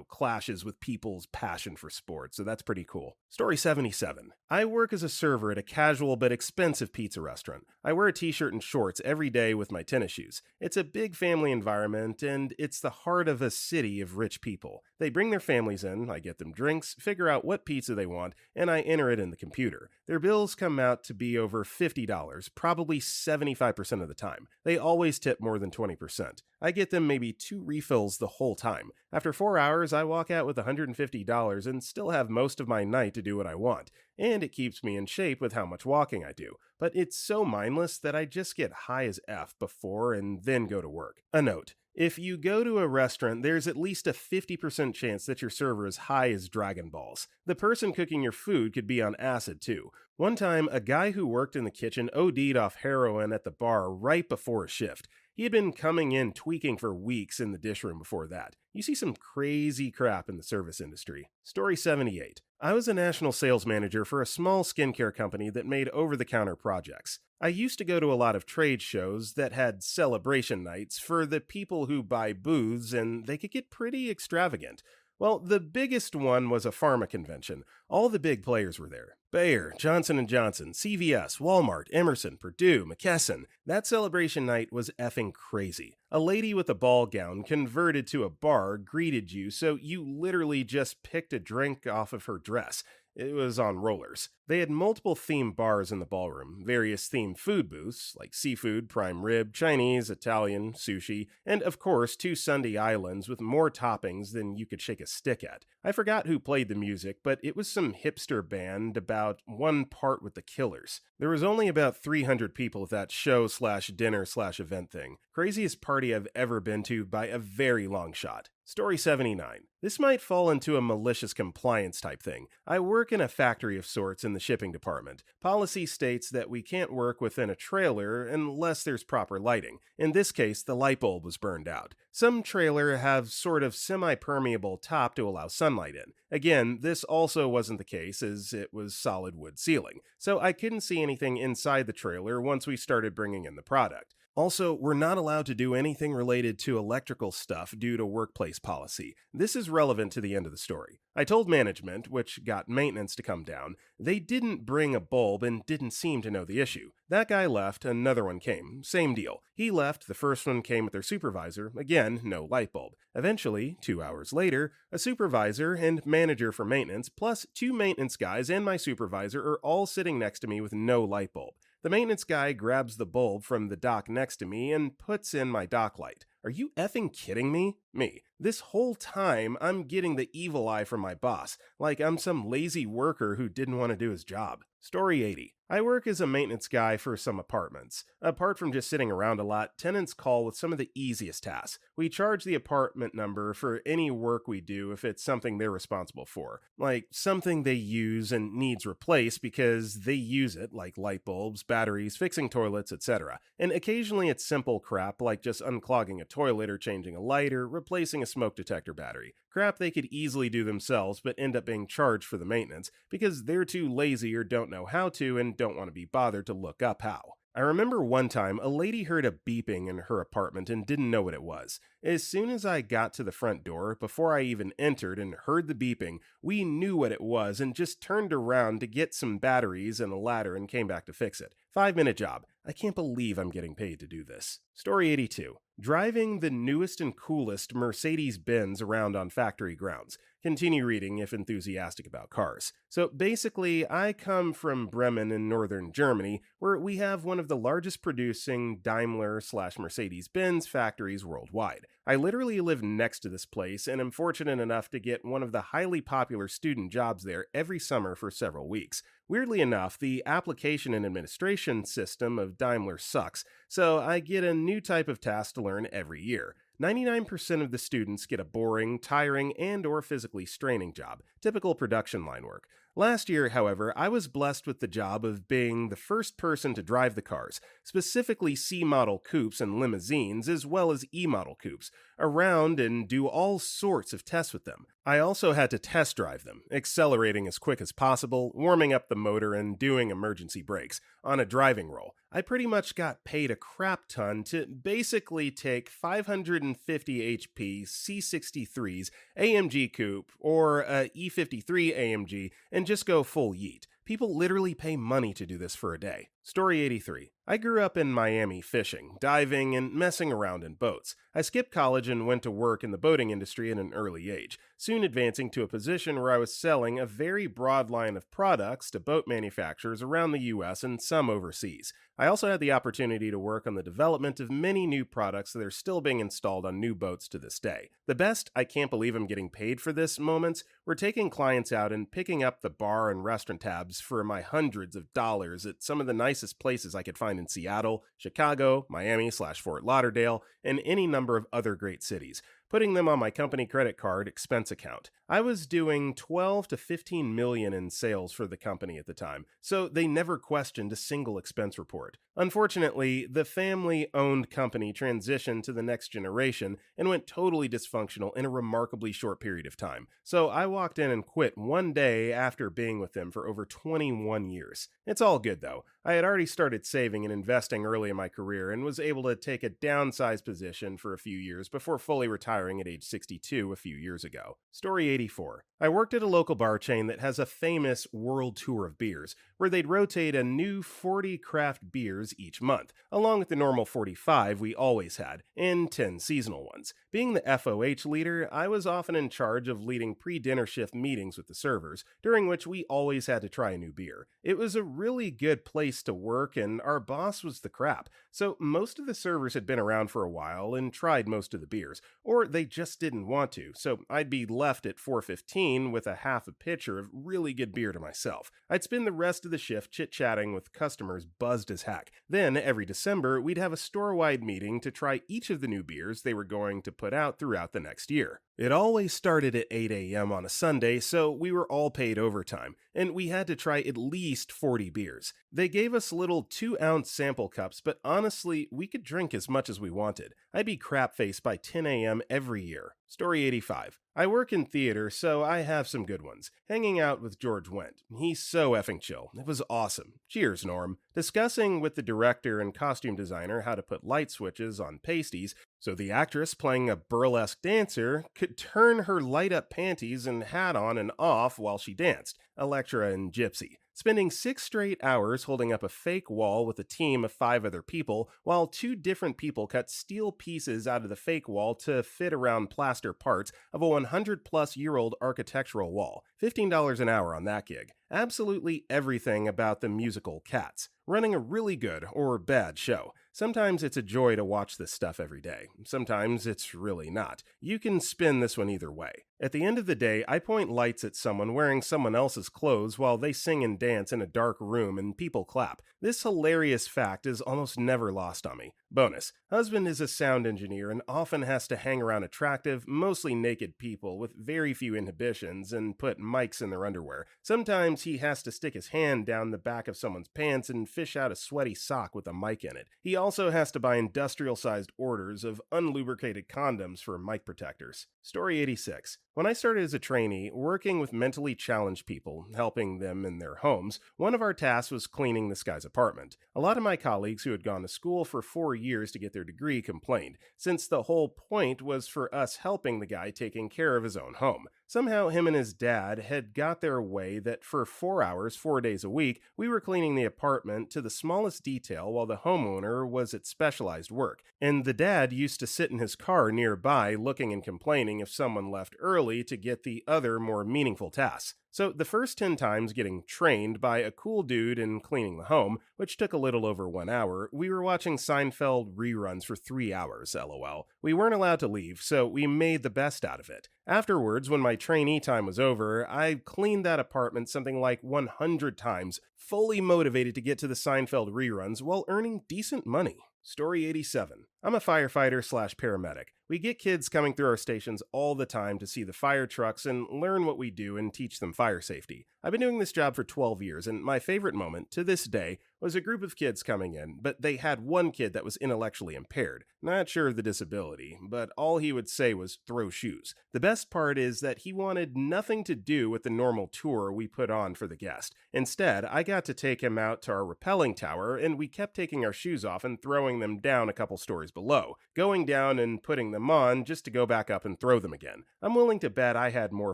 clashes with people's passion for sports. So that's pretty cool. Story 77. I work as a server at a casual but expensive pizza restaurant. I wear a t-shirt and shorts every day with my tennis shoes. It's a big family environment, and it's the heart of a city of rich people. They bring their families in, I get them drinks, figure out what pizza they want, and I enter it in the computer. Their bills come out to be over $50, probably 75% of the time. They always tip more than 20%. I get them maybe 2 refills the whole time. After 4 hours, I walk out with $150 and still have most of my night to do what I want. And it keeps me in shape with how much walking I do. But it's so mindless that I just get high as F before and then go to work. A note. If you go to a restaurant, there's at least a 50% chance that your server is high as Dragon Balls. The person cooking your food could be on acid too. One time, a guy who worked in the kitchen OD'd off heroin at the bar right before a shift. He had been coming in tweaking for weeks in the dish room before that. You see some crazy crap in the service industry. Story 78. I was a national sales manager for a small skincare company that made over-the-counter projects. I used to go to a lot of trade shows that had celebration nights for the people who buy booths, and they could get pretty extravagant. Well, the biggest one was a pharma convention. All the big players were there. Bayer, Johnson & Johnson, CVS, Walmart, Emerson, Purdue, McKesson. That celebration night was effing crazy. A lady with a ball gown converted to a bar greeted you, so you literally just picked a drink off of her dress. It was on rollers. They had multiple themed bars in the ballroom, various themed food booths, like seafood, prime rib, Chinese, Italian, sushi, and of course 2 sundae islands with more toppings than you could shake a stick at. I forgot who played the music, but it was some hipster band about one part with the Killers. There was only about 300 people at that show/dinner/event thing. Craziest party I've ever been to by a very long shot. Story 79. This might fall into a malicious compliance type thing. I work in a factory of sorts in the shipping department. Policy states that we can't work within a trailer unless there's proper lighting. In this case, the light bulb was burned out. Some trailer have sort of semi-permeable top to allow sunlight in. Again, this also wasn't the case as it was solid wood ceiling, so I couldn't see anything inside the trailer once we started bringing in the product. Also, we're not allowed to do anything related to electrical stuff due to workplace policy. This is relevant to the end of the story. I told management, which got maintenance to come down. They didn't bring a bulb and didn't seem to know the issue. That guy left, another one came. Same deal. He left, the first one came with their supervisor. Again, no light bulb. Eventually, 2 hours later, a supervisor and manager for maintenance, plus 2 maintenance guys and my supervisor are all sitting next to me with no light bulb. The maintenance guy grabs the bulb from the dock next to me and puts in my dock light. Are you effing kidding me? Me. This whole time, I'm getting the evil eye from my boss, like I'm some lazy worker who didn't want to do his job. Story 80. I work as a maintenance guy for some apartments. Apart from just sitting around a lot, tenants call with some of the easiest tasks. We charge the apartment number for any work we do if it's something they're responsible for, like something they use and needs replaced because they use it, like light bulbs, batteries, fixing toilets, etc. And occasionally it's simple crap like just unclogging a toilet or changing a light or replacing a smoke detector battery. Crap they could easily do themselves but end up being charged for the maintenance because they're too lazy or don't know how to and don't want to be bothered to look up how. I remember one time a lady heard a beeping in her apartment and didn't know what it was. As soon as I got to the front door, before I even entered and heard the beeping, we knew what it was and just turned around to get some batteries and a ladder and came back to fix it. 5-minute job. I can't believe I'm getting paid to do this. Story 82. Driving the newest and coolest Mercedes-Benz around on factory grounds. Continue reading if enthusiastic about cars. So basically, I come from Bremen in northern Germany, where we have one of the largest producing Daimler/Mercedes-Benz factories worldwide. I literally live next to this place and am fortunate enough to get one of the highly popular student jobs there every summer for several weeks. Weirdly enough, the application and administration system of Daimler sucks, so I get a new type of task to learn every year. 99% of the students get a boring, tiring, and/or physically straining job, typical production line work. Last year, however, I was blessed with the job of being the first person to drive the cars, specifically C-model coupes and limousines, as well as E-model coupes, around and do all sorts of tests with them. I also had to test drive them, accelerating as quick as possible, warming up the motor, and doing emergency brakes, on a driving roll. I pretty much got paid a crap ton to basically take 550 HP C63's AMG coupe or a E53 AMG and just go full yeet. People literally pay money to do this for a day. Story 83. I grew up in Miami fishing, diving, and messing around in boats. I skipped college and went to work in the boating industry at an early age, soon advancing to a position where I was selling a very broad line of products to boat manufacturers around the US and some overseas. I also had the opportunity to work on the development of many new products that are still being installed on new boats to this day. The best, I can't believe I'm getting paid for this moments, were taking clients out and picking up the bar and restaurant tabs for my hundreds of dollars at some of the nicest places I could find in Seattle, Chicago, Miami/Fort Lauderdale, and any number of other great cities, putting them on my company credit card expense account. I was doing 12 to 15 million in sales for the company at the time, so they never questioned a single expense report. Unfortunately, the family-owned company transitioned to the next generation and went totally dysfunctional in a remarkably short period of time, so I walked in and quit one day after being with them for over 21 years. It's all good though. I had already started saving and investing early in my career and was able to take a downsized position for a few years before fully retiring at age 62 a few years ago. Story 84. I worked at a local bar chain that has a famous world tour of beers, where they'd rotate a new 40 craft beers each month, along with the normal 45 we always had, and 10 seasonal ones. Being the FOH leader, I was often in charge of leading pre-dinner shift meetings with the servers, during which we always had to try a new beer. It was a really good place to work, and our boss was the crap, so most of the servers had been around for a while and tried most of the beers, or they just didn't want to, so I'd be left at 4:15 with a half a pitcher of really good beer to myself. I'd spend the rest of the shift chit-chatting with customers buzzed as heck. Then, every December, we'd have a store-wide meeting to try each of the new beers they were going to put out throughout the next year. It always started at 8 a.m. on a Sunday, so we were all paid overtime, and we had to try at least 40 beers. They gave us little 2-ounce sample cups, but honestly, we could drink as much as we wanted. I'd be crap-faced by 10 a.m. every year. Story 85. I work in theater, so I have some good ones. Hanging out with George Wendt. He's so effing chill. It was awesome. Cheers, Norm. Discussing with the director and costume designer how to put light switches on pasties so the actress playing a burlesque dancer could turn her light-up panties and hat on and off while she danced. Electra and Gypsy. Spending 6 straight hours holding up a fake wall with a team of 5 other people, while 2 different people cut steel pieces out of the fake wall to fit around plaster parts of a 100-plus-year-old architectural wall. $15 an hour on that gig. Absolutely everything about the musical Cats. Running a really good or bad show. Sometimes it's a joy to watch this stuff every day. Sometimes it's really not. You can spin this one either way. At the end of the day, I point lights at someone wearing someone else's clothes while they sing and dance in a dark room and people clap. This hilarious fact is almost never lost on me. Bonus: husband is a sound engineer and often has to hang around attractive, mostly naked people with very few inhibitions and put mics in their underwear. Sometimes he has to stick his hand down the back of someone's pants and fish out a sweaty sock with a mic in it. He also has to buy industrial-sized orders of unlubricated condoms for mic protectors. Story 86. When I started as a trainee, working with mentally challenged people, helping them in their homes, one of our tasks was cleaning this guy's apartment. A lot of my colleagues who had gone to school for 4 years to get their degree complained, since the whole point was for us helping the guy taking care of his own home. Somehow him and his dad had got their way that for 4 hours, 4 days a week, we were cleaning the apartment to the smallest detail while the homeowner was at specialized work. And the dad used to sit in his car nearby looking and complaining if someone left early to get the other more meaningful tasks. So the first 10 times getting trained by a cool dude in cleaning the home, which took a little over 1 hour, we were watching Seinfeld reruns for 3 hours, lol. We weren't allowed to leave, so we made the best out of it. Afterwards, when my trainee time was over, I cleaned that apartment something like 100 times, fully motivated to get to the Seinfeld reruns while earning decent money. Story 87. I'm a firefighter/paramedic. We get kids coming through our stations all the time to see the fire trucks and learn what we do and teach them fire safety. I've been doing this job for 12 years, and my favorite moment, to this day, was a group of kids coming in, but they had one kid that was intellectually impaired. Not sure of the disability, but all he would say was throw shoes. The best part is that he wanted nothing to do with the normal tour we put on for the guest. Instead, I got to take him out to our rappelling tower, and we kept taking our shoes off and throwing them down a couple stories below, going down and putting them on just to go back up and throw them again. I'm willing to bet I had more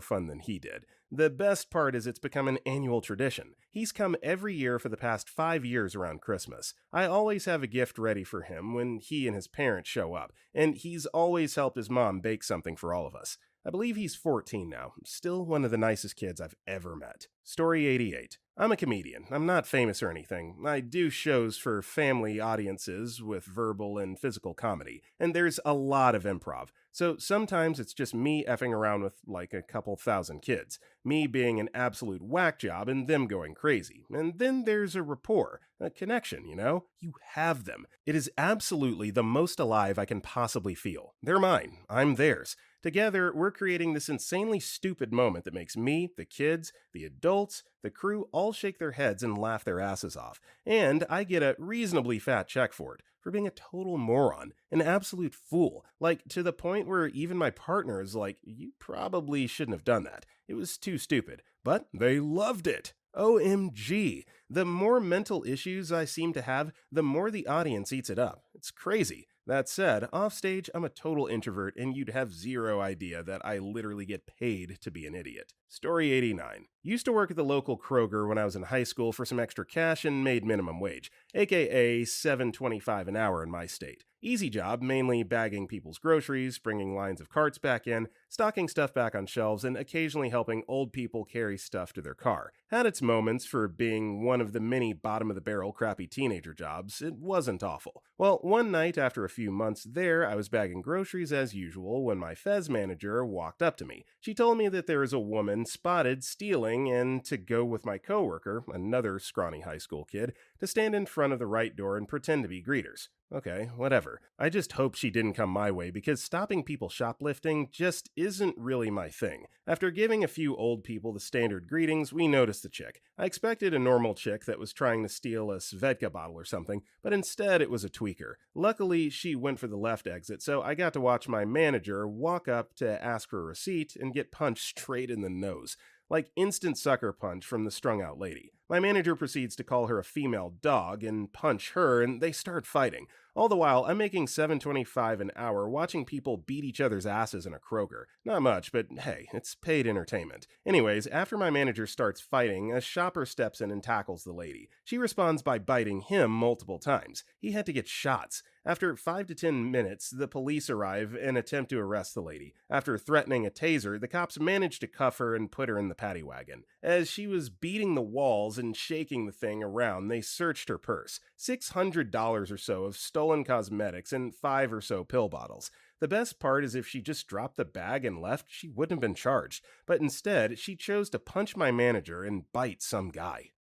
fun than he did. The best part is it's become an annual tradition. He's come every year for the past 5 years around Christmas. I always have a gift ready for him when he and his parents show up, and he's always helped his mom bake something for all of us. I believe he's 14 now, still one of the nicest kids I've ever met. Story 88. I'm a comedian. I'm not famous or anything. I do shows for family audiences with verbal and physical comedy, and there's a lot of improv. So sometimes it's just me effing around with like a couple thousand kids, me being an absolute whack job and them going crazy. And then there's a rapport, a connection, you know? You have them. It is absolutely the most alive I can possibly feel. They're mine. I'm theirs. Together, we're creating this insanely stupid moment that makes me, the kids, the adults, the crew all shake their heads and laugh their asses off. And I get a reasonably fat check for it, for being a total moron, an absolute fool. Like, to the point where even my partner is like, you probably shouldn't have done that. It was too stupid. But they loved it. OMG. The more mental issues I seem to have, the more the audience eats it up. It's crazy. That said, offstage, I'm a total introvert, and you'd have zero idea that I literally get paid to be an idiot. Story 89. Used to work at the local Kroger when I was in high school for some extra cash and made minimum wage, aka $7.25 an hour in my state. Easy job, mainly bagging people's groceries, bringing lines of carts back in, stocking stuff back on shelves, and occasionally helping old people carry stuff to their car. Had its moments for being one of the many bottom-of-the-barrel crappy teenager jobs. It wasn't awful. Well, one night after a few months there, I was bagging groceries as usual when my Fez manager walked up to me. She told me that there was a woman spotted stealing and to go with my coworker, another scrawny high school kid, to stand in front of the right door and pretend to be greeters. Okay, whatever. I just hope she didn't come my way because stopping people shoplifting just isn't really my thing. After giving a few old people the standard greetings, we noticed the chick. I expected a normal chick that was trying to steal a Svedka bottle or something, but instead it was a tweaker. Luckily, she went for the left exit, so I got to watch my manager walk up to ask for a receipt and get punched straight in the nose. Like instant sucker punch from the strung-out lady. My manager proceeds to call her a female dog and punch her, and they start fighting. All the while, I'm making $7.25 an hour watching people beat each other's asses in a Kroger. Not much, but hey, it's paid entertainment. Anyways, after my manager starts fighting, a shopper steps in and tackles the lady. She responds by biting him multiple times. He had to get shots. After 5 to 10 minutes, the police arrive and attempt to arrest the lady. After threatening a taser, the cops manage to cuff her and put her in the paddy wagon. As she was beating the walls and shaking the thing around, they searched her purse. $600 or so of stolen stolen cosmetics, and 5 or so pill bottles. The best part is if she just dropped the bag and left, she wouldn't have been charged. But instead, she chose to punch my manager and bite some guy.